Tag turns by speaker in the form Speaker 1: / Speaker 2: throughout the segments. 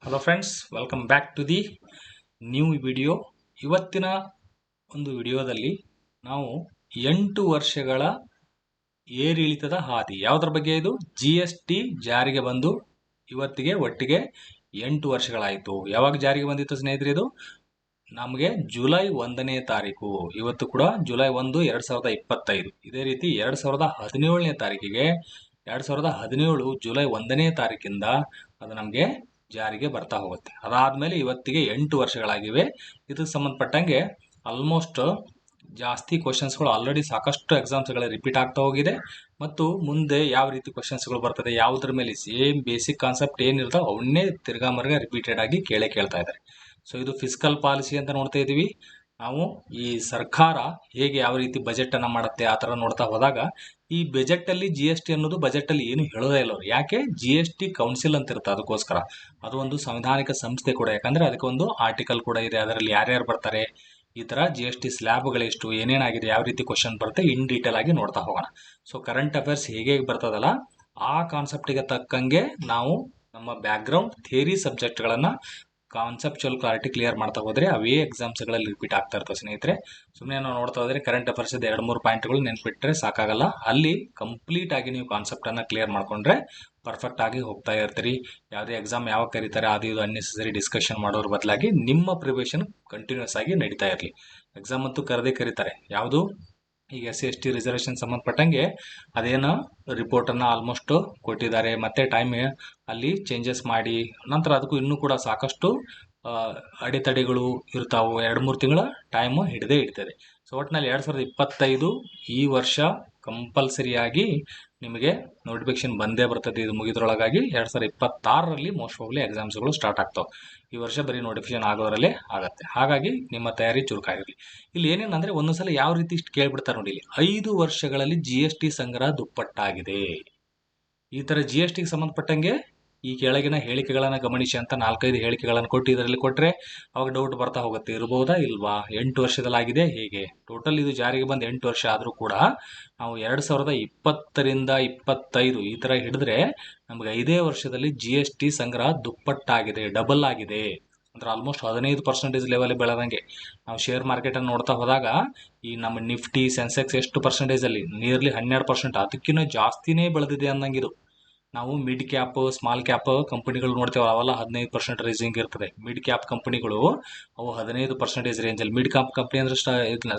Speaker 1: Hello friends, welcome back to the new video. ಇವತ್ತಿನ ಒಂದು ವಿಡಿಯೋದಲ್ಲಿ ನಾವು 8 ವರ್ಷಗಳ ಏರಿಳಿತದ ಹಾದಿ ಯಾವುದರ ಬಗ್ಗೆ ಇದು GST ಜಾರಿಗೆ ಬಂದು ಇವತ್ತಿಗೆ ಒಟ್ಟಿಗೆ 8 ವರ್ಷಗಳಾಯಿತು. ಯಾವಾಗ ಜಾರಿಗೆ ಬಂದಿತ್ತು ಸ್ನೇಹಿತರೆ? ಇದು ನಮಗೆ ಜುಲೈ 1ನೇ ತಾರೀಕು. ಇವತ್ತು ಕೂಡ ಜುಲೈ 1, 2025. ಇದೇ ರೀತಿ 2017ನೇ ತಾರೀಕಿಗೆ 2017 ಜುಲೈ 1ನೇ ತಾರೀಕಿಂದ ಅದು ನಮಗೆ ಜಾರಿಗೆ ಬರ್ತಾ ಹೋಗುತ್ತೆ. ಅದಾದ್ಮೇಲೆ ಇವತ್ತಿಗೆ 8 ವರ್ಷಗಳಾಗಿವೆ. ಇದಕ್ಕೆ ಸಂಬಂಧಪಟ್ಟಂಗೆ ಆಲ್ಮೋಸ್ಟ್ ಜಾಸ್ತಿ ಕ್ವಶನ್ಸ್ಗಳು ಆಲ್ರೆಡಿ ಸಾಕಷ್ಟು ಎಕ್ಸಾಮ್ಸ್ಗಳು ರಿಪೀಟ್ ಆಗ್ತಾ ಹೋಗಿದೆ. ಮತ್ತು ಮುಂದೆ ಯಾವ ರೀತಿ ಕ್ವಶನ್ಸ್ಗಳು ಬರ್ತದೆ, ಯಾವುದ್ರ ಮೇಲೆ ಸೇಮ್ ಬೇಸಿಕ್ ಕಾನ್ಸೆಪ್ಟ್ ಏನಿರ್ತೋ ಅವನ್ನೇ ತಿರ್ಗಾ ಮರ್ಗ ರಿಪೀಟೆಡ್ ಆಗಿ ಕೇಳ್ತಾ ಇದ್ದಾರೆ. ಸೊ ಇದು ಫಿಸ್ಕಲ್ ಪಾಲಿಸಿ ಅಂತ ನೋಡ್ತಾ ಇದೀವಿ ನಾವು. ಈ ಸರ್ಕಾರ ಹೇಗೆ ಯಾವ ರೀತಿ ಬಜೆಟ್ ಅನ್ನ ಮಾಡುತ್ತೆ ಆ ತರ ನೋಡ್ತಾ ಹೋದಾಗ ಈ ಬಜೆಟ್ ಅಲ್ಲಿ GST ಅನ್ನೋದು ಬಜೆಟ್ ಅಲ್ಲಿ ಏನು ಹೇಳೋದೇ ಇಲ್ಲ. ಯಾಕೆ? GST ಕೌನ್ಸಿಲ್ ಅಂತ ಇರುತ್ತೆ, ಅದಕ್ಕೋಸ್ಕರ. ಅದು ಒಂದು ಸಂವಿಧಾನಿಕ ಸಂಸ್ಥೆ ಕೂಡ, ಯಾಕಂದ್ರೆ ಅದಕ್ಕೆ ಒಂದು ಆರ್ಟಿಕಲ್ ಕೂಡ ಇದೆ. ಅದರಲ್ಲಿ ಯಾರ್ಯಾರು ಬರ್ತಾರೆ, ಈ ತರ GST ಸ್ಲ್ಯಾಬ್ಗಳೆಷ್ಟು, ಏನೇನಾಗಿದೆ, ಯಾವ ರೀತಿ ಕ್ವಶನ್ ಬರುತ್ತೆ, ಇನ್ ಡೀಟೇಲ್ ಆಗಿ ನೋಡ್ತಾ ಹೋಗೋಣ. ಸೊ ಕರೆಂಟ್ ಅಫೇರ್ಸ್ ಹೇಗೆ ಬರ್ತದಲ್ಲ ಆ ಕಾನ್ಸೆಪ್ಟ್ಗೆ ತಕ್ಕಂಗೆ ನಾವು ನಮ್ಮ ಬ್ಯಾಕ್ಗ್ರೌಂಡ್ ಥಿಯರಿ ಸಬ್ಜೆಕ್ಟ್ಗಳನ್ನ ಕಾನ್ಸೆಪ್ಚುಯಲ್ ಕ್ಲಾರಿಟಿ ಕ್ಲಿಯರ್ ಮಾಡ್ತಾ ಹೋದ್ರೆ ಅವೇ ಎಕ್ಸಾಮ್ಸ್ಗಳಲ್ಲಿ ರಿಪೀಟ್ ಆಗ್ತಾ ಇರ್ತವೆ ಸ್ನೇಹಿತರೆ. ಸುಮ್ಮನೆ ನಾವು ನೋಡ್ತಾ ಹೋದ್ರೆ ಕರೆಂಟ್ ಅಫೇರ್ಸ್ 2-3 ಪಾಯಿಂಟ್ಗಳು ನೆನ್ಪಿಟ್ರೆ ಸಾಕಾಗಲ್ಲ. ಅಲ್ಲಿ ಕಂಪ್ಲೀಟ್ ಆಗಿ ನೀವು ಕಾನ್ಸೆಪ್ಟ್ ಅನ್ನ ಕ್ಲಿಯರ್ ಮಾಡ್ಕೊಂಡ್ರೆ ಪರ್ಫೆಕ್ಟ್ ಆಗಿ ಹೋಗ್ತಾ ಇರ್ತೀರಿ. ಯಾವುದೇ ಎಕ್ಸಾಮ್ ಯಾವಾಗ ಕರೀತಾರೆ ಅದು ಇದು ಅನ್ನೆಸೆಸರಿ ಡಿಸ್ಕಷನ್ ಮಾಡೋದ್ರ ಬದಲಾಗಿ ನಿಮ್ಮ ಪ್ರಿಪರೇಷನ್ ಕಂಟಿನ್ಯೂಸ್ ಆಗಿ ನಡೀತಾ ಇರಲಿ. ಎಕ್ಸಾಮ್ ಅಂತೂ ಕರೀತಾರೆ. ಯಾವುದು ಈಗ SC/ST ರಿಸರ್ವೇಷನ್ ಸಂಬಂಧಪಟ್ಟಂಗೆ ಅದೇನು ರಿಪೋರ್ಟ್ ಅನ್ನ ಆಲ್ಮೋಸ್ಟ್ ಕೊಟ್ಟಿದ್ದಾರೆ. ಮತ್ತೆ ಟೈಮ್ ಅಲ್ಲಿ ಚೇಂಜಸ್ ಮಾಡಿ ನಂತರ ಅದಕ್ಕೂ ಇನ್ನೂ ಕೂಡ ಸಾಕಷ್ಟು ಅಡೆತಡೆಗಳು ಇರ್ತಾವು. 2-3 ತಿಂಗಳ ಟೈಮ್ ಹಿಡಿತದೆ. ಸೊ ಒಟ್ಟಿನಲ್ಲಿ 2025 ಈ ವರ್ಷ ಕಂಪಲ್ಸರಿಯಾಗಿ ನಿಮಗೆ ನೋಟಿಫಿಕೇಶನ್ ಬಂದೇ ಬರ್ತದೆ. ಇದು ಮುಗಿದ್ರೊಳಗಾಗಿ 2026ರಲ್ಲಿ ಮೋಸ್ಟ್ ಪ್ರಾಬಬ್ಲಿ ಎಕ್ಸಾಮ್ಸ್ಗಳು ಸ್ಟಾರ್ಟ್ ಆಗ್ತಾವೆ. ಈ ವರ್ಷ ಬರೀ ನೋಟಿಫಿಕೇಶನ್ ಆಗೋದ್ರಲ್ಲೇ ಆಗತ್ತೆ. ಹಾಗಾಗಿ ನಿಮ್ಮ ತಯಾರಿ ಚುರುಕಾಗಿರಲಿ. ಇಲ್ಲಿ ಏನೇನಂದ್ರೆ ಒಂದೊಂದ್ಸಲ ಯಾವ ರೀತಿ ಇಷ್ಟು ಕೇಳ್ಬಿಡ್ತಾರೆ ನೋಡಿ. ಇಲ್ಲಿ 5 ವರ್ಷಗಳಲ್ಲಿ GST ಸಂಗ್ರಹ ದುಪ್ಪಟ್ಟಾಗಿದೆ. ಈ ತರ GST ಸಂಬಂಧಪಟ್ಟಂಗೆ ಈ ಕೆಳಗಿನ ಹೇಳಿಕೆಗಳನ್ನ ಗಮನಿಸಿ ಅಂತ 4-5 ಹೇಳಿಕೆಗಳನ್ನು ಕೊಟ್ಟು ಇದರಲ್ಲಿ ಕೊಟ್ರೆ ಅವಾಗ ಡೌಟ್ ಬರ್ತಾ ಹೋಗುತ್ತೆ, ಇರ್ಬೋದಾ ಇಲ್ವಾ, 8 ವರ್ಷದಲ್ಲಾಗಿದೆ ಹೇಗೆ? ಟೋಟಲ್ ಇದು ಜಾರಿಗೆ ಬಂದು 8 ವರ್ಷ ಆದ್ರೂ ಕೂಡ ನಾವು 2020ರಿಂದ 25 ಈ ತರ ಹಿಡಿದ್ರೆ ನಮ್ಗೆ 5 ವರ್ಷದಲ್ಲಿ GST ಸಂಗ್ರಹ ದುಪ್ಪಟ್ಟಾಗಿದೆ, ಡಬಲ್ ಆಗಿದೆ. ಅಂದ್ರೆ ಆಲ್ಮೋಸ್ಟ್ 15% ಲೆವೆಲ್ ಬೆಳೆದಂಗೆ. ನಾವು ಶೇರ್ ಮಾರ್ಕೆಟ್ ಅನ್ನು ನೋಡ್ತಾ ಹೋದಾಗ ಈ ನಮ್ಮ ನಿಫ್ಟಿ, ಸೆನ್ಸೆಕ್ಸ್ ಎಷ್ಟು ಪರ್ಸೆಂಟೇಜ್ ಅಲ್ಲಿ ನಿಯರ್ಲಿ 12%, ಅದಕ್ಕಿಂತ ಜಾಸ್ತಿನೇ ಬೆಳೆದಿದೆ ಅನ್ನಂಗಿದು. ನಾವು ಮಿಡ್ ಕ್ಯಾಪ್, ಸ್ಮಾಲ್ ಕ್ಯಾಪ್ ಕಂಪನಿಗಳು ನೋಡ್ತೇವೆ, ಅವೆಲ್ಲ 15% ರೈಸಿಂಗ್ ಇರ್ತದೆ. ಮಿಡ್ ಕ್ಯಾಪ್ ಕಂಪನಿಗಳು ಅವು 15% ರೇಂಜ್ ಅಲ್ಲಿ. ಮಿಡ್ ಕ್ಯಾಪ್ ಕಂಪನಿ ಅಂದ್ರೆ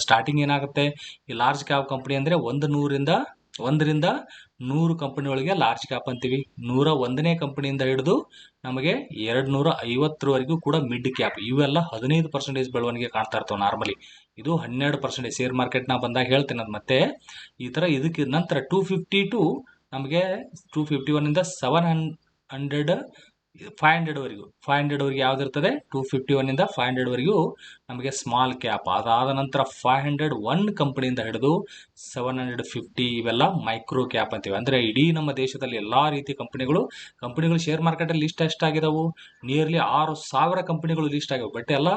Speaker 1: ಸ್ಟಾರ್ಟಿಂಗ್ ಏನಾಗುತ್ತೆ, ಈ ಲಾರ್ಜ್ ಕ್ಯಾಪ್ ಕಂಪನಿ ಅಂದ್ರೆ 100ರಿಂದ 100 ಕಂಪನಿಗಳಿಗೆ ಲಾರ್ಜ್ ಕ್ಯಾಪ್ ಅಂತೀವಿ. 101ನೇ ಕಂಪನಿಯಿಂದ ಹಿಡಿದು ನಮಗೆ 250ವರೆಗೂ ಕೂಡ ಮಿಡ್ ಕ್ಯಾಪ್. ಇವೆಲ್ಲ 15% ಬೆಳವಣಿಗೆ ಕಾಣ್ತಾ ಇರ್ತವೆ ನಾರ್ಮಲಿ. ಇದು 12% ಶೇರ್ ಮಾರ್ಕೆಟ್ ನಾ ಬಂದಾಗ ಹೇಳ್ತೇನೆ ಅದು ಮತ್ತೆ. ಈ ತರ ಇದಕ್ಕೆ ನಂತರ 250 ಟು ನಮಗೆ 251ಇಂದ 700 500ವರೆಗೂ 500ವರೆಗೂ ಯಾವ್ದಿರ್ತದೆ, 251ಇಂದ 500ವರೆಗೂ ನಮಗೆ ಸ್ಮಾಲ್ ಕ್ಯಾಪ್. ಅದಾದ ನಂತರ 501 ಕಂಪನಿಯಿಂದ ಹಿಡಿದು 750 ಇವೆಲ್ಲ ಮೈಕ್ರೋ ಕ್ಯಾಪ್ ಅಂತೀವಿ. ಅಂದ್ರೆ ಇಡೀ ನಮ್ಮ ದೇಶದಲ್ಲಿ ಎಲ್ಲಾ ರೀತಿ ಕಂಪನಿಗಳು ಶೇರ್ ಮಾರ್ಕೆಟ್ ಅಲ್ಲಿ ಲಿಸ್ಟ್ ಎಷ್ಟಾಗಿದಾವು, ನಿಯರ್ಲಿ 6000 ಕಂಪನಿಗಳು ಲಿಸ್ಟ್ ಆಗಿವೆ. ಬಟ್ ಎಲ್ಲ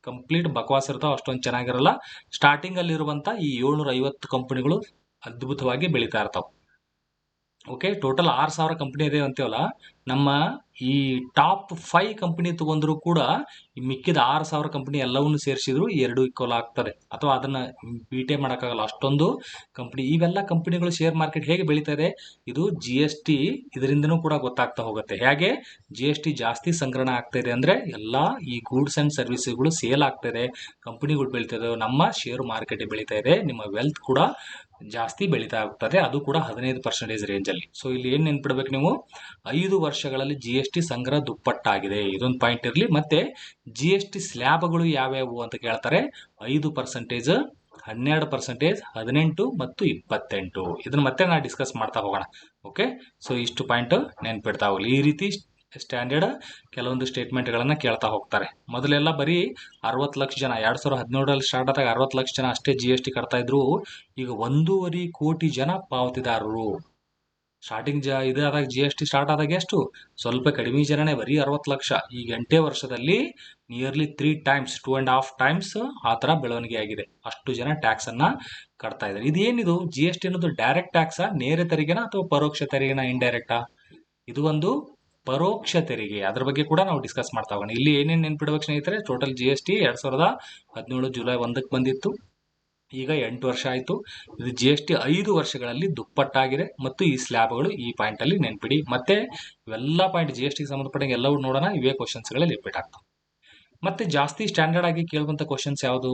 Speaker 1: ಕಂಪ್ಲೀಟ್ ಬಕ್ವಾಸ್ ಇರ್ತಾವ, ಅಷ್ಟೊಂದು ಚೆನ್ನಾಗಿರಲ್ಲ. ಸ್ಟಾರ್ಟಿಂಗ್ ಅಲ್ಲಿ ಇರುವಂತ ಈ 750 ಕಂಪನಿಗಳು ಅದ್ಭುತವಾಗಿ ಬೆಳೀತಾ ಇರ್ತಾವ. ಓಕೆ, ಟೋಟಲ್ 6000 ಕಂಪನಿ ಇದೆ ಅಂತೀವಲ್ಲ, ನಮ್ಮ ಈ ಟಾಪ್ 5 ಕಂಪನಿ ತಗೊಂಡ್ರು ಕೂಡ ಈ ಮಿಕ್ಕಿದ 6000 ಕಂಪನಿ ಎಲ್ಲವನ್ನು ಸೇರಿಸಿದ್ರು 2 ಈಕ್ವಲ್ ಆಗ್ತದೆ. ಅಥವಾ ಅದನ್ನ ಬೀಟೇ ಮಾಡೋಕ್ಕಾಗಲ್ಲ, ಅಷ್ಟೊಂದು ಕಂಪನಿ. ಇವೆಲ್ಲ ಕಂಪನಿಗಳು ಶೇರ್ ಮಾರ್ಕೆಟ್ ಹೇಗೆ ಬೆಳೀತಾ ಇದೆ, ಇದು GST ಇದರಿಂದನೂ ಕೂಡ ಗೊತ್ತಾಗ್ತಾ ಹೋಗುತ್ತೆ. ಹೇಗೆ GST ಜಾಸ್ತಿ ಸಂಗ್ರಹಣ ಆಗ್ತಾ ಇದೆ ಅಂದ್ರೆ ಎಲ್ಲಾ ಈ ಗೂಡ್ಸ್ ಅಂಡ್ ಸರ್ವಿಸ್ಗಳು ಸೇಲ್ ಆಗ್ತಾ ಇದೆ, ಕಂಪನಿಗಳು ಬೆಳೀತಾ ಇದೆ, ನಮ್ಮ ಶೇರ್ ಮಾರ್ಕೆಟ್ ಬೆಳೀತಾ ಇದೆ, ನಿಮ್ಮ ವೆಲ್ತ್ ಕೂಡ ಜಾಸ್ತಿ ಬೆಳೀತಾ ಹೋಗ್ತದೆ, ಅದು ಕೂಡ 15% ರೇಂಜ್ ಅಲ್ಲಿ. ಸೊ ಇಲ್ಲಿ ಏನ್ ನೆನ್ಪಿಡ್ಬೇಕು ನೀವು, 5 ವರ್ಷಗಳಲ್ಲಿ GST ಸಂಗ್ರಹ ದುಪ್ಪಟ್ಟಾಗಿದೆ, ಇದೊಂದು ಪಾಯಿಂಟ್ ಇರಲಿ. ಮತ್ತೆ GST ಸ್ಲ್ಯಾಬ್ಗಳು ಯಾವ್ಯಾವು ಅಂತ ಕೇಳ್ತಾರೆ. 5%, 12%, 18 ಮತ್ತು 28. ಇದನ್ನ ಮತ್ತೆ ನಾ ಡಿಸ್ಕಸ್ ಮಾಡ್ತಾ ಹೋಗೋಣ. ಓಕೆ, ಸೊ ಇಷ್ಟು ಪಾಯಿಂಟ್ ನೆನ್ಪಿಡ್ತಾ ಹೋಗ್ಲಿ. ಈ ರೀತಿ ಸ್ಟ್ಯಾಂಡರ್ಡ್ ಕೆಲವೊಂದು ಸ್ಟೇಟ್ಮೆಂಟ್ಗಳನ್ನ ಕೇಳ್ತಾ ಹೋಗ್ತಾರೆ. ಮೊದಲೆಲ್ಲ ಬರೀ 60 ಲಕ್ಷ ಜನ, 2017ರಲ್ಲಿ ಸ್ಟಾರ್ಟ್ ಆದಾಗ 60 ಲಕ್ಷ ಜನ ಅಷ್ಟೇ GST ಕಟ್ತಾ ಇದ್ರು. ಈಗ 1.5 ಕೋಟಿ ಜನ ಪಾವತಿದಾರರು. ಸ್ಟಾರ್ಟಿಂಗ್ ಇದಾದಾಗ GST ಸ್ಟಾರ್ಟ್ ಆದಾಗ ಎಷ್ಟು ಸ್ವಲ್ಪ ಕಡಿಮೆ ಜನನೇ, ಬರೀ 60 ಲಕ್ಷ. ಈಗ 8 ವರ್ಷದಲ್ಲಿ ನಿಯರ್ಲಿ 3 ಟೈಮ್ಸ್, 2.5 ಟೈಮ್ಸ್ ಆ ತರ ಬೆಳವಣಿಗೆ ಆಗಿದೆ. ಅಷ್ಟು ಜನ ಟ್ಯಾಕ್ಸ್ ಅನ್ನ ಕಟ್ತಾ ಇದ್ದಾರೆ. ಇದೇನಿದು GST ಅನ್ನೋದು ಡೈರೆಕ್ಟ್ ಟ್ಯಾಕ್ಸಾ, ನೇರ ತೆರಿಗೆನಾ ಅಥವಾ ಪರೋಕ್ಷ ತೆರಿಗೆನಾ, ಇಂಡೈರೆಕ್ಟಾ? ಇದು ಒಂದು ಪರೋಕ್ಷ ತೆರಿಗೆ, ಅದ್ರ ಬಗ್ಗೆ ಕೂಡ ನಾವು ಡಿಸ್ಕಸ್ ಮಾಡ್ತಾ ಹೋಗೋಣ. ಇಲ್ಲಿ ಏನೇನು ನೆನ್ಪಿಡ್ಬೇಕು ಸ್ನೇಹಿತರೆ, ಟೋಟಲ್ GST 2017 ಜುಲೈ 1ಕ್ಕೆ ಬಂದಿತ್ತು. ಈಗ 8 ವರ್ಷ ಆಯಿತು. ಇದು GST 5 ವರ್ಷಗಳಲ್ಲಿ ದುಪ್ಪಟ್ಟಾಗಿದೆ ಮತ್ತು ಈ ಸ್ಲ್ಯಾಬ್ಗಳು ಈ ಪಾಯಿಂಟ್ ಅಲ್ಲಿ ನೆನ್ಪಿಡಿ. ಮತ್ತೆ ಇವೆಲ್ಲ ಪಾಯಿಂಟ್ GST ಸಂಬಂಧಪಟ್ಟ ಎಲ್ಲವೂ ನೋಡೋಣ. ಇವೇ ಕ್ವಶನ್ಸ್ಗಳಲ್ಲಿ ರಿಪೀಟ್ ಆಗ್ತವೆ. ಮತ್ತೆ ಜಾಸ್ತಿ ಸ್ಟ್ಯಾಂಡರ್ಡ್ ಆಗಿ ಕೇಳುವಂತ ಕ್ವಶನ್ಸ್ ಯಾವುದು,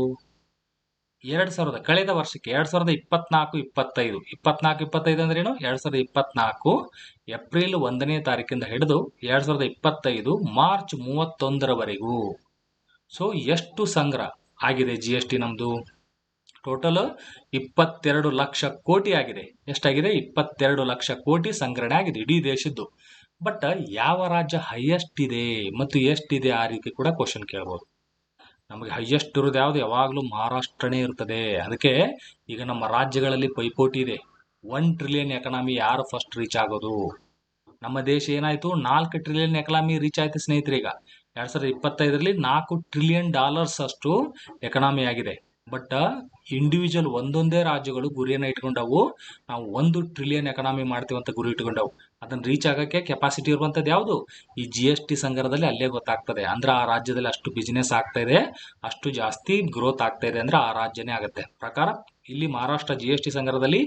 Speaker 1: ಕಳೆದ ವರ್ಷಕ್ಕೆ 2024-25 ಅಂದ್ರೇನು, 2024 ಏಪ್ರಿಲ್ 1ನೇ ತಾರೀಕಿಂದ ಹಿಡಿದು 2025 ಮಾರ್ಚ್ 31ರವರೆಗೂ ಸೊ ಎಷ್ಟು ಸಂಗ್ರಹ ಆಗಿದೆ GST ನಮ್ದು? ಟೋಟಲ್ 22 ಲಕ್ಷ ಕೋಟಿ ಆಗಿದೆ. ಎಷ್ಟಾಗಿದೆ? 22 ಲಕ್ಷ ಕೋಟಿ ಸಂಗ್ರಹಣೆ ಆಗಿದೆ ಇಡೀ ದೇಶದ್ದು. ಬಟ್ ಯಾವ ರಾಜ್ಯ ಹೈಯೆಸ್ಟ್ ಇದೆ ಮತ್ತು ಎಷ್ಟಿದೆ ಆ ರೀತಿ ಕೂಡ ಕ್ವಶನ್ ಕೇಳ್ಬೋದು. ನಮಗೆ ಹೈಯೆಸ್ಟ್ ಇರೋದು ಯಾವುದು? ಯಾವಾಗಲೂ ಮಹಾರಾಷ್ಟ್ರನೇ ಇರ್ತದೆ. ಅದಕ್ಕೆ ಈಗ ನಮ್ಮ ರಾಜ್ಯಗಳಲ್ಲಿ ಪೈಪೋಟಿ ಇದೆ. 1 ಟ್ರಿಲಿಯನ್ ಎಕನಾಮಿ ಯಾರು ಫಸ್ಟ್ ರೀಚ್ ಆಗೋದು? ನಮ್ಮ ದೇಶ ಏನಾಯ್ತು, 4 ಟ್ರಿಲಿಯನ್ ಎಕನಾಮಿ ರೀಚ್ ಆಯ್ತು ಸ್ನೇಹಿತರೆ. ಈಗ 2025ರಲ್ಲಿ $4 ಟ್ರಿಲಿಯನ್ ಅಷ್ಟು ಎಕನಾಮಿ ಆಗಿದೆ. ಬಟ್ ಇಂಡಿವಿಜುವಲ್ ಒಂದೊಂದೇ ರಾಜ್ಯಗಳು ಗುರಿಯನ್ನು ಇಟ್ಕೊಂಡವು. ನಾವು 1 ಟ್ರಿಲಿಯನ್ ಎಕನಾಮಿ ಮಾಡ್ತೀವಿ ಅಂತ ಗುರಿ ಇಟ್ಕೊಂಡವು. ಅದನ್ನ ರೀಚ್ ಆಗಕ್ಕೆ ಕೆಪಾಸಿಟಿ ಇರುವಂತದ್ದು ಯಾವುದು? ಈ GST ಸಂಗ್ರಹದಲ್ಲಿ ಅಲ್ಲೇ ಗೊತ್ತಾಗ್ತದೆ. ಅಂದ್ರೆ ಆ ರಾಜ್ಯದಲ್ಲಿ ಅಷ್ಟು ಬಿಸಿನೆಸ್ ಆಗ್ತಾ ಇದೆ, ಅಷ್ಟು ಜಾಸ್ತಿ ಗ್ರೋತ್ ಆಗ್ತಾ ಇದೆ ಅಂದ್ರೆ ಆ ರಾಜ್ಯನೇ ಆಗುತ್ತೆ. ಪ್ರಕಾರ ಇಲ್ಲಿ ಮಹಾರಾಷ್ಟ್ರ GST ಸಂಗ್ರಹದಲ್ಲಿ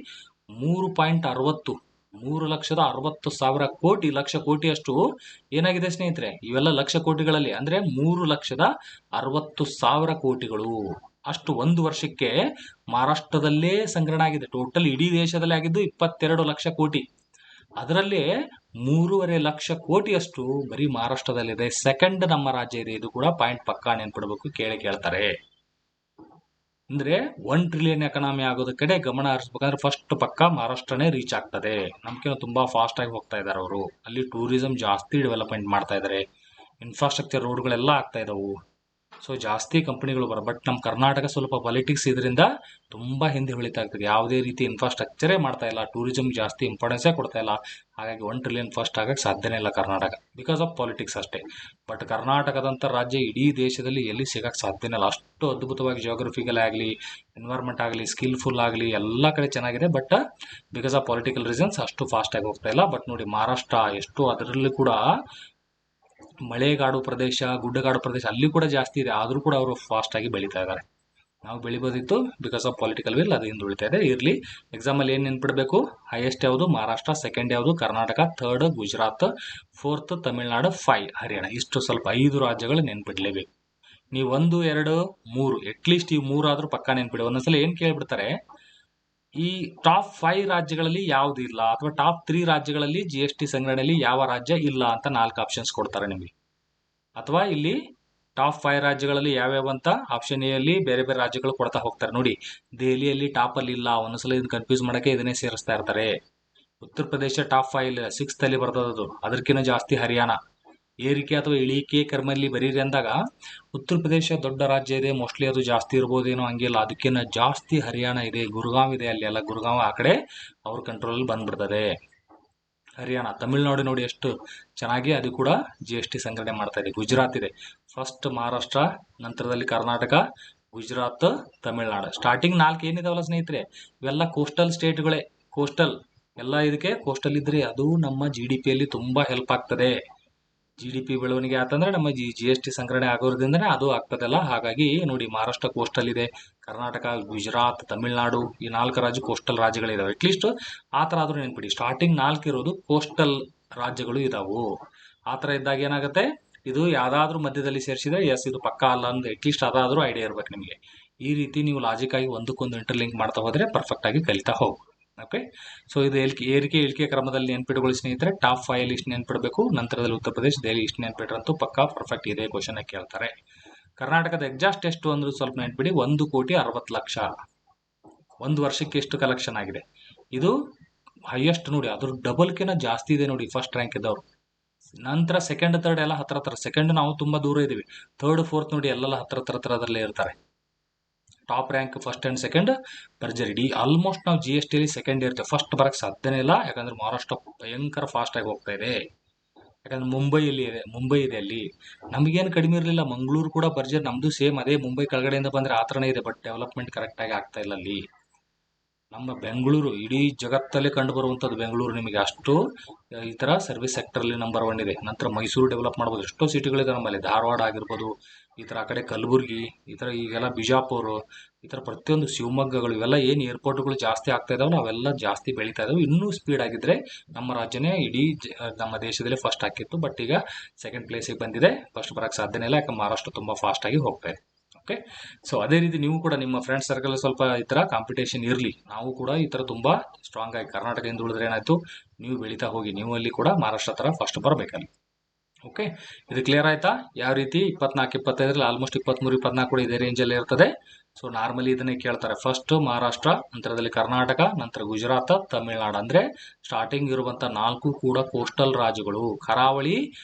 Speaker 1: 3.60 3,60,000 ಕೋಟಿ, ಲಕ್ಷ ಕೋಟಿಯಷ್ಟು ಏನಾಗಿದೆ ಸ್ನೇಹಿತರೆ? ಇವೆಲ್ಲ ಲಕ್ಷ ಕೋಟಿಗಳಲ್ಲಿ ಅಂದ್ರೆ 3,60,000 ಕೋಟಿಗಳು ಅಷ್ಟು ಒಂದು ವರ್ಷಕ್ಕೆ ಮಹಾರಾಷ್ಟ್ರದಲ್ಲೇ ಸಂಗ್ರಹಣೆ ಆಗಿದೆ. ಟೋಟಲ್ ಇಡೀ ದೇಶದಲ್ಲಿ ಆಗಿದ್ದು 22 ಲಕ್ಷ ಕೋಟಿ. ಅದರಲ್ಲಿ 3.5 ಲಕ್ಷ ಕೋಟಿಯಷ್ಟು ಬರೀ ಮಹಾರಾಷ್ಟ್ರದಲ್ಲಿದೆ. ಸೆಕೆಂಡ್ ನಮ್ಮ ರಾಜ್ಯ ಇದೆ. ಇದು ಕೂಡ ಪಾಯಿಂಟ್ ಪಕ್ಕಾ ನೆನ್ಪಿಡ್ಬೇಕು, ಕೇಳ್ತಾರೆ. ಅಂದ್ರೆ 1 ಟ್ರಿಲಿಯನ್ ಎಕನಾಮಿ ಆಗೋದ ಕಡೆ ಗಮನ ಹರಿಸ್ಬೇಕಂದ್ರೆ ಫಸ್ಟ್ ಪಕ್ಕ ಮಹಾರಾಷ್ಟ್ರನೇ ರೀಚ್ ಆಗ್ತದೆ. ನಮ್ಗೆ ತುಂಬಾ ಫಾಸ್ಟ್ ಆಗಿ ಹೋಗ್ತಾ ಇದಾರೆ ಅವರು. ಅಲ್ಲಿ ಟೂರಿಸಂ ಜಾಸ್ತಿ ಡೆವಲಪ್ಮೆಂಟ್ ಮಾಡ್ತಾ ಇದಾರೆ. ಇನ್ಫ್ರಾಸ್ಟ್ರಕ್ಚರ್ ರೋಡ್ಗಳೆಲ್ಲ ಆಗ್ತಾ ಇದಾವು. ಸೊ ಜಾಸ್ತಿ ಕಂಪನಿಗಳು ಬಟ್ ನಮ್ಮ ಕರ್ನಾಟಕ ಸ್ವಲ್ಪ ಪಾಲಿಟಿಕ್ಸ್ ಇದರಿಂದ ತುಂಬಾ ಹಿಂದೆ ಉಳಿತಾ ಇರ್ತದೆ. ಯಾವುದೇ ರೀತಿ ಇನ್ಫ್ರಾಸ್ಟ್ರಕ್ಚರೇ ಮಾಡ್ತಾ ಇಲ್ಲ, ಟೂರಿಸಂ ಜಾಸ್ತಿ ಇಂಪಾರ್ಟೆನ್ಸೇ ಕೊಡ್ತಾ ಇಲ್ಲ. ಹಾಗಾಗಿ 1 ಟ್ರಿಲಿಯನ್ ಫಸ್ಟ್ ಆಗಕ್ಕೆ ಸಾಧ್ಯನೇ ಇಲ್ಲ ಕರ್ನಾಟಕ, ಬಿಕಾಸ್ ಆಫ್ ಪಾಲಿಟಿಕ್ಸ್ ಅಷ್ಟೇ. ಬಟ್ ಕರ್ನಾಟಕದಂತ ರಾಜ್ಯ ಇಡೀ ದೇಶದಲ್ಲಿ ಎಲ್ಲಿ ಸಿಗಕ್ಕೆ ಸಾಧ್ಯನೇ ಇಲ್ಲ. ಅಷ್ಟು ಅದ್ಭುತವಾಗಿ ಜಿಯೋಗ್ರಫಿಕಲ್ ಆಗಲಿ, ಎನ್ವೈರ್ಮೆಂಟ್ ಆಗಲಿ, ಸ್ಕಿಲ್ಫುಲ್ ಆಗಲಿ ಎಲ್ಲ ಕಡೆ ಚೆನ್ನಾಗಿದೆ. But because of political reasons ಅಷ್ಟು ಫಾಸ್ಟ್ ಆಗಿ ಹೋಗ್ತಾ ಇಲ್ಲ. ಬಟ್ ನೋಡಿ ಮಹಾರಾಷ್ಟ್ರ ಎಷ್ಟು, ಅದರಲ್ಲಿ ಕೂಡ ಮಳೆಗಾಡು ಪ್ರದೇಶ, ಗುಡ್ಡಗಾಡು ಪ್ರದೇಶ ಅಲ್ಲಿ ಕೂಡ ಜಾಸ್ತಿ ಇದೆ. ಆದ್ರೂ ಕೂಡ ಅವರು ಫಾಸ್ಟ್ ಆಗಿ ಬೆಳೀತಾ ಇದ್ದಾರೆ. ನಾವು ಬೆಳಿಬೋದಿತ್ತು, ಬಿಕಾಸ್ ಆಫ್ ಪೊಲಿಟಿಕಲ್ ವಿಲ್ ಅದು ಹಿಂದೆ ಉಳಿತಾ ಇದೆ. ಇರ್ಲಿ, ಎಕ್ಸಾಮ್ ಅಲ್ಲಿ ಏನ್ ನೆನ್ಪಿಡ್ಬೇಕು? ಹೈಯೆಸ್ಟ್ ಯಾವುದು? ಮಹಾರಾಷ್ಟ್ರ. ಸೆಕೆಂಡ್ ಯಾವುದು? ಕರ್ನಾಟಕ. ಥರ್ಡ್ ಗುಜರಾತ್. ಫೋರ್ತ್ ತಮಿಳುನಾಡು. 5 ಹರಿಯಾಣ. ಇಷ್ಟು ಸ್ವಲ್ಪ 5 ರಾಜ್ಯಗಳು ನೆನ್ಪಿಡ್ಲೇಬೇಕು. ನೀವು 1, 2, 3 ಅಟ್ಲೀಸ್ಟ್ ಈ 3 ಆದ್ರೂ ಪಕ್ಕಾ ನೆನ್ಪಿಡಿ. ಒಂದೊಂದ್ಸಲ ಏನ್ ಕೇಳ್ಬಿಡ್ತಾರೆ, ಈ ಟಾಪ್ 5 ರಾಜ್ಯಗಳಲ್ಲಿ ಯಾವ್ದು ಇಲ್ಲ ಅಥವಾ ಟಾಪ್ 3 ರಾಜ್ಯಗಳಲ್ಲಿ GST ಸಂಗ್ರಹಣೆಯಲ್ಲಿ ಯಾವ ರಾಜ್ಯ ಇಲ್ಲ ಅಂತ 4 ಆಪ್ಷನ್ಸ್ ಕೊಡ್ತಾರೆ ನಿಮಗೆ. ಅಥವಾ ಇಲ್ಲಿ ಟಾಪ್ 5 ರಾಜ್ಯಗಳಲ್ಲಿ ಯಾವ್ಯಾವ ಅಂತ ಆಪ್ಷನ್ ಎ ಅಲ್ಲಿ ಬೇರೆ ಬೇರೆ ರಾಜ್ಯಗಳು ಕೊಡ್ತಾ ಹೋಗ್ತಾರೆ. ನೋಡಿ, ದೆಹಲಿಯಲ್ಲಿ ಟಾಪ್ ಅಲ್ಲಿ ಇಲ್ಲ. ಒಂದೊಂದ್ಸಲ ಇದನ್ನ ಕನ್ಫ್ಯೂಸ್ ಮಾಡಕ್ಕೆ ಇದನ್ನೇ ಸೇರಿಸ್ತಾ ಇರ್ತಾರೆ. ಉತ್ತರ ಪ್ರದೇಶ ಟಾಪ್ 5 ಇಲ್ಲ, 6th ಅಲ್ಲಿ ಬರ್ತದದು. ಅದಕ್ಕಿಂತ ಜಾಸ್ತಿ ಹರಿಯಾಣ. ಏರಿಕೆ ಅಥವಾ ಇಳಿಕೆ ಕರ್ಮಲ್ಲಿ ಬರೀರಿ ಅಂದಾಗ ಉತ್ತರ ಪ್ರದೇಶ ದೊಡ್ಡ ರಾಜ್ಯ ಇದೆ, ಮೋಸ್ಟ್ಲಿ ಅದು ಜಾಸ್ತಿ ಇರ್ಬೋದೇನೋ, ಹಂಗಿಲ್ಲ. ಅದಕ್ಕಿಂತ ಜಾಸ್ತಿ ಹರಿಯಾಣ ಇದೆ, ಗುರುಗಾಂವ್ ಇದೆ. ಅಲ್ಲಿ ಎಲ್ಲ ಗುರುಗಾಂವ್ ಆ ಕಡೆ ಅವ್ರ ಕಂಟ್ರೋಲ್ ಬಂದ್ಬಿಡ್ತದೆ ಹರಿಯಾಣ. ತಮಿಳುನಾಡು ನೋಡಿ ಎಷ್ಟು ಚೆನ್ನಾಗಿ ಅದು ಕೂಡ GST ಸಂಗ್ರಹಣೆ ಮಾಡ್ತಾ ಇದೆ. ಗುಜರಾತ್ ಇದೆ ಫಸ್ಟ್, ಮಹಾರಾಷ್ಟ್ರ, ನಂತರದಲ್ಲಿ ಕರ್ನಾಟಕ, ಗುಜರಾತ್, ತಮಿಳುನಾಡು. ಸ್ಟಾರ್ಟಿಂಗ್ 4 ಏನಿದಾವಲ್ಲ ಸ್ನೇಹಿತರೆ, ಇವೆಲ್ಲ ಕೋಸ್ಟಲ್ ಸ್ಟೇಟ್ಗಳೇ. ಕೋಸ್ಟಲ್ ಎಲ್ಲ ಇದಕ್ಕೆ ಕೋಸ್ಟಲ್ ಇದ್ರೆ ಅದು ನಮ್ಮ GDPಯಲ್ಲಿ ತುಂಬಾ ಹೆಲ್ಪ್ ಆಗ್ತದೆ. GDP ಬೆಳವಣಿಗೆ ಆತಂದ್ರೆ ನಮ್ಮ GST ಸಂಗ್ರಹಣೆ ಆಗೋದ್ರಿಂದನೇ ಅದು ಆಗ್ತದಲ್ಲ. ಹಾಗಾಗಿ ನೋಡಿ, ಮಹಾರಾಷ್ಟ್ರ ಕೋಸ್ಟಲ್ ಇದೆ, ಕರ್ನಾಟಕ, ಗುಜರಾತ್, ತಮಿಳುನಾಡು, ಈ 4 ರಾಜ್ಯ ಕೋಸ್ಟಲ್ ರಾಜ್ಯಗಳಿದಾವೆ. ಅಟ್ಲೀಸ್ಟ್ ಆ ತರ ಆದ್ರೂ ನೆನ್ಪಿಡಿ. ಸ್ಟಾರ್ಟಿಂಗ್ 4 ಇರೋದು ಕೋಸ್ಟಲ್ ರಾಜ್ಯಗಳು ಇದಾವು. ಆ ತರ ಇದ್ದಾಗ ಏನಾಗುತ್ತೆ, ಇದು ಯಾವ್ದಾದ್ರು ಮಧ್ಯದಲ್ಲಿ ಸೇರಿಸಿದ್ರೆ ಎಸ್ ಇದು ಪಕ್ಕ ಅಲ್ಲ ಅಂದ್ರೆ ಅಟ್ಲೀಸ್ಟ್ ಅದಾದ್ರೂ ಐಡಿಯಾ ಇರ್ಬೇಕು ನಿಮಗೆ. ಈ ರೀತಿ ನೀವು ಲಾಜಿಕ್ ಆಗಿ ಒಂದಕ್ಕೊಂದು ಇಂಟರ್ಲಿಂಕ್ ಮಾಡ್ತಾ ಹೋದ್ರೆ ಪರ್ಫೆಕ್ಟ್ ಆಗಿ ಕಲಿತಾ ಹೋಗು. ಓಕೆ, ಸೊ ಇದು ಏರಿಕೆ ಇಳಿಕೆ ಕ್ರಮದಲ್ಲಿ ನೆನ್ಪಿಟ್ಕೊಳ್ಳಿ ಸ್ನೇಹಿತರೆ. ಟಾಪ್ 5 ಇಷ್ಟು ನೆನ್ಪಿಡಬೇಕು. ನಂತರದಲ್ಲಿ ಉತ್ತರ ಪ್ರದೇಶ, ದೆಹಲಿ ಇಷ್ಟು ನೆನ್ಪಿಟ್ರಂತೂ ಪಕ್ಕಾ ಪರ್ಫೆಕ್ಟ್ ಇದೇ ಕ್ವಶನ್ ಕೇಳ್ತಾರೆ. ಕರ್ನಾಟಕದ ಎಕ್ಸಾಸ್ಟ್ ಎಷ್ಟು ಅಂದ್ರೆ ಸ್ವಲ್ಪ ನೆನ್ಪಿಡಿ. 1,60,00,000. ಒಂದು ವರ್ಷಕ್ಕೆ ಎಷ್ಟು ಕಲೆಕ್ಷನ್ ಆಗಿದೆ? ಇದು ಹೈಯೆಸ್ಟ್ ನೋಡಿ, ಅದ್ರ ಡಬಲ್ಕಿನ ಜಾಸ್ತಿ ಇದೆ ನೋಡಿ ಫಸ್ಟ್ ರ್ಯಾಂಕ್ ಇದ್ದವ್ರು. ನಂತರ ಸೆಕೆಂಡ್, ಥರ್ಡ್ ಎಲ್ಲ ಹತ್ರ. ಸೆಕೆಂಡ್ ನಾವು ತುಂಬಾ ದೂರ ಇದೀವಿ. ಥರ್ಡ್, ಫೋರ್ತ್ ನೋಡಿ ಎಲ್ಲೆಲ್ಲ ಹತ್ರದಲ್ಲೇ ಇರ್ತಾರೆ. Top rank first and second ಬರ್ಜರಿ. ಆಲ್ಮೋಸ್ಟ್ ನಾವು GST ಅಲ್ಲಿ ಸೆಕೆಂಡ್ ಇರ್ತೇವೆ. ಫಸ್ಟ್ ಬರಕ್ ಸಾಧ್ಯನೇ ಇಲ್ಲ, ಯಾಕಂದ್ರೆ ಮಹಾರಾಷ್ಟ್ರ ಭಯಂಕರ ಫಾಸ್ಟ್ ಆಗಿ ಹೋಗ್ತಾ ಇದೆ. ಯಾಕಂದ್ರೆ ಮುಂಬೈ ಇದೆ ಅಲ್ಲಿ. ನಮಗೇನು ಕಡಿಮೆ ಇರಲಿಲ್ಲ, ಮಂಗಳೂರು ಕೂಡ ಬರ್ಜರಿ. ನಮ್ದು ಸೇಮ್ ಅದೇ ಮುಂಬೈ ಕೆಳಗಡೆಯಿಂದ ಬಂದ್ರೆ ಆ ಥರನೇ ಇದೆ. ಬಟ್ ಡೆವಲಪ್ಮೆಂಟ್ ಕರೆಕ್ಟ್ ಆಗಿ ಆಗ್ತಾ ಇಲ್ಲ ಅಲ್ಲಿ. ನಮ್ಮ ಬೆಂಗಳೂರು ಇಡೀ ಜಗತ್ತಲ್ಲೇ ಕಂಡು ಬರುವಂಥದ್ದು ಬೆಂಗಳೂರು. ನಿಮಗೆ ಅಷ್ಟು ಈ ಥರ ಸರ್ವಿಸ್ ಸೆಕ್ಟರಲ್ಲಿ ನಂಬರ್ ಒನ್ ಇದೆ. ನಂತರ ಮೈಸೂರು ಡೆವಲಪ್ ಮಾಡ್ಬೋದು. ಎಷ್ಟೋ ಸಿಟಿಗಳಿದೆ ನಮ್ಮಲ್ಲಿ, ಧಾರವಾಡ ಆಗಿರ್ಬೋದು, ಈ ಥರ ಆ ಕಡೆ ಕಲಬುರಗಿ, ಈ ಥರ ಈಗೆಲ್ಲ ಬಿಜಾಪುರ, ಈ ಥರ ಪ್ರತಿಯೊಂದು ಶಿವಮೊಗ್ಗಗಳು, ಇವೆಲ್ಲ ಏನು ಏರ್ಪೋರ್ಟ್ಗಳು ಜಾಸ್ತಿ ಆಗ್ತಾ ಇದಾವೆ, ಅವೆಲ್ಲ ಜಾಸ್ತಿ ಬೆಳೀತಾ ಇದಾವೆ. ಇನ್ನೂ ಸ್ಪೀಡ್ ಆಗಿದ್ರೆ ನಮ್ಮ ರಾಜ್ಯನೇ ಇಡೀ ನಮ್ಮ ದೇಶದಲ್ಲಿ ಫಸ್ಟ್ ಹಾಕಿತ್ತು. ಬಟ್ ಈಗ ಸೆಕೆಂಡ್ ಪ್ಲೇಸಿಗೆ ಬಂದಿದೆ. ಫಸ್ಟ್ ಬರೋಕ್ಕೆ ಸಾಧ್ಯನೇ ಇಲ್ಲ, ಯಾಕಂದ್ರೆ ಮಹಾರಾಷ್ಟ್ರ ತುಂಬ ಫಾಸ್ಟಾಗಿ ಹೋಗ್ತಾ ಇದೆ. ಓಕೆ, ಸೊ ಅದೇ ರೀತಿ ನೀವು ಕೂಡ ನಿಮ್ಮ ಫ್ರೆಂಡ್ಸ್ ಸರ್ಕಲ್ ಸ್ವಲ್ಪ ಈ ಥರ ಕಾಂಪಿಟೇಷನ್ ಇರಲಿ. ನಾವು ಕೂಡ ಈ ಥರ ತುಂಬ ಸ್ಟ್ರಾಂಗ್ ಆಗಿ ಕರ್ನಾಟಕದಿಂದ ಉಳಿದ್ರೆ ಏನಾಯ್ತು, ನೀವು ಬೆಳೀತಾ ಹೋಗಿ, ನೀವು ಅಲ್ಲಿ ಕೂಡ ಮಹಾರಾಷ್ಟ್ರ ಥರ ಫಸ್ಟ್ ಬರಬೇಕಲ್ಲಿ. ಓಕೆ, ಇದು ಕ್ಲಿಯರ್ ಆಯ್ತಾ? ಯಾವ ರೀತಿ 24, 25 ಆಲ್ಮೋಸ್ಟ್ 23, 24 ಕೂಡ ಇದೇ ರೇಂಜಲ್ಲಿ ಇರ್ತದೆ. ಸೊ ನಾರ್ಮಲಿ ಇದನ್ನೇ ಕೇಳ್ತಾರೆ. ಫಸ್ಟ್ ಮಹಾರಾಷ್ಟ್ರ, ನಂತರದಲ್ಲಿ ಕರ್ನಾಟಕ, ನಂತರ ಗುಜರಾತ್, ತಮಿಳುನಾಡು. ಅಂದರೆ ಸ್ಟಾರ್ಟಿಂಗ್ ಇರುವಂಥ 4 ಕೂಡ ಕೋಸ್ಟಲ್ ರಾಜ್ಯಗಳು, ಕರಾವಳಿ,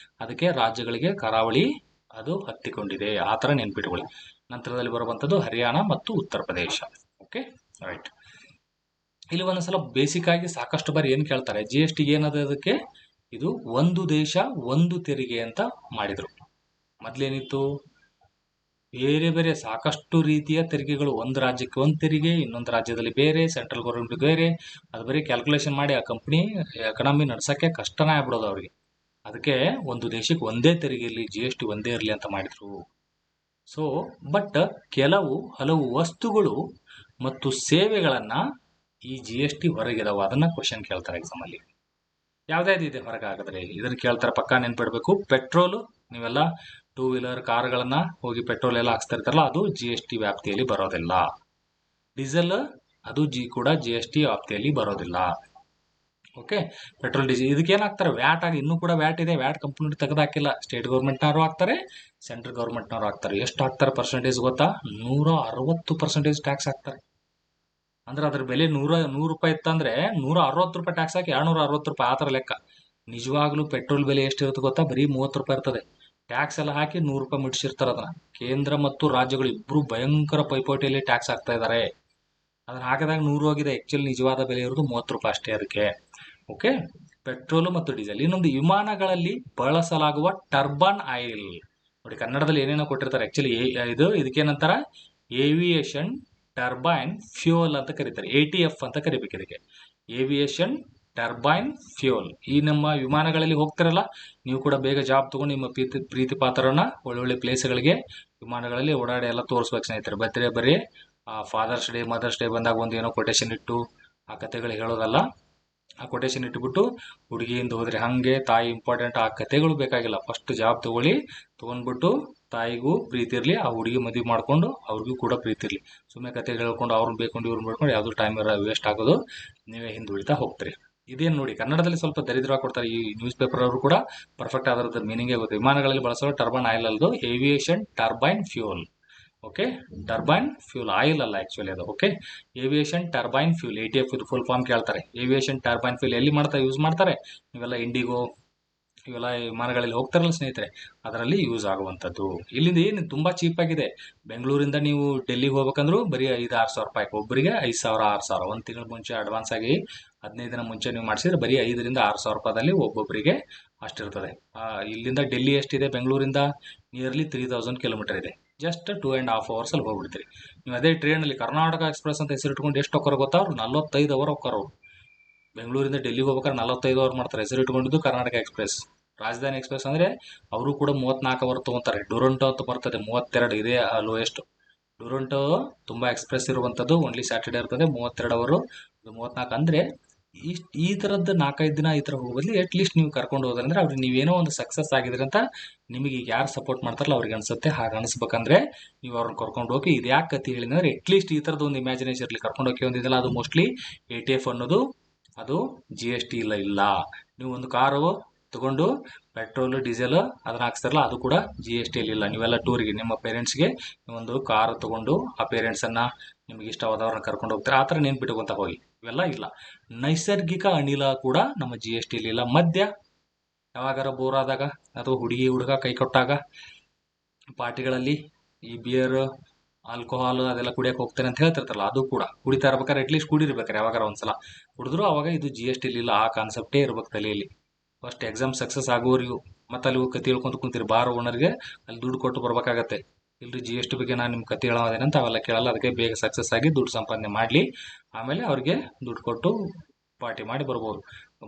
Speaker 1: ಅದಕ್ಕೆ ರಾಜ್ಯಗಳಿಗೆ ಕರಾವಳಿ ಅದು ಹತ್ತಿಕೊಂಡಿದೆ, ಆ ಥರ ನೆನ್ಪಿಟ್ಕೊಳ್ಳಿ. ನಂತರದಲ್ಲಿ ಬರುವಂಥದ್ದು ಹರಿಯಾಣ ಮತ್ತು ಉತ್ತರ ಪ್ರದೇಶ. Okay, right. ಇಲ್ಲಿ ಒಂದೊಂದ್ಸಲ ಬೇಸಿಕ್ ಆಗಿ ಸಾಕಷ್ಟು ಬಾರಿ ಏನು ಕೇಳ್ತಾರೆ, ಜಿ ಎಸ್ ಟಿಗೆ ಏನದ, ಅದಕ್ಕೆ ಇದು ಒಂದು ದೇಶ ಒಂದು ತೆರಿಗೆ ಅಂತ ಮಾಡಿದ್ರು. ಮೊದಲೇನಿತ್ತು, ಬೇರೆ ಬೇರೆ ಸಾಕಷ್ಟು ರೀತಿಯ ತೆರಿಗೆಗಳು, ಒಂದು ರಾಜ್ಯಕ್ಕೆ ಒಂದು ತೆರಿಗೆ, ಇನ್ನೊಂದು ರಾಜ್ಯದಲ್ಲಿ ಬೇರೆ, ಸೆಂಟ್ರಲ್ ಗೌರ್ಮೆಂಟ್ ಬೇರೆ. ಅದು ಬರೀ ಕ್ಯಾಲ್ಕುಲೇಷನ್ ಮಾಡಿ ಆ ಕಂಪ್ನಿ ಎಕನಾಮಿ ನಡ್ಸೋಕ್ಕೆ ಕಷ್ಟನೇ ಆಗ್ಬಿಡೋದು ಅವ್ರಿಗೆ. ಅದಕ್ಕೆ ಒಂದು ದೇಶಕ್ಕೆ ಒಂದೇ ತೆರಿಗೆ ಇರಲಿ, ಜಿ ಎಸ್ ಟಿ ಒಂದೇ ಇರಲಿ ಅಂತ ಮಾಡಿದ್ರು. ಸೊ ಬಟ್ ಹಲವು ವಸ್ತುಗಳು ಮತ್ತು ಸೇವೆಗಳನ್ನು ಈ ಜಿ ಎಸ್ ಟಿ ಹೊರಗಿದಾವೆ. ಅದನ್ನು ಕ್ವಶನ್ ಕೇಳ್ತಾರೆ ಎಕ್ಸಾಮಲ್ಲಿ. ಯಾವ್ದಾವ್ದು ಇದೆ ಹೊರಗೆ ಹಾಕಿದ್ರೆ ಇದನ್ನು ಕೇಳ್ತಾರೆ, ಪಕ್ಕ ನೆನ್ಪಿಡ್ಬೇಕು. ಪೆಟ್ರೋಲು, ನೀವೆಲ್ಲ 2 ವೀಲರ್ ಕಾರ್ಗಳನ್ನು ಹೋಗಿ ಪೆಟ್ರೋಲ್ ಎಲ್ಲ ಹಾಕ್ಸ್ತಾ ಇರ್ತಾರಲ್ಲ, ಅದು ಜಿ ಎಸ್ ಟಿ ವ್ಯಾಪ್ತಿಯಲ್ಲಿ ಬರೋದಿಲ್ಲ. ಡೀಸೆಲ್, ಅದು ಕೂಡ ಜಿ ಎಸ್ ಟಿ ವ್ಯಾಪ್ತಿಯಲ್ಲಿ ಬರೋದಿಲ್ಲ. ಓಕೆ, ಪೆಟ್ರೋಲ್, ಡೀಸೆಲ್ ಇದಕ್ಕೇನು ಹಾಕ್ತಾರೆ, ವ್ಯಾಟ್ ಆಗಿ. ಇನ್ನೂ ಕೂಡ ವ್ಯಾಟ್ ಇದೆ, ವ್ಯಾಟ್ ಕಂಪ್ನಿ ತೆಗೆದು ಹಾಕಿಲ್ಲ. ಸ್ಟೇಟ್ ಗೌರ್ಮೆಂಟ್ನವರು ಹಾಕ್ತಾರೆ, ಸೆಂಟ್ರಲ್ ಗೌರ್ಮೆಂಟ್ನವರು ಹಾಕ್ತಾರೆ. ಎಷ್ಟು ಹಾಕ್ತಾರೆ ಪರ್ಸೆಂಟೇಜ್ ಗೊತ್ತಾ? 160% ಟ್ಯಾಕ್ಸ್ ಹಾಕ್ತಾರೆ. ಅಂದ್ರೆ ಅದ್ರ ಬೆಲೆ 100 ರೂಪಾಯಿ ಇತ್ತಂದ್ರೆ 160 ರೂಪಾಯಿ ಟ್ಯಾಕ್ಸ್ ಹಾಕಿ 260 ರೂಪಾಯಿ, ಆ ಥರ ಲೆಕ್ಕ. ನಿಜವಾಗ್ಲೂ ಪೆಟ್ರೋಲ್ ಬೆಲೆ ಎಷ್ಟಿರುತ್ತೆ ಗೊತ್ತಾ? ಬರೀ 30 ರೂಪಾಯಿ ಇರ್ತದೆ. ಟ್ಯಾಕ್ಸ್ ಎಲ್ಲ ಹಾಕಿ 100 ರೂಪಾಯಿ ಮುಟ್ಟಿಸಿರ್ತಾರೆ ಅದನ್ನ. ಕೇಂದ್ರ ಮತ್ತು ರಾಜ್ಯಗಳು ಇಬ್ಬರು ಭಯಂಕರ ಪೈಪೋಟಿಯಲ್ಲಿ ಟ್ಯಾಕ್ಸ್ ಹಾಕ್ತಾ ಇದ್ದಾರೆ. ಅದನ್ನ ಹಾಕಿದಾಗ 100 ಹೋಗಿದೆ. ಆಕ್ಚುಲಿ ನಿಜವಾದ ಬೆಲೆ ಇರೋದು 30 ರೂಪಾಯಿ ಅಷ್ಟೇ ಅದಕ್ಕೆ. ಓಕೆ, ಪೆಟ್ರೋಲು ಮತ್ತು ಡೀಸೆಲ್. ಇನ್ನೊಂದು, ವಿಮಾನಗಳಲ್ಲಿ ಬಳಸಲಾಗುವ ಟರ್ಬನ್ ಆಯಿಲ್. ನೋಡಿ, ಕನ್ನಡದಲ್ಲಿ ಏನೇನೋ ಕೊಟ್ಟಿರ್ತಾರೆ. ಆಕ್ಚುಲಿ ಇದಕ್ಕೇನಂತಾರ, ಏವಿಯೇಷನ್ ಟರ್ಬೈನ್ ಫ್ಯೂಯಲ್ ಅಂತ ಕರೀತಾರೆ. ATF ಅಂತ ಕರಿಬೇಕು ಇದಕ್ಕೆ, ಏವಿಯೇಷನ್ ಟರ್ಬೈನ್ ಫ್ಯೂಯಲ್. ಈ ನಮ್ಮ ವಿಮಾನಗಳಲ್ಲಿ ಹೋಗ್ತಾರಲ್ಲ, ನೀವು ಕೂಡ ಬೇಗ ಜಾಬ್ ತಗೊಂಡು ನಿಮ್ಮ ಪ್ರೀತಿ ಪಾತ್ರನ ಒಳ್ಳೊಳ್ಳೆ ಪ್ಲೇಸ್ಗಳಿಗೆ ವಿಮಾನಗಳಲ್ಲಿ ಓಡಾಡಿ ಎಲ್ಲ ತೋರಿಸ್ಬೇಕು ಸ್ನೇಹಿತರೆ. ಬರೀ ಫಾದರ್ಸ್ ಡೇ, ಮದರ್ಸ್ ಡೇ ಬಂದಾಗ ಒಂದು ಏನೋ ಕೊಟೇಶನ್ ಇಟ್ಟು ಆ ಕಥೆಗಳು ಹೇಳೋದಲ್ಲ. ಆ ಕೊಟೇಶನ್ ಇಟ್ಬಿಟ್ಟು ಹುಡುಗಿಯಿಂದ ಹೋದ್ರೆ ಹಾಗೆ, ತಾಯಿ ಇಂಪಾರ್ಟೆಂಟ್, ಆ ಕಥೆಗಳು ಬೇಕಾಗಿಲ್ಲ. ಫಸ್ಟ್ ಜಾಬ್ ತೊಗೊಂಡ್ಬಿಟ್ಟು ತಾಯಿಗೂ ಪ್ರೀತಿ ಇರಲಿ, ಆ ಹುಡುಗಿ ಮದುವೆ ಮಾಡ್ಕೊಂಡು ಅವ್ರಿಗೂ ಕೂಡ ಪ್ರೀತಿ ಇರಲಿ. ಸುಮ್ಮನೆ ಕಥೆಗಳು ಹೇಳ್ಕೊಂಡು ಅವ್ರನ್ನ ಬೇಕೊಂಡು ಇವ್ರನ್ನ ಬೇಡ್ಕೊಂಡು ಯಾವುದು ಟೈಮ್ ವೇಸ್ಟ್ ಆಗೋದು, ನೀವೇ ಹಿಂದುಳಿತಾ ಹೋಗ್ತೀರಿ. ಇದೇನು ನೋಡಿ, ಕನ್ನಡದಲ್ಲಿ ಸ್ವಲ್ಪ ದರಿದ್ರವಾಗಿ ಕೊಡ್ತಾರೆ. ಈ ನ್ಯೂಸ್ ಪೇಪರ್ ಅವರು ಕೂಡ ಪರ್ಫೆಕ್ಟ್ ಆದ್ರದ್ದು ಮೀನಿಂಗೇ ಗೊತ್ತು. ವಿಮಾನಗಳಲ್ಲಿ ಬಳಸೋ ಟರ್ಬೈನ್ ಆಯಿಲ್ ಅಲ್ಲದು, aviation turbine fuel. Okay, turbine fuel oil ಅಲ್ಲ ಆಕ್ಚುಲಿ ಅದು. Okay, aviation turbine fuel, ATF ಇದು ಫುಲ್ ಫಾರ್ಮ್ ಕೇಳ್ತಾರೆ. ಏವಿಯೇಷನ್ ಟರ್ಬೈನ್ ಫ್ಯೂಲ್ ಎಲ್ಲಿ ಯೂಸ್ ಮಾಡ್ತಾರೆ? ಇವೆಲ್ಲ ಇಂಡಿಗೋ, ಇವೆಲ್ಲ ವಿಮಾನಗಳಲ್ಲಿ ಹೋಗ್ತಾರಲ್ಲ ಸ್ನೇಹಿತರೆ, ಅದರಲ್ಲಿ ಯೂಸ್ ಆಗುವಂಥದ್ದು. ಇಲ್ಲಿಂದ ಏನು ತುಂಬ ಚೀಪ್ ಆಗಿದೆ. ಬೆಂಗಳೂರಿಂದ ನೀವು ಡೆಲ್ಲಿಗೆ ಹೋಗ್ಬೇಕಂದ್ರೂ ಬರೀ 5-6 ಸಾವಿರ ರೂಪಾಯಿ, ಒಬ್ಬರಿಗೆ 5,000-6,000. ಒಂದು ತಿಂಗಳ ಮುಂಚೆ ಅಡ್ವಾನ್ಸ್ ಆಗಿ 15 ದಿನ ಮುಂಚೆ ನೀವು ಮಾಡಿಸಿದ್ರೆ ಬರೀ 5,000-6,000 ರೂಪಾಯಿದಲ್ಲಿ ಒಬ್ಬೊಬ್ಬರಿಗೆ ಅಷ್ಟಿರ್ತದೆ. ಇಲ್ಲಿಂದ ಡೆಲ್ಲಿ ಎಷ್ಟಿದೆ? ಬೆಂಗಳೂರಿಂದ ನಿಯರ್ಲಿ 3,000 ಕಿಲೋಮೀಟರ್ ಇದೆ. ಜಸ್ಟ್ 2.5 hours ಅಲ್ಲಿ ಹೋಗ್ಬಿಡ್ತೀರಿ. ನೀವು ಅದೇ ಟ್ರೈನಲ್ಲಿ ಕರ್ನಾಟಕ ಎಕ್ಸ್ಪ್ರೆಸ್ ಅಂತ ಹೆಸರಿಟ್ಕೊಂಡು ಎಷ್ಟು ಹೋಗ್ತಾರೋ ಗೊತ್ತಾ? ಅವ್ರು 45 ಅವರ್ ಹೋಗ್ತಾರೋ. ಬೆಂಗಳೂರಿಂದ ಡೆಲ್ಲಿಗೆ ಹೋಗ್ಬೇಕಾದ್ರೆ 45 ಅವರ್ ಮಾಡ್ತಾರೆ. ಹೆಸರಿಟ್ಕೊಂಡಿದ್ದು ಕರ್ನಾಟಕ ಎಕ್ಸ್ಪ್ರೆಸ್. ರಾಜಧಾನಿ ಎಕ್ಸ್ಪ್ರೆಸ್ ಅಂದರೆ ಅವರು ಕೂಡ 34 ಅವರ್ ತೊಗೊತಾರೆ. ಡುರಂಟೋ ಅಂತ ಬರ್ತದೆ, 32 ಇದೆ ಲೋಯೆಸ್ಟ್. ಡುರಂಟೋ ತುಂಬ ಎಕ್ಸ್ಪ್ರೆಸ್ ಇರುವಂಥದ್ದು, ಓನ್ಲಿ ಸ್ಯಾಟರ್ಡೇ ಇರ್ತದೆ, 32 ಅವರು. 34 ಅಂದರೆ ಈ ಥರದ್ದು 4-5 ದಿನ ಈ ಥರ ಹೋಗೋದ್ಲಿ ಅಟ್ಲೀಸ್ಟ್ ನೀವು ಕರ್ಕೊಂಡು ಹೋದ್ರಂದ್ರೆ ಅವ್ರಿಗೆ ನೀವೇನೋ ಒಂದು ಸಕ್ಸಸ್ ಆಗಿದ್ರೆ ಅಂತ ನಿಮಗೆ ಈಗ ಯಾರು ಸಪೋರ್ಟ್ ಮಾಡ್ತಾರಲ್ಲ ಅವ್ರಿಗೆ ಅನ್ಸುತ್ತೆ. ಹಾಗೆ ಅನಿಸ್ಬೇಕಂದ್ರೆ ನೀವು ಅವ್ರನ್ನ ಕರ್ಕೊಂಡು ಹೋಗಿ, ಇದು ಯಾಕೆ ಕತೆ ಹೇಳಿದ್ರೆ ಅಟ್ಲೀಸ್ಟ್ ಈ ಥರದ್ದು ಒಂದು ಇಮ್ಯಾಜಿನೇಷನ್ ಇರಲಿ. ಕರ್ಕೊಂಡು ಹೋಗಿ ಒಂದಿದೆಲ್ಲ, ಅದು ಮೋಸ್ಟ್ಲಿ ATF ಅನ್ನೋದು ಅದು GST ಇಲ್ಲ. ನೀವು ಒಂದು ಕಾರು ತಗೊಂಡು ಪೆಟ್ರೋಲು ಡೀಸೆಲ್ ಅದನ್ನ ಹಾಕ್ಸ್ತಾರಲ್ಲ, ಅದು ಕೂಡ GST ಇಲ್ಲ. ನೀವೆಲ್ಲ ಟೂರಿಗೆ ನಿಮ್ಮ ಪೇರೆಂಟ್ಸ್ಗೆ ಒಂದು ಕಾರ್ ತಗೊಂಡು ಆ ಪೇರೆಂಟ್ಸನ್ನು ನಿಮಗೆ ಇಷ್ಟವಾದವ್ರನ್ನ ಕರ್ಕೊಂಡು ಹೋಗ್ತಾರೆ. ಆ ಥರ ನೆನ್ಪಿಟ್ಕೊಂತ ಹೋಗಿ, ಇವೆಲ್ಲ ಇಲ್ಲ. ನೈಸರ್ಗಿಕ ಅನಿಲ ಕೂಡ ನಮ್ಮ GST ಇಲ್ಲ. ಮದ್ಯ ಯಾವಾಗಾರ ಬೋರ್ ಆದಾಗ ಅಥವಾ ಹುಡುಗ ಕೈ ಕೊಟ್ಟಾಗ ಪಾರ್ಟಿಗಳಲ್ಲಿ ಈ ಬಿಯರ್, ಆಲ್ಕೋಹಾಲ್ ಅದೆಲ್ಲ ಕುಡಿಯೋಕೆ ಹೋಗ್ತಾರೆ ಅಂತ ಹೇಳ್ತಿರ್ತಾರಲ್ಲ, ಅದು ಕೂಡ ಕುಡಿತಾ ಇರ್ಬೇಕಾದ್ರೆ ಅಟ್ಲೀಸ್ಟ್ ಕುಡಿರ್ಬೇಕಾರೆ ಯಾವಾಗಾರ ಒಂದ್ಸಲ ಕುಡಿದ್ರು ಅವಾಗ ಇದು GST ಇಲ್ಲ. ಆ ಕಾನ್ಸೆಪ್ಟೇ ಇರ್ಬೇಕು ತಲೆಯಲ್ಲಿ. ಫಸ್ಟ್ ಎಕ್ಸಾಮ್ ಸಕ್ಸಸ್ ಆಗೋರಿಗೂ ಮತ್ತೆ ಅಲ್ಲಿ ಕತೆ ಹೇಳ್ಕೊಂತ ಕುಂತೀರಿ, ಬಾರ್ ಓನರ್ಗೆ ಅಲ್ಲಿ ದುಡ್ಡು ಕೊಟ್ಟು ಬರ್ಬೇಕಾಗತ್ತೆ. ಇಲ್ರಿ GST ಬಗ್ಗೆ ನಾನು ನಿಮ್ಮ ಕತೆ ಹೇಳೋದೇನಂತ ಅವೆಲ್ಲ ಕೇಳಲ್ಲ. ಅದಕ್ಕೆ ಬೇಗ ಸಕ್ಸಸ್ ಆಗಿ ದುಡ್ಡು ಸಂಪಾದನೆ ಮಾಡಲಿ, ಆಮೇಲೆ ಅವ್ರಿಗೆ ದುಡ್ಡು ಕೊಟ್ಟು ಪಾರ್ಟಿ ಮಾಡಿ ಬರ್ಬೋದು.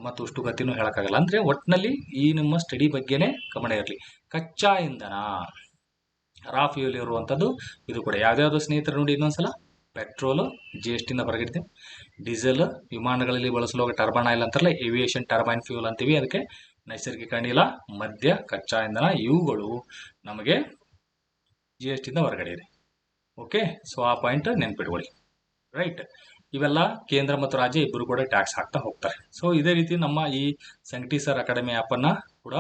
Speaker 1: ಮತ್ತು ಅಷ್ಟು ಕತೆನೂ ಹೇಳೋಕ್ಕಾಗಲ್ಲ. ಅಂದರೆ ಒಟ್ಟಿನಲ್ಲಿ ಈ ನಿಮ್ಮ ಸ್ಟಡಿ ಬಗ್ಗೆನೇ ಗಮನ ಇರಲಿ. ಕಚ್ಚಾ ಇಂಧನ, ರಾ ಫ್ಯೂಲ್ ಇರುವಂಥದ್ದು ಇದು ಕೂಡ ಯಾವ್ದಾವ್ದು ಸ್ನೇಹಿತರು ನೋಡಿ ಇನ್ನೊಂದ್ಸಲ. ಪೆಟ್ರೋಲು GST ಇಂದ ಹೊರಗಿಡ್ತೀವಿ. ಡೀಸೆಲ್ ವಿಮಾನಗಳಲ್ಲಿ ಬಳಸಲು ಟರ್ಬೈನ್ ಆಯಿಲ್ ಅಂತಾರಲ್ಲ, ಏವಿಯೇಷನ್ ಟರ್ಬೈನ್ ಫ್ಯೂಲ್ ಅಂತೀವಿ. ಅದಕ್ಕೆ ನೈಸರ್ಗಿಕ ಅನಿಲ, ಮದ್ಯ, ಕಚ್ಚಾ ಇಂಧನ ಇವುಗಳು ನಮಗೆ GST ಇಂದ ಹೊರಗಡೆ ಇದೆ. ಓಕೆ, ಸೊ ಆ ಪಾಯಿಂಟ್ ನೆನ್ಪಿಟ್ಕೊಳ್ಳಿ. ರೈಟ್, ಇವೆಲ್ಲ ಕೇಂದ್ರ ಮತ್ತು ರಾಜ್ಯ ಇಬ್ಬರು ಕೂಡ ಟ್ಯಾಕ್ಸ್ ಹಾಕ್ತಾ ಹೋಗ್ತಾರೆ. ಸೊ ಇದೇ ರೀತಿ ನಮ್ಮ ಈ ಸಂಕಟಿ ಸರ್ ಅಕಾಡೆಮಿ ಆ್ಯಪನ್ನು ಕೂಡ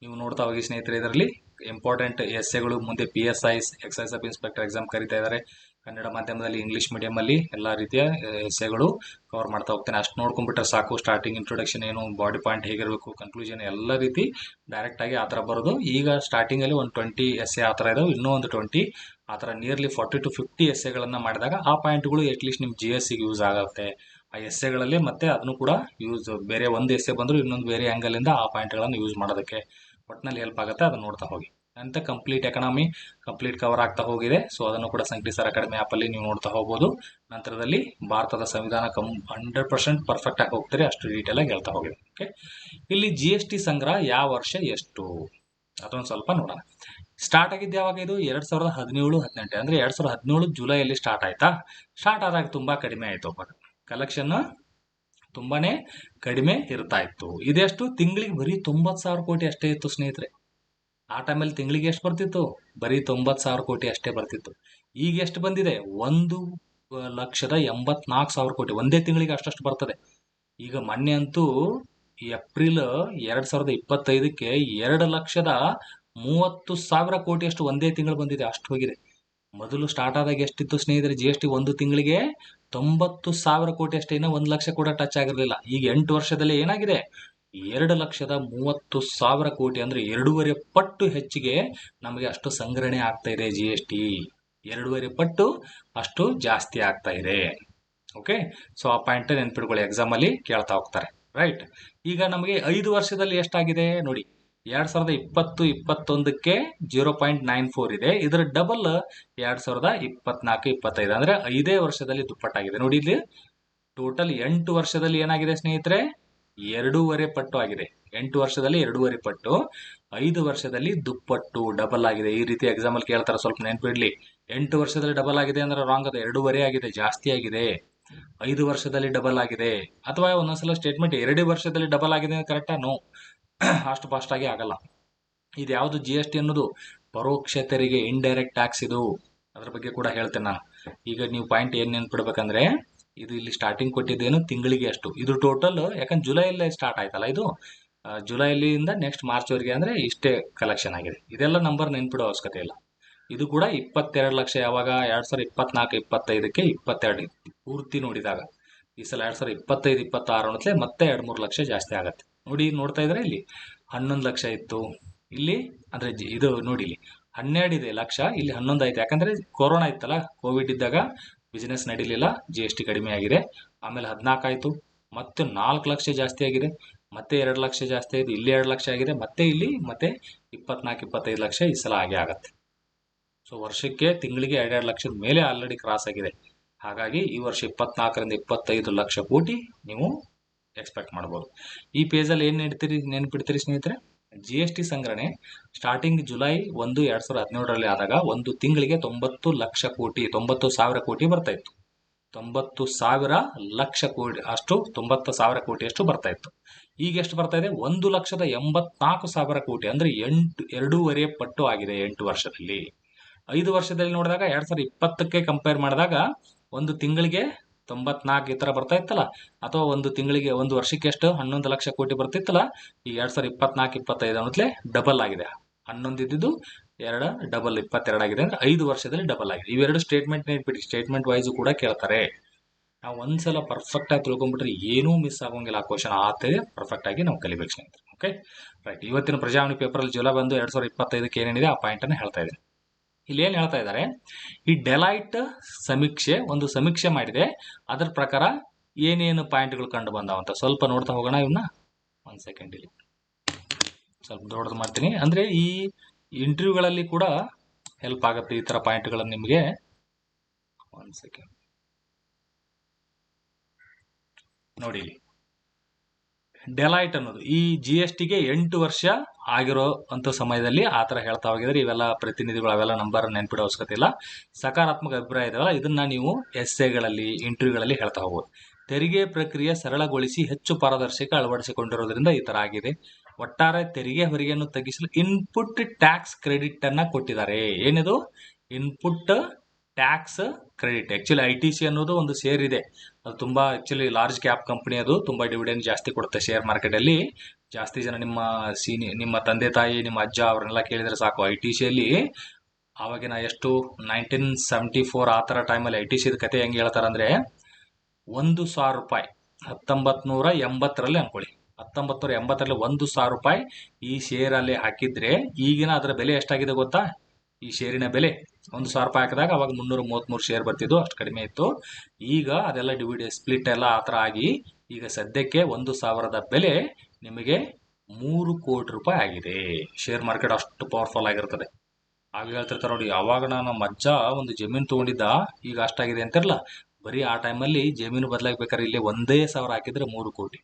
Speaker 1: ನೀವು ನೋಡ್ತಾ ಹೋಗಿ ಸ್ನೇಹಿತರೆ. ಇದರಲ್ಲಿ ಇಂಪಾರ್ಟೆಂಟ್ ಎಸ್ಸೆಗಳು, ಮುಂದೆ PSI exercise sub inspector exam ಕರೀತಾ ಇದ್ದಾರೆ. ಕನ್ನಡ ಮಾಧ್ಯಮದಲ್ಲಿ, ಇಂಗ್ಲೀಷ್ ಮೀಡಿಯಮಲ್ಲಿ ಎಲ್ಲ ರೀತಿಯ ಎಸ್ಸೆಗಳು ಕವರ್ ಮಾಡ್ತಾ ಹೋಗ್ತೇನೆ. ಅಷ್ಟು ನೋಡ್ಕೊಂಡ್ಬಿಟ್ರೆ ಸಾಕು. ಸ್ಟಾರ್ಟಿಂಗ್ ಇಂಟ್ರೊಡಕ್ಷನ್ ಏನು, ಬಾಡಿ ಪಾಯಿಂಟ್ ಹೇಗಿರಬೇಕು, ಕನ್ಕ್ಲೂಷನ್ ಎಲ್ಲ ರೀತಿ ಡೈರೆಕ್ಟಾಗಿ ಆ ಥರ ಬರೋದು. ಈಗ ಸ್ಟಾರ್ಟಿಂಗಲ್ಲಿ ಒಂದು 20 ಎಸ್ಸೆ ಆ ಥರ ಇದಾವೆ, ಇನ್ನೂ ಒಂದು 20 ಆ ಥರ ನಿಯರ್ಲಿ 40 to 50 ಎಸ್ಸೆಗಳನ್ನು ಮಾಡಿದಾಗ ಆ ಪಾಯಿಂಟ್ಗಳು ಅಟ್ಲೀಸ್ಟ್ ನಿಮ್ಮ GSಗೆ ಯೂಸ್ ಆಗುತ್ತೆ. ಆ ಎಸ್ಸೆಗಳಲ್ಲಿ ಮತ್ತೆ ಅದನ್ನು ಕೂಡ ಯೂಸ್, ಬೇರೆ ಒಂದು ಎಸ್ಸೆ ಬಂದರೂ ಇನ್ನೊಂದು ಬೇರೆ ಆ್ಯಂಗಲಿಂದ ಆ ಪಾಯಿಂಟ್ಗಳನ್ನು ಯೂಸ್ ಮಾಡೋದಕ್ಕೆ ಒಟ್ಟಿನಲ್ಲಿ ಹೆಲ್ಪ್ ಆಗುತ್ತೆ. ಅದನ್ನು ನೋಡ್ತಾ ಹೋಗಿ ಅಂತ ಕಂಪ್ಲೀಟ್ ಎಕನಾಮಿ ಕಂಪ್ಲೀಟ್ ಕವರ್ ಆಗ್ತಾ ಹೋಗಿದೆ. ಸೊ ಅದನ್ನು ಕೂಡ ಸಂಕಟಿ ಸರ್ ಅಕಾಡೆಮಿ ಆ್ಯಪಲ್ಲಿ ನೀವು ನೋಡ್ತಾ ಹೋಗ್ಬೋದು. ನಂತರದಲ್ಲಿ ಭಾರತದ ಸಂವಿಧಾನ 100% ಪರ್ಫೆಕ್ಟ್ ಆಗಿ ಹೋಗ್ತಾರೆ, ಅಷ್ಟು ಡೀಟೇಲ್ ಆಗಿ ಹೇಳ್ತಾ ಹೋಗಿದೆ. ಓಕೆ, ಇಲ್ಲಿ GST ಸಂಗ್ರಹ ಯಾವ ವರ್ಷ ಎಷ್ಟು ಅದೊಂದು ಸ್ವಲ್ಪ ನೋಡೋಣ. ಸ್ಟಾರ್ಟ್ ಆಗಿದ್ದು ಯಾವಾಗ ಇದು? 2017-18, ಅಂದರೆ 2017 ಜುಲೈಯಲ್ಲಿ ಸ್ಟಾರ್ಟ್ ಆಯ್ತಾ. ಸ್ಟಾರ್ಟ್ ಆದಾಗ ತುಂಬಾ ಕಡಿಮೆ ಆಯಿತು, ಕಲೆಕ್ಷನ್ ತುಂಬಾನೇ ಕಡಿಮೆ ಇರ್ತಾ ಇತ್ತು. ಇದೆಷ್ಟು? ತಿಂಗಳಿಗೆ ಬರೀ 90,000 ಕೋಟಿ ಅಷ್ಟೇ ಇತ್ತು ಸ್ನೇಹಿತರೆ. ಆ ಟೈಮಲ್ಲಿ ತಿಂಗಳಿಗೆ ಎಷ್ಟು ಬರ್ತಿತ್ತು? ಬರೀ 90,000 ಕೋಟಿ ಅಷ್ಟೇ ಬರ್ತಿತ್ತು. ಈಗ ಎಷ್ಟು ಬಂದಿದೆ? 1,84,000 ಕೋಟಿ ಒಂದೇ ತಿಂಗಳಿಗೆ ಅಷ್ಟು ಬರ್ತದೆ. ಈಗ ಮೊನ್ನೆ ಅಂತೂ ಏಪ್ರಿಲ್ 2025ಕ್ಕೆ 2,30,000 ಕೋಟಿ ಅಷ್ಟು ಒಂದೇ ತಿಂಗಳು ಬಂದಿದೆ, ಅಷ್ಟು ಹೋಗಿದೆ. ಮೊದಲು ಸ್ಟಾರ್ಟ್ ಆದಾಗ ಎಷ್ಟಿತ್ತು ಸ್ನೇಹಿತರೆ GST? ಒಂದು ತಿಂಗಳಿಗೆ 90,000 ಕೋಟಿ ಅಷ್ಟೇ, ಇನ್ನೂ 1 ಲಕ್ಷ ಕೂಡ ಟಚ್ ಆಗಿರಲಿಲ್ಲ. ಈಗ 8 ವರ್ಷದಲ್ಲಿ ಏನಾಗಿದೆ? 2,30,000 ಕೋಟಿ, ಅಂದರೆ 2.5 ಪಟ್ಟು ಹೆಚ್ಚಿಗೆ ನಮಗೆ ಅಷ್ಟು ಸಂಗ್ರಹಣೆ ಆಗ್ತಾ ಇದೆ GST. 2.5 ಪಟ್ಟು ಅಷ್ಟು ಜಾಸ್ತಿ ಆಗ್ತಾ ಇದೆ. ಓಕೆ, ಸೊ ಆ ಪಾಯಿಂಟ್ ನೆನ್ಪಿಟ್ಕೊಳ್ಳಿ, ಎಕ್ಸಾಮಲ್ಲಿ ಕೇಳ್ತಾ ಹೋಗ್ತಾರೆ. ರೈಟ್, ಈಗ ನಮಗೆ 5 ವರ್ಷದಲ್ಲಿ ಎಷ್ಟಾಗಿದೆ ನೋಡಿ. 2020-21ಕ್ಕೆ 0.94 ಇದೆ. ಇದರ ಡಬಲ್ 2024-25, ಅಂದರೆ 5 ವರ್ಷದಲ್ಲಿ ದುಪ್ಪಟ್ಟಾಗಿದೆ. ನೋಡಿ ಇಲ್ಲಿ ಟೋಟಲ್ 8 ವರ್ಷದಲ್ಲಿ ಏನಾಗಿದೆ ಸ್ನೇಹಿತರೆ? 2.5 ಪಟ್ಟು ಆಗಿದೆ. 8 ವರ್ಷದಲ್ಲಿ 2.5 ಪಟ್ಟು, 5 ವರ್ಷದಲ್ಲಿ ದುಪ್ಪಟ್ಟು, ಡಬಲ್ ಆಗಿದೆ. ಈ ರೀತಿ ಎಕ್ಸಾಮಲ್ಲಿ ಕೇಳ್ತಾರೆ, ಸ್ವಲ್ಪ ನೆನ್ಪಿಡ್ಲಿ. 8 ವರ್ಷದಲ್ಲಿ ಡಬಲ್ ಆಗಿದೆ ಅಂದ್ರೆ ರಾಂಗ್, ಅದು 2.5 ಆಗಿದೆ, ಜಾಸ್ತಿ ಆಗಿದೆ. 5 ವರ್ಷದಲ್ಲಿ ಡಬಲ್ ಆಗಿದೆ, ಅಥವಾ ಒಂದೊಂದ್ಸಲ ಸ್ಟೇಟ್ಮೆಂಟ್ 2 ವರ್ಷದಲ್ಲಿ ಡಬಲ್ ಆಗಿದೆ ಕರೆಕ್ಟಾ? ನೋ, ಅಷ್ಟು ಫಾಸ್ಟ್ ಆಗಿ ಆಗಲ್ಲ. ಇದು ಯಾವುದು GST ಅನ್ನೋದು? ಪರೋಕ್ಷ ತೆರಿಗೆ, ಇಂಡೈರೆಕ್ಟ್ ಟ್ಯಾಕ್ಸ್. ಇದು ಅದ್ರ ಬಗ್ಗೆ ಕೂಡ ಹೇಳ್ತೇನೆ ನಾನು. ಈಗ ನೀವು ಪಾಯಿಂಟ್ ಏನು ನೆನ್ಪಿಡ್ಬೇಕಂದ್ರೆ, ಇದು ಇಲ್ಲಿ ಸ್ಟಾರ್ಟಿಂಗ್ ಕೊಟ್ಟಿದ್ದೇನು ತಿಂಗಳಿಗೆ ಅಷ್ಟು, ಇದು ಟೋಟಲ್. ಯಾಕಂದ್ರೆ ಜುಲೈಯಲ್ಲೇ ಸ್ಟಾರ್ಟ್ ಆಯ್ತಲ್ಲ ಇದು, ಜುಲೈಲಿಂದ ನೆಕ್ಸ್ಟ್ ಮಾರ್ಚ್ವರೆಗೆ ಅಂದರೆ ಇಷ್ಟೇ ಕಲೆಕ್ಷನ್ ಆಗಿದೆ. ಇದೆಲ್ಲ ನಂಬರ್ ನೆನ್ಪಿಡೋ ಅವಶ್ಯಕತೆ ಇಲ್ಲ. ಇದು ಕೂಡ 22 ಲಕ್ಷ ಯಾವಾಗ? 2024-25ಕ್ಕೆ 22 ಪೂರ್ತಿ ನೋಡಿದಾಗ. ಈ ಸಲ 2025-26 ಅನ್ನೋದ್ಲೆ ಮತ್ತೆ 2-3 ಲಕ್ಷ ಜಾಸ್ತಿ ಆಗತ್ತೆ. ನೋಡಿ, ನೋಡ್ತಾ ಇದ್ರೆ ಇಲ್ಲಿ 11 ಲಕ್ಷ ಇತ್ತು ಇಲ್ಲಿ, ಅಂದರೆ ಇದು ನೋಡಿ ಇಲ್ಲಿ 12 ಇದೆ ಲಕ್ಷ, ಇಲ್ಲಿ 11 ಆಯ್ತು. ಯಾಕಂದ್ರೆ ಕೊರೋನಾ ಇತ್ತಲ್ಲ, ಕೋವಿಡ್ ಇದ್ದಾಗ ಬಿಸ್ನೆಸ್ ನಡೀಲಿಲ್ಲ, GST ಕಡಿಮೆ ಆಗಿದೆ. ಆಮೇಲೆ 14 ಆಯಿತು, ಮತ್ತೆ 4 ಲಕ್ಷ ಜಾಸ್ತಿ ಆಗಿದೆ, ಮತ್ತೆ 2 ಲಕ್ಷ ಜಾಸ್ತಿ ಆಗಿದೆ, ಇಲ್ಲಿ 2 ಲಕ್ಷ ಆಗಿದೆ, ಮತ್ತೆ ಇಲ್ಲಿ ಮತ್ತೆ 24-25 ಲಕ್ಷ ಈ ಸಲ ಆಗೇ ಆಗತ್ತೆ. ಸೊ ವರ್ಷಕ್ಕೆ ತಿಂಗಳಿಗೆ 2 ಲಕ್ಷದ ಮೇಲೆ ಆಲ್ರೆಡಿ ಕ್ರಾಸ್ ಆಗಿದೆ. ಹಾಗಾಗಿ ಈ ವರ್ಷ 24-25 ಲಕ್ಷ ಕೋಟಿ ನೀವು ಎಕ್ಸ್ಪೆಕ್ಟ್ ಮಾಡ್ಬೋದು. ಈ ಪೇಜಲ್ಲಿ ಏನು ನೆನ್ಪಿಡ್ತೀರಿ ಸ್ನೇಹಿತರೆ? GST ಸಂಗ್ರಹಣೆ ಸ್ಟಾರ್ಟಿಂಗ್ ಜುಲೈ 1, 2017ರಲ್ಲಿ ಆದಾಗ ಒಂದು ತಿಂಗಳಿಗೆ 90 ಲಕ್ಷ ಕೋಟಿ, 90,000 ಕೋಟಿ ಬರ್ತಾ ಇತ್ತು. 90,000 ಲಕ್ಷ ಕೋಟಿ ಅಷ್ಟು, 90,000 ಕೋಟಿ ಅಷ್ಟು ಬರ್ತಾ ಇತ್ತು. ಈಗ ಎಷ್ಟು ಬರ್ತಾ ಇದೆ? 1,84,000 ಕೋಟಿ, ಅಂದರೆ 2.5 ಪಟ್ಟು ಆಗಿದೆ 8 ವರ್ಷದಲ್ಲಿ. 5 ವರ್ಷದಲ್ಲಿ ನೋಡಿದಾಗ 2020ಕ್ಕೆ ಕಂಪೇರ್ ಮಾಡಿದಾಗ ಒಂದು ತಿಂಗಳಿಗೆ 94 ಈ ಥರ ಬರ್ತಾ ಇತ್ತಲ್ಲ, ಅಥವಾ ಒಂದು ತಿಂಗಳಿಗೆ, ಒಂದು ವರ್ಷಕ್ಕೆ ಎಷ್ಟು 11 ಲಕ್ಷ ಕೋಟಿ ಬರ್ತಿತ್ತಲ್ಲ, ಈಗ 2024-25 ಅನ್ನೋದ್ಲೆ ಡಬಲ್ ಆಗಿದೆ. 11 ಇದ್ದಿದ್ದು 2 ಡಬಲ್ 22 ಆಗಿದೆ, ಅಂದರೆ 5 ವರ್ಷದಲ್ಲಿ ಡಬಲ್ ಆಗಿದೆ. ಇವೆರಡು ಸ್ಟೇಟ್ಮೆಂಟ್ ನೆನ್ಪಿಡಿ, ಸ್ಟೇಟ್ಮೆಂಟ್ ವೈಸು ಕೂಡ ಕೇಳ್ತಾರೆ. ನಾವು ಒಂದ್ಸಲ ಪರ್ಫೆಕ್ಟ್ ಆಗಿ ತಿಳ್ಕೊಂಡ್ಬಿಟ್ರೆ ಏನೂ ಮಿಸ್ ಆಗೋಂಗಿಲ್ಲ. ಆ ಕ್ವಶನ್ ಆತೇ ಪರ್ಫೆಕ್ಟ್ ಆಗಿ ನಾವು ಕಲಿಬೇಕು ಸ್ನೇಹಿತರೆ. Okay, right. ಇವತ್ತಿನ ಪ್ರಜಾವಾಣಿ ಪೇಪರಲ್ಲಿ ಜುಲೈ 1, 2025ಕ್ಕೆ ಏನೇನಿದೆ ಆ ಪಾಯಿಂಟನ್ನು ಹೇಳ್ತಾ ಇದ್ದೀನಿ. ಇಲ್ಲಿ ಏನು ಹೇಳ್ತಾ ಇದ್ದಾರೆ? ಈ ಡೆಲೈಟ್ ಸಮೀಕ್ಷೆ ಒಂದು ಸಮೀಕ್ಷೆ ಮಾಡಿದೆ, ಅದರ ಪ್ರಕಾರ ಏನೇನು ಪಾಯಿಂಟ್ಗಳು ಕಂಡು ಬಂದಾವಂತ ಸ್ವಲ್ಪ ನೋಡ್ತಾ ಹೋಗೋಣ. ಇವನ್ನ 1 ಸೆಕೆಂಡ್ ಇಲ್ಲಿ ಸ್ವಲ್ಪ ದೊಡ್ಡದು ಮಾಡ್ತೀನಿ. ಅಂದರೆ ಈ ಇಂಟರ್ವ್ಯೂಗಳಲ್ಲಿ ಕೂಡ ಹೆಲ್ಪ್ ಆಗುತ್ತೆ ಈ ಥರ ಪಾಯಿಂಟ್ಗಳನ್ನು ನಿಮಗೆ. ಒಂದು ಸೆಕೆಂಡ್ ನೋಡಿ, ಡೆಲಾಯ್ಟ್ ಅನ್ನೋದು ಈ GSTಗೆ 8 ವರ್ಷ ಆಗಿರೋ ಅಂತ ಸಮಯದಲ್ಲಿ ಆ ಥರ ಹೇಳ್ತಾ ಹೋಗಿದ್ರೆ ಇವೆಲ್ಲ ಪ್ರತಿನಿಧಿಗಳು ಅವೆಲ್ಲ ನಂಬರ್ ನೆನ್ಪಿಡೋ ಅವಶ್ಯಕತೆ ಇಲ್ಲ. ಸಕಾರಾತ್ಮಕ ಅಭಿಪ್ರಾಯ ಇದೆಯಲ್ಲ, ಇದನ್ನ ನೀವು ಎಸ್ಸೆಗಳಲ್ಲಿ ಇಂಟರ್ವ್ಯೂಗಳಲ್ಲಿ ಹೇಳ್ತಾ ಹೋಗ್ಬೋದು. ತೆರಿಗೆ ಪ್ರಕ್ರಿಯೆ ಸರಳಗೊಳಿಸಿ ಹೆಚ್ಚು ಪಾರದರ್ಶಕ ಅಳವಡಿಸಿಕೊಂಡಿರೋದ್ರಿಂದ ಈ ತರ ಆಗಿದೆ. ಒಟ್ಟಾರೆ ತೆರಿಗೆ ಹೊರೆಯನ್ನು ತಗ್ಗಿಸಲು ಇನ್ಪುಟ್ ಟ್ಯಾಕ್ಸ್ ಕ್ರೆಡಿಟ್ ಅನ್ನ ಕೊಟ್ಟಿದ್ದಾರೆ. ಏನಿದು input tax credit? Actually ITC ಅನ್ನೋದು ಒಂದು ಶೇರ್ ಇದೆ, ಅದು ತುಂಬಾ ಆಕ್ಚುಲಿ ಲಾರ್ಜ್ ಕ್ಯಾಪ್ ಕಂಪನಿ, ಅದು ತುಂಬಾ ಡಿವಿಡೆಂಡ್ ಜಾಸ್ತಿ ಕೊಡುತ್ತೆ ಶೇರ್ ಮಾರ್ಕೆಟ್ ಅಲ್ಲಿ. ಜಾಸ್ತಿ ಜನ ನಿಮ್ಮ ತಂದೆ ತಾಯಿ, ನಿಮ್ಮ ಅಜ್ಜ ಅವ್ರನ್ನೆಲ್ಲ ಕೇಳಿದ್ರೆ ಸಾಕು, ITCಯಲ್ಲಿ ಆವಾಗಿನ ಎಷ್ಟು 1974 ಆ ಥರ ಟೈಮಲ್ಲಿ ITC ಕತೆ ಹೆಂಗೆ ಹೇಳ್ತಾರಂದ್ರೆ, 1,000 ರೂಪಾಯಿ 1980ರಲ್ಲಿ ಅನ್ಕೊಳ್ಳಿ, 1980ರಲ್ಲಿ 1,000 ರೂಪಾಯಿ ಈ ಶೇರ್ ಅಲ್ಲಿ ಹಾಕಿದ್ರೆ ಈಗಿನ ಅದರ ಬೆಲೆ ಎಷ್ಟಾಗಿದೆ ಗೊತ್ತಾ? ಈ ಶೇರಿನ ಬೆಲೆ 1,000 ರೂಪಾಯಿ ಹಾಕಿದಾಗ ಅವಾಗ 333 ಶೇರ್ ಬರ್ತಿದ್ದು, ಅಷ್ಟು ಕಡಿಮೆ ಇತ್ತು. ಈಗ ಅದೆಲ್ಲ ಡಿವಿಡೆಂಡ್ ಸ್ಪ್ಲಿಟ್ ಎಲ್ಲ ಆ ಥರ ಆಗಿ ಈಗ ಸದ್ಯಕ್ಕೆ 1,000ದ ಬೆಲೆ ನಿಮಗೆ 3 ಕೋಟಿ ರೂಪಾಯಿ ಆಗಿದೆ. ಶೇರ್ ಮಾರ್ಕೆಟ್ ಅಷ್ಟು ಪವರ್ಫುಲ್ ಆಗಿರ್ತದೆ. ಆಗ ಹೇಳ್ತಿರ್ತಾರೆ ನೋಡಿ, ಅವಾಗ ನಮ್ಮ ಅಜ್ಜ ಒಂದು ಜಮೀನು ತಗೊಂಡಿದ್ದ, ಈಗ ಅಷ್ಟಾಗಿದೆ ಅಂತಿರಲ್ಲ, ಬರೀ ಆ ಟೈಮಲ್ಲಿ ಜಮೀನು ಬದಲಾಗಬೇಕಾದ್ರೆ ಇಲ್ಲಿ 1,000 ಹಾಕಿದ್ರೆ 3 ಕೋಟಿ.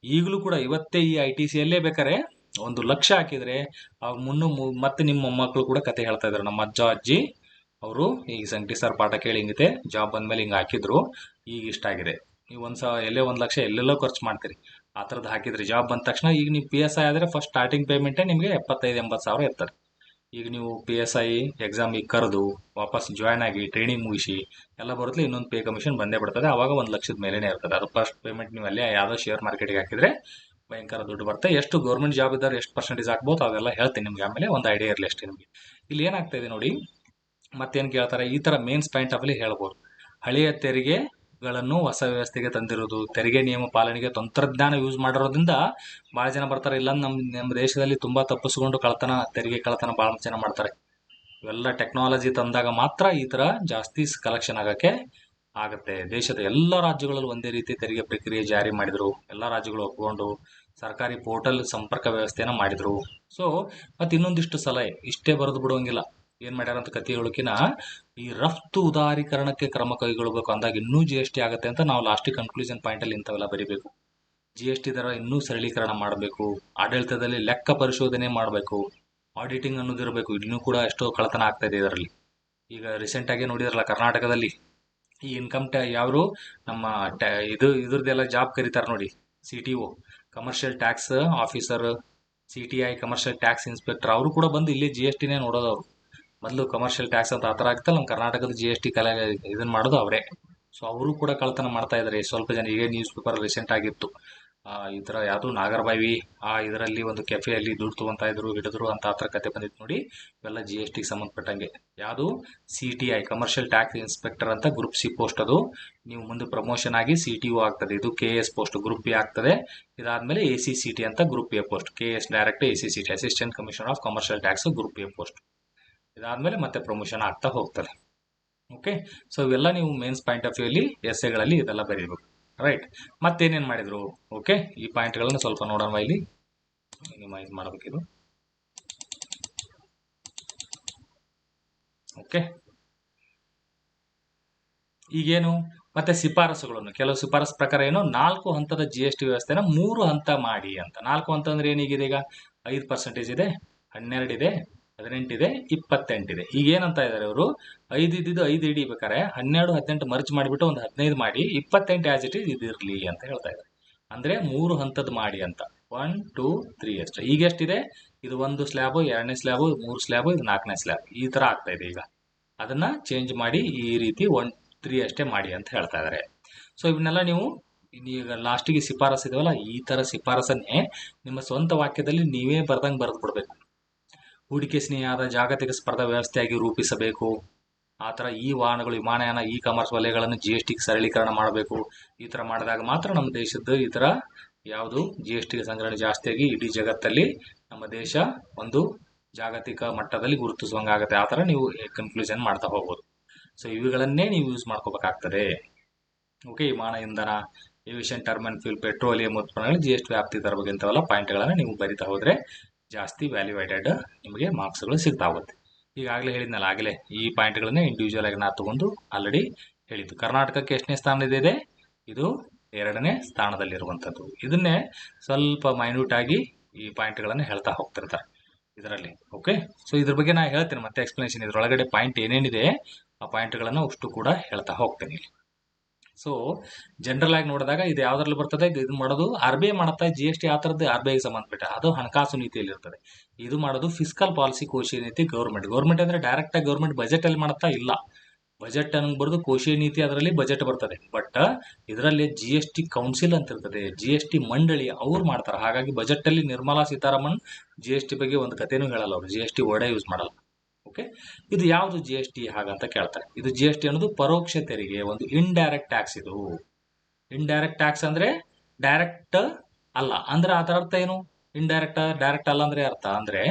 Speaker 1: ಈಗಲೂ ಕೂಡ ಇವತ್ತೇ ಈ ITCಯಲ್ಲೇ ಬೇಕಾರೆ 1 ಲಕ್ಷ ಹಾಕಿದ್ರೆ ಅವಾಗ ಮತ್ತೆ ನಿಮ್ಮ ಮೊಮ್ಮಕ್ಕಳು ಕೂಡ ಕತೆ ಹೇಳ್ತಾ ಇದ್ರು. ನಮ್ಮ ಅಜ್ಜ ಅಜ್ಜಿ ಅವರು ಈಗ ಸಂಕಟಿ ಸರ್ ಪಾಠ ಕೇಳಿ ಹಿಂಗಿದೆ, ಜಾಬ್ ಬಂದ್ಮೇಲೆ ಹಿಂಗೆ ಹಾಕಿದ್ರು, ಈಗ ಇಷ್ಟ ಆಗಿದೆ. ನೀವು ಎಲ್ಲೇ 1 ಲಕ್ಷ ಎಲ್ಲೆಲ್ಲೋ ಖರ್ಚು ಮಾಡ್ತೀರಿ, ಆ ಥರದ್ದು ಹಾಕಿದ್ರಿ. ಜಾಬ್ ಬಂದ ತಕ್ಷಣ ಈಗ ನೀವು PSI ಆದರೆ ಫಸ್ಟ್ ಸ್ಟಾರ್ಟಿಂಗ್ ಪೇಮೆಂಟೇ ನಿಮಗೆ 75-80 ಸಾವಿರ ಇರ್ತದೆ. ಈಗ ನೀವು PSI ಎಕ್ಸಾಮಿಗೆ ಕರೆದು ವಾಪಸ್ ಜಾಯ್ನ್ ಆಗಿ ಟ್ರೈನಿಂಗ್ ಮುಗಿಸಿ ಎಲ್ಲ ಬರುತ್ತೆ, ಇನ್ನೊಂದು ಪೇ ಕಮಿಷನ್ ಬಂದೇ ಬಿಡ್ತದೆ. ಆವಾಗ 1 ಲಕ್ಷದ ಮೇಲೇನೆ ಇರ್ತದೆ. ಅದು ಫಸ್ಟ್ ಪೇಮೆಂಟ್ ನೀವು ಅಲ್ಲೇ ಯಾವುದೋ ಶೇರ್ ಮಾರ್ಕೆಟ್ಗೆ ಹಾಕಿದ್ರೆ ಭಯಂಕರ ದುಡ್ಡು ಬರುತ್ತೆ. ಎಷ್ಟು ಗೌರ್ಮೆಂಟ್ ಜಾಬ್ ಇದ್ದಾರೆ ಎಷ್ಟು ಪರ್ಸೆಂಟೇಜ್ ಹಾಕ್ಬೋದು ಅವೆಲ್ಲ ಹೇಳ್ತೀನಿ ನಿಮ್ಗೆ ಆಮೇಲೆ, ಒಂದು ಐಡಿಯಾ ಇರಲಿ ಅಷ್ಟೇ ನಿಮಗೆ. ಇಲ್ಲಿ ಏನಾಗ್ತಾ ಇದೆ ನೋಡಿ, ಮತ್ತೇನು ಕೇಳ್ತಾರೆ, ಈ ಥರ ಮೇನ್ಸ್ ಪಾಯಿಂಟ್ ಆಫ್ ಅಲ್ಲಿ ಹೇಳ್ಬೋದು. ಹಳೆಯ ತೆರಿಗೆಗಳನ್ನು ಹೊಸ ವ್ಯವಸ್ಥೆಗೆ ತಂದಿರೋದು, ತೆರಿಗೆ ನಿಯಮ ಪಾಲನೆಗೆ ತಂತ್ರಜ್ಞಾನ ಯೂಸ್ ಮಾಡಿರೋದ್ರಿಂದ ಭಾಳ ಜನ ಬರ್ತಾರೆ. ಇಲ್ಲ ನಮ್ಮ ದೇಶದಲ್ಲಿ ತುಂಬಾ ತಪ್ಪಿಸ್ಕೊಂಡು ತೆರಿಗೆ ಕಳ್ಳತನ ಭಾಳ ಜನ ಮಾಡ್ತಾರೆ. ಇವೆಲ್ಲ ಟೆಕ್ನಾಲಜಿ ತಂದಾಗ ಮಾತ್ರ ಈ ಥರ ಜಾಸ್ತಿ ಕಲೆಕ್ಷನ್ ಆಗುತ್ತೆ. ದೇಶದ ಎಲ್ಲ ರಾಜ್ಯಗಳಲ್ಲೂ ಒಂದೇ ರೀತಿ ತೆರಿಗೆ ಪ್ರಕ್ರಿಯೆ ಜಾರಿ ಮಾಡಿದ್ರು, ಎಲ್ಲ ರಾಜ್ಯಗಳು ಒಪ್ಕೊಂಡು ಸರ್ಕಾರಿ ಪೋರ್ಟಲ್ ಸಂಪರ್ಕ ವ್ಯವಸ್ಥೆನ ಮಾಡಿದ್ರು. ಸೊ ಮತ್ತೆ ಇನ್ನೊಂದಿಷ್ಟು ಸಲಹೆ, ಇಷ್ಟೇ ಬರೆದು ಬಿಡುವಂಗಿಲ್ಲ, ಏನ್ ಮಾಡ್ಯಾರಂತ ಕತೆ ಹೇಳೋಕಿನ ಈ ರಫ್ತು ಉದಾರೀಕರಣಕ್ಕೆ ಕ್ರಮ ಕೈಗೊಳ್ಳಬೇಕು ಅಂದಾಗ ಇನ್ನೂ GST ಆಗುತ್ತೆ ಅಂತ ನಾವು ಲಾಸ್ಟ್ ಕನ್ಕ್ಲೂಷನ್ ಪಾಯಿಂಟ್ ಅಲ್ಲಿ ಇಂಥವೆಲ್ಲ ಬರೀಬೇಕು. GST ದರ ಇನ್ನೂ ಸರಳೀಕರಣ ಮಾಡಬೇಕು, ಆಡಳಿತದಲ್ಲಿ ಲೆಕ್ಕ ಪರಿಶೋಧನೆ ಮಾಡಬೇಕು, ಆಡಿಟಿಂಗ್ ಅನ್ನೋದಿರಬೇಕು. ಇನ್ನೂ ಕೂಡ ಎಷ್ಟೋ ಕಳ್ಳತನ ಆಗ್ತಾ ಇದೆ ಇದರಲ್ಲಿ. ಈಗ ರೀಸೆಂಟ್ ಆಗಿ ನೋಡಿದ್ರಲ್ಲ ಕರ್ನಾಟಕದಲ್ಲಿ ಈ ಇನ್ಕಮ್ ಯಾರು ನಮ್ಮ ಇದ್ರದ್ದೆಲ್ಲ ಜಾಬ್ ಕರೀತಾರೆ ನೋಡಿ, CTO commercial tax officer, CTI commercial tax inspector, ಅವರು ಕೂಡ ಬಂದು ಇಲ್ಲಿ GSTನೇ ನೋಡೋದು. ಅವರು ಮೊದಲು ಕಮರ್ಷಿಯಲ್ ಟ್ಯಾಕ್ಸ್ ಅಂತ ಆ ಥರ ಆಗ್ತಲ್ಲ, ನಮ್ಮ ಕರ್ನಾಟಕದ GST ಇದನ್ನ ಮಾಡೋದು ಅವರೇ. ಸೊ ಅವರು ಕೂಡ ಕಳ್ಳತನ ಮಾಡ್ತಾ ಇದ್ದಾರೆ ಸ್ವಲ್ಪ ಜನ. ಈಗ ನ್ಯೂಸ್ ಪೇಪರ್ ರೀಸೆಂಟ್ ಆಗಿತ್ತು, ಈ ಥರ ಯಾವುದು ನಾಗರಬಾವಿ ಇದರಲ್ಲಿ ಒಂದು ಕೆಫೆಯಲ್ಲಿ ದುಡ್ಡು ತಗೊಂತಾ ಇದ್ರು, ಹಿಡಿದ್ರು ಅಂತ ಆ ಥರ ಕತೆ ಬಂದಿತ್ತು ನೋಡಿ. ಇವೆಲ್ಲ GSTಗೆ ಸಂಬಂಧಪಟ್ಟಂಗೆ. ಯಾವುದು CTI ಕಮರ್ಷಿಯಲ್ ಟ್ಯಾಕ್ಸ್ ಇನ್ಸ್ಪೆಕ್ಟರ್ ಅಂತ ಗ್ರೂಪ್ C ಪೋಸ್ಟ್, ಅದು ನೀವು ಮುಂದೆ ಪ್ರಮೋಷನ್ ಆಗಿ CTO ಆಗ್ತದೆ. ಇದು KS ಪೋಸ್ಟ್ ಗ್ರೂಪ್ B ಆಗ್ತದೆ. ಇದಾದ್ಮೇಲೆ ACCT ಅಂತ group A post, KS direct ACCT assistant commissioner of commercial tax group A post. ಇದಾದ್ಮೇಲೆ ಮತ್ತೆ ಪ್ರಮೋಷನ್ ಆಗ್ತಾ ಹೋಗ್ತದೆ. ಓಕೆ, ಸೊ ಇವೆಲ್ಲ ನೀವು ಮೇನ್ಸ್ ಪಾಯಿಂಟ್ ಆಫ್ ವ್ಯೂ ಅಲ್ಲಿ ಎಸ್ಸೆಗಳಲ್ಲಿ ಇದೆಲ್ಲ ಬರೀಬೇಕು. ರೈಟ್, ಮತ್ತೇನೇನು ಮಾಡಿದ್ರು? ಓಕೆ, ಈ ಪಾಯಿಂಟ್ಗಳನ್ನು ಸ್ವಲ್ಪ ನೋಡೋಣ. ಇಲ್ಲಿ ಮಿನಿಮೈಸ್ ಮಾಡಬೇಕಿದು. ಓಕೆ, ಈಗೇನು ಮತ್ತೆ ಶಿಫಾರಸುಗಳನ್ನು, ಕೆಲವು ಶಿಫಾರಸು ಪ್ರಕಾರ ಏನು 4 ಹಂತದ GST ವ್ಯವಸ್ಥೆನ 3 ಹಂತ ಮಾಡಿ ಅಂತ. 4 ಹಂತ ಅಂದ್ರೆ ಏನೀಗಿದೆ? ಈಗ 5% ಇದೆ, 12 ಇದೆ, 18 ಇದೆ, 28 ಇದೆ. ಈಗ ಏನಂತ ಇದ್ದಾರೆ ಅವರು, 5 ಇದ್ದಿದ್ದು 5 ಹಿಡಿಬೇಕಾರೆ 12, 18 ಮರ್ಜ್ ಮಾಡಿಬಿಟ್ಟು ಒಂದು 15 ಮಾಡಿ 28 ಆಸ್ ಇಟ್ ಈಸ್ ಇದಿರಲಿ ಅಂತ ಹೇಳ್ತಾ ಇದ್ದಾರೆ. ಅಂದ್ರೆ 3 ಹಂತದ ಮಾಡಿ ಅಂತ. 1, 2, 3 ಅಷ್ಟೇ. ಈಗ ಎಷ್ಟಿದೆ? ಇದು 1 ಸ್ಲ್ಯಾಬ್, 2ನೇ ಸ್ಲ್ಯಾಬ್, 3 ಸ್ಲ್ಯಾಬ್, ಇದು 4ನೇ ಸ್ಲ್ಯಾಬ್, ಈ ತರ ಆಗ್ತಾ ಇದೆ. ಈಗ ಅದನ್ನ ಚೇಂಜ್ ಮಾಡಿ ಈ ರೀತಿ 1, 3 ಅಷ್ಟೇ ಮಾಡಿ ಅಂತ ಹೇಳ್ತಾ ಇದ್ದಾರೆ. ಸೊ ಇವನ್ನೆಲ್ಲ ನೀವು ಈಗ ಲಾಸ್ಟಿಗೆ ಶಿಫಾರಸ್ ಇದೆಯಲ್ಲ, ಈ ತರ ಶಿಫಾರಸನ್ನೇ ನಿಮ್ಮ ಸ್ವಂತ ವಾಕ್ಯದಲ್ಲಿ ನೀವೇ ಬರ್ದಂಗೆ ಬರೆದು ಬಿಡ್ಬೇಕು. ಹೂಡಿಕೆ ಸ್ನೇಹಿಯಾದ ಜಾಗತಿಕ ಸ್ಪರ್ಧಾ ವ್ಯವಸ್ಥೆಯಾಗಿ ರೂಪಿಸಬೇಕು. ಆ ಥರ ಈ ವಾಹನಗಳು, ವಿಮಾನಯಾನ, ಕಾಮರ್ಸ್ ವಲಯಗಳನ್ನು GSTಗೆ ಸರಳೀಕರಣ ಮಾಡಬೇಕು. ಈ ಥರ ಮಾಡಿದಾಗ ಮಾತ್ರ ನಮ್ಮ ದೇಶದ ಈ ಥರ ಯಾವುದು GSTಗೆ ಸಂಗ್ರಹಣೆ ಜಾಸ್ತಿಯಾಗಿ ಇಡೀ ಜಗತ್ತಲ್ಲಿ ನಮ್ಮ ದೇಶ ಒಂದು ಜಾಗತಿಕ ಮಟ್ಟದಲ್ಲಿ ಗುರುತಿಸುವಂಗಾಗತ್ತೆ. ಆ ಥರ ನೀವು ಕನ್ಕ್ಲೂಷನ್ ಮಾಡ್ತಾ ಹೋಗ್ಬೋದು. ಸೊ ಇವುಗಳನ್ನೇ ನೀವು ಯೂಸ್ ಮಾಡ್ಕೋಬೇಕಾಗ್ತದೆ. ಓಕೆ, ವಿಮಾನ ಇಂಧನ, ಏವಿಯೇಷನ್, ಟರ್ಬೈನ್ ಫ್ಯೂಲ್, ಪೆಟ್ರೋಲಿಯಂ ಉತ್ಪನ್ನಗಳು GST ವ್ಯಾಪ್ತಿ ತರಬೇಕಂತವೆಲ್ಲ ಪಾಯಿಂಟ್ಗಳನ್ನು ನೀವು ಬರಿತಾ ಹೋದ್ರೆ ಜಾಸ್ತಿ ವ್ಯಾಲ್ಯೂ ಆಡೆಡ್ ನಿಮಗೆ ಮಾರ್ಕ್ಸ್ಗಳು ಸಿಗ್ತಾ ಹೋಗುತ್ತೆ. ಈಗಾಗಲೇ ಹೇಳಿದ್ನಲ್ಲ, ಆಗಲೇ ಈ ಪಾಯಿಂಟ್ಗಳನ್ನ ಇಂಡಿವಿಜುವಲ್ ಆಗಿ ನಾ ತಗೊಂಡು ಆಲ್ರೆಡಿ ಹೇಳಿದ್ದು. ಕರ್ನಾಟಕಕ್ಕೆ ಎಷ್ಟನೇ ಸ್ಥಾನದಿದೆ? ಇದು 2ನೇ ಸ್ಥಾನದಲ್ಲಿರುವಂಥದ್ದು. ಇದನ್ನೇ ಸ್ವಲ್ಪ ಮೈನ್ಯೂಟ್ ಆಗಿ ಈ ಪಾಯಿಂಟ್ಗಳನ್ನು ಹೇಳ್ತಾ ಹೋಗ್ತಿರ್ತಾರೆ ಇದರಲ್ಲಿ. ಓಕೆ, ಸೊ ಇದ್ರ ಬಗ್ಗೆ ನಾ ಹೇಳ್ತೇನೆ ಮತ್ತೆ ಎಕ್ಸ್ಪ್ಲನೇಷನ್. ಇದ್ರೊಳಗಡೆ ಪಾಯಿಂಟ್ ಏನೇನಿದೆ ಆ ಪಾಯಿಂಟ್ಗಳನ್ನು ಅಷ್ಟು ಕೂಡ ಹೇಳ್ತಾ ಹೋಗ್ತೇನೆ ಇಲ್ಲಿ. ಸೊ ಜನರಲ್ ಆಗಿ ನೋಡಿದಾಗ ಇದು ಯಾವ್ದ್ರಲ್ಲಿ ಬರ್ತದೆ? ಇದು ಮಾಡೋದು RBI ಮಾಡುತ್ತಾ. GST ಆ ಥರದ್ದು RBIಗೆ ಸಂಬಂಧಪಟ್ಟ, ಅದು ಹಣಕಾಸು ನೀತಿಯಲ್ಲಿ ಇರ್ತದೆ. ಇದು ಮಾಡೋದು ಫಿಸ್ಕಲ್ ಪಾಲಿಸಿ, ಕೋಶೀಯ ನೀತಿ, ಗೌರ್ಮೆಂಟ್ ಅಂದ್ರೆ ಡೈರೆಕ್ಟ್ ಆಗಿ ಗೌರ್ಮೆಂಟ್ ಬಜೆಟ್ ಅಲ್ಲಿ ಮಾಡುತ್ತಾ ಇಲ್ಲ. ಬಜೆಟ್ ಅನ್ನಬಹುದು ಕೋಶೀಯ ನೀತಿ, ಅದರಲ್ಲಿ ಬಜೆಟ್ ಬರ್ತದೆ. ಬಟ್ ಇದರಲ್ಲಿ GST ಕೌನ್ಸಿಲ್ ಅಂತ ಇರ್ತದೆ, GST ಮಂಡಳಿ ಅವ್ರು ಮಾಡ್ತಾರೆ. ಹಾಗಾಗಿ ಬಜೆಟ್ ಅಲ್ಲಿ ನಿರ್ಮಲಾ ಸೀತಾರಾಮನ್ GST ಬಗ್ಗೆ ಒಂದು ಕಥೆನೂ ಹೇಳಲ್ಲ, ಅವರು GST ವರ್ಡೇ ಯೂಸ್ ಮಾಡಲ್ಲ. ಓಕೆ, ಇದು ಯಾವುದು GST ಹಾಗಂತ ಕೇಳ್ತಾರೆ. ಇದು GST ಅನ್ನೋದು ಪರೋಕ್ಷ ತೆರಿಗೆ, ಒಂದು ಇಂಡೈರೆಕ್ಟ್ ಟ್ಯಾಕ್ಸ್. ಇದು ಇಂಡೈರೆಕ್ಟ್ ಟ್ಯಾಕ್ಸ್ ಅಂದ್ರೆ ಡೈರೆಕ್ಟ್ ಅಲ್ಲ. ಅಂದ್ರೆ ಅದರ ಅರ್ಥ ಏನು? ಡೈರೆಕ್ಟ್ ಅಲ್ಲ ಅಂದ್ರೆ ಅರ್ಥ ಅಂದ್ರೆ,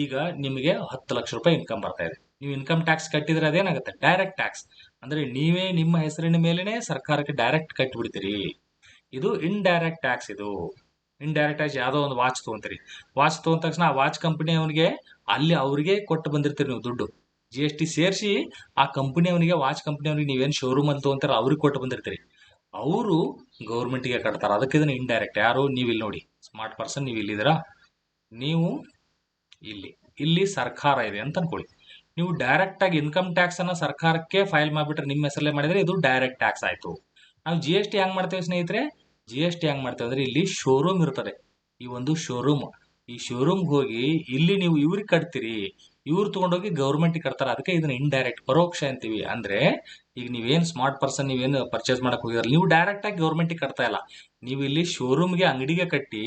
Speaker 1: ಈಗ ನಿಮಗೆ 10 ಲಕ್ಷ ರೂಪಾಯಿ ಇನ್ಕಮ್ ಬರ್ತಾ ಇದೆ, ನೀವು ಇನ್ಕಮ್ ಟ್ಯಾಕ್ಸ್ ಕಟ್ಟಿದ್ರೆ ಅದೇನಾಗುತ್ತೆ? Direct tax. ಅಂದ್ರೆ ನೀವೇ ನಿಮ್ಮ ಹೆಸರಿನ ಮೇಲೆನೆ ಸರ್ಕಾರಕ್ಕೆ ಡೈರೆಕ್ಟ್ ಕಟ್ಟಿಬಿಡ್ತೀರಿ. ಇದು ಇಂಡೈರೆಕ್ಟ್ ಟ್ಯಾಕ್ಸ್. ಇದು ಇಂಡೈರೆಕ್ಟ್ ಟ್ಯಾಕ್ಸ್. ಯಾವುದೋ ಒಂದು ವಾಚ್ ತೊಗೊಂತೀರಿ, ವಾಚ್ ತೊಗೊಂಡ ತಕ್ಷಣ ಆ ವಾಚ್ ಕಂಪನಿ ಅವನಿಗೆ ಅಲ್ಲಿ ಅವ್ರಿಗೆ ಕೊಟ್ಟು ಬಂದಿರ್ತೀರಿ ನೀವು ದುಡ್ಡು. GST ಸೇರಿಸಿ ಆ ಕಂಪನಿ ಅವನಿಗೆ, ವಾಚ್ ಕಂಪನಿ ಅವನಿಗೆ ನೀವೇನು ಶೋರೂಮ್ ಅಂತ ತೊಗೊಂತಾರ ಅವ್ರಿಗೆ ಕೊಟ್ಟು ಬಂದಿರ್ತೀರಿ. ಅವರು ಗೌರ್ಮೆಂಟ್ಗೆ ಕಟ್ತಾರೆ. ಅದಕ್ಕೆ ಇದನ್ನ ಇಂಡೈರೆಕ್ಟ್. ಯಾರು? ನೀವು ಇಲ್ಲಿ ನೋಡಿ, ಸ್ಮಾರ್ಟ್ ಪರ್ಸನ್, ನೀವು ಇಲ್ಲಿದ್ದೀರಾ, ನೀವು ಇಲ್ಲಿ ಸರ್ಕಾರ ಇದೆ ಅಂತ ಅನ್ಕೊಳ್ಳಿ. ನೀವು ಡೈರೆಕ್ಟ್ ಆಗಿ ಇನ್ಕಮ್ ಟ್ಯಾಕ್ಸ್ ಅನ್ನ ಸರ್ಕಾರಕ್ಕೆ ಫೈಲ್ ಮಾಡಿಬಿಟ್ರೆ, ನಿಮ್ಮ ಹೆಸರಲ್ಲೇ ಮಾಡಿದ್ರೆ ಇದು ಡೈರೆಕ್ಟ್ ಟ್ಯಾಕ್ಸ್ ಆಯ್ತು. ನಾವು GST ಹೆಂಗ್ ಮಾಡ್ತೇವೆ ಸ್ನೇಹಿತರೆ? GST ಹೆಂಗ್ ಮಾಡ್ತೇವೆ ಅಂದ್ರೆ, ಇಲ್ಲಿ ಶೋರೂಮ್ ಇರ್ತದೆ, ಈ ಒಂದು ಶೋರೂಮ್. ಈ ಶೋರೂಮ್ಗೆ ಹೋಗಿ ಇಲ್ಲಿ ನೀವು ಇವ್ರಿಗೆ ಕಟ್ತೀರಿ, ಇವ್ರು ತಗೊಂಡೋಗಿ ಗೌರ್ಮೆಂಟ್ ಕಟ್ತಾರೆ. ಅದಕ್ಕೆ ಇದನ್ನ ಇಂಡೈರೆಕ್ಟ್, ಪರೋಕ್ಷ ಅಂತೀವಿ. ಅಂದ್ರೆ ಈಗ ನೀವೇನು ಸ್ಮಾರ್ಟ್ ಪರ್ಸನ್, ನೀವೇನು ಪರ್ಚೇಸ್ ಮಾಡಕ್ ಹೋಗಿದ್ರೆ ನೀವು ಡೈರೆಕ್ಟ್ ಆಗಿ ಗೌರ್ಮೆಂಟ್ ಕಟ್ತಾ ಇಲ್ಲ, ನೀವು ಇಲ್ಲಿ ಶೋರೂಮ್ಗೆ, ಅಂಗಡಿಗೆ ಕಟ್ಟಿ,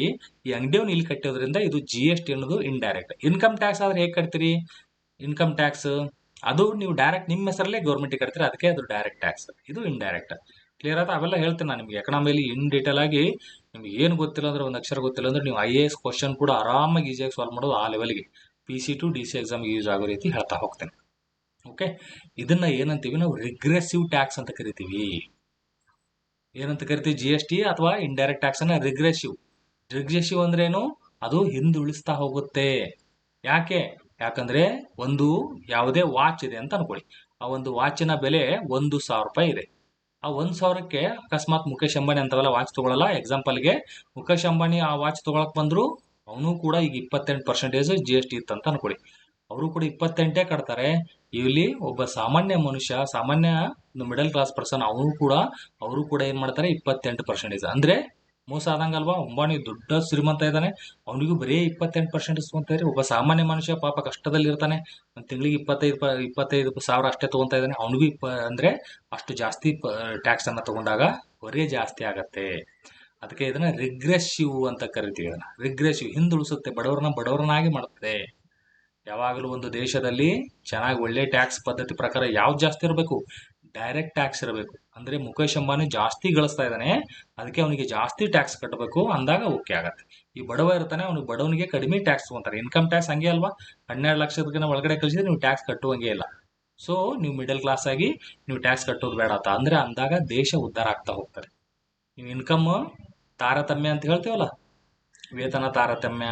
Speaker 1: ಈ ಅಂಗಡಿಯವನ್ನ ಇಲ್ಲಿ ಕಟ್ಟೋದ್ರಿಂದ ಇದು GST ಅನ್ನೋದು ಇಂಡೈರೆಕ್ಟ್. ಇನ್ಕಮ್ ಟ್ಯಾಕ್ಸ್ ಆದ್ರೆ ಹೇಗೆ ಕಟ್ತೀರಿ? ಇನ್ಕಮ್ ಟ್ಯಾಕ್ಸ್ ಅದು ನೀವು ಡೈರೆಕ್ಟ್ ನಿಮ್ಮ ಹೆಸರಲ್ಲೇ ಗೌರ್ಮೆಂಟ್ ಕಟ್ತೀರಿ, ಅದಕ್ಕೆ ಅದು ಡೈರೆಕ್ಟ್ ಟ್ಯಾಕ್ಸ್. ಇದು ಇಂಡೈರೆಕ್ಟ್. ಕ್ಲಿಯರ್ ಆಯ್ತಾ? ಅವೆಲ್ಲ ಹೇಳ್ತೇನೆ ನಾನು ನಿಮಗೆ ಎಕನಾಮಿಲಿ ಇನ್ ಡೀಟೇಲ್ ಆಗಿ. ನಿಮ್ಗೆ ಏನು ಗೊತ್ತಿಲ್ಲ ಅಂದ್ರೆ, ಒಂದು ಅಕ್ಷರ ಗೊತ್ತಿಲ್ಲ ಅಂದ್ರೆ, ನೀವು IAS ಕ್ವಶನ್ ಕೂಡ ಆರಾಮಾಗಿ ಈಸಿಯಾಗಿ ಸಾಲ್ವ್ ಮಾಡೋದು ಆ ಲೆವೆಲ್ಗೆ, PC to DC ಎಕ್ಸಾಮ್ಗೆ ಯೂಸ್ ಆಗೋ ರೀತಿ ಹೇಳ್ತಾ ಹೋಗ್ತೇನೆ. ಓಕೆ, ಇದನ್ನ ಏನಂತೀವಿ ನಾವು? ರಿಗ್ರೆಸಿವ್ ಟ್ಯಾಕ್ಸ್ ಅಂತ ಕರಿತೀವಿ. ಏನಂತ ಕರಿತೀವಿ? GST ಅಥವಾ ಇಂಡೈರೆಕ್ಟ್ ಟ್ಯಾಕ್ಸ್ ಅನ್ನ ರಿಗ್ರೆಸಿವ್ ಅಂದ್ರೆ ಏನು? ಅದು ಹಿಂದುಳಿಸ್ತಾ ಹೋಗುತ್ತೆ. ಯಾಕಂದ್ರೆ ಒಂದು ಯಾವುದೇ ವಾಚ್ ಇದೆ ಅಂತ ಅನ್ಕೊಳ್ಳಿ, ಆ ಒಂದು ವಾಚಿನ ಬೆಲೆ 1,000 ರೂಪಾಯಿ ಇದೆ. ಆ 1,000ಕ್ಕೆ ಅಕಸ್ಮಾತ್ ಮುಖೇಶ್ ಅಂಬಾನಿ ಅಂತವೆಲ್ಲ ವಾಚ್ ತಗೊಳ್ಳಲ್ಲ. ಎಕ್ಸಾಂಪಲ್ಗೆ ಮುಖೇಶ್ ಅಂಬಾನಿ ಆ ವಾಚ್ ತಗೊಳಕ್ ಬಂದ್ರು, ಅವನು ಕೂಡ ಈಗ 28% GST ಇತ್ತಂತ ಅನ್ಕೊಳ್ಳಿ, ಅವರು ಕೂಡ 28 ಕಟ್ತಾರೆ. ಇಲ್ಲಿ ಒಬ್ಬ ಸಾಮಾನ್ಯ ಮನುಷ್ಯ, ಸಾಮಾನ್ಯ ಮಿಡಲ್ ಕ್ಲಾಸ್ ಪರ್ಸನ್, ಅವರು ಕೂಡ ಏನ್ ಮಾಡ್ತಾರೆ? 28%. ಅಂದ್ರೆ ಮೋಸ ಆದಂಗಲ್ವಾ? ಅಂಬಾನಿ ದೊಡ್ಡ ಶ್ರೀಮಂತ ಇದ್ದಾನೆ, ಅವನಿಗೂ ಬರೀ 28% ತಗೊಂತ ಇದ್ರೆ, ಒಬ್ಬ ಸಾಮಾನ್ಯ ಮನುಷ್ಯ ಪಾಪ ಕಷ್ಟದಲ್ಲಿ ಇರ್ತಾನೆ, ಒಂದು ತಿಂಗಳಿಗೆ 25,000 ಅಷ್ಟೇ ತಗೊಂತ ಇದ್ದಾನೆ, ಅವನಿಗೂ ಅಂದ್ರೆ ಅಷ್ಟು ಜಾಸ್ತಿ ಟ್ಯಾಕ್ಸ್ ಅನ್ನ ತಗೊಂಡಾಗ ಹೊರೆ ಜಾಸ್ತಿ ಆಗತ್ತೆ. ಅದಕ್ಕೆ ಇದನ್ನ ರಿಗ್ರೆಸಿವ್ ಅಂತ ಕರಿತೀವಿ. ಅದನ್ನ ರಿಗ್ರೆಸಿವ್, ಹಿಂದುಳಿಸುತ್ತೆ, ಬಡವರನ್ನಾಗಿ ಮಾಡುತ್ತೆ. ಯಾವಾಗಲೂ ಒಂದು ದೇಶದಲ್ಲಿ ಚೆನ್ನಾಗಿ ಒಳ್ಳೆ ಟ್ಯಾಕ್ಸ್ ಪದ್ಧತಿ ಪ್ರಕಾರ ಯಾವ್ದು ಜಾಸ್ತಿ ಇರಬೇಕು? ಡೈರೆಕ್ಟ್ ಟ್ಯಾಕ್ಸ್ ಇರಬೇಕು. ಅಂದ್ರೆ ಮುಖೇಶ್ ಅಂಬಾನಿ ಜಾಸ್ತಿ ಗಳಿಸ್ತಾ ಇದ್ದಾನೆ, ಅದಕ್ಕೆ ಅವನಿಗೆ ಜಾಸ್ತಿ ಟ್ಯಾಕ್ಸ್ ಕಟ್ಟಬೇಕು ಅಂದಾಗ ಓಕೆ ಆಗತ್ತೆ. ಈ ಬಡವ ಇರ್ತಾನೆ, ಬಡವನಿಗೆ ಕಡಿಮೆ ಟ್ಯಾಕ್ಸ್ ತಗೊಂತಾರೆ. ಇನ್ಕಮ್ ಟ್ಯಾಕ್ಸ್ ಹಂಗೆ ಅಲ್ವಾ? 12 ಲಕ್ಷದಕ್ಕಿಂತ ಒಳಗಡೆ ಕಳಿಸಿದ್ರೆ ನೀವು ಟ್ಯಾಕ್ಸ್ ಕಟ್ಟುವಂಗೆ ಇಲ್ಲ. ಸೊ ನೀವು ಮಿಡಲ್ ಕ್ಲಾಸ್ ಆಗಿ ನೀವು ಟ್ಯಾಕ್ಸ್ ಕಟ್ಟೋದು ಬೇಡ ಅಂತ ಅಂದ್ರೆ, ಅಂದಾಗ ದೇಶ ಉದ್ಧಾರ ಆಗ್ತಾ ಹೋಗ್ತಾರೆ. ನೀವು ಇನ್ಕಮ್ ತಾರತಮ್ಯ ಅಂತ ಹೇಳ್ತೀವಲ್ಲ, ವೇತನ ತಾರತಮ್ಯ,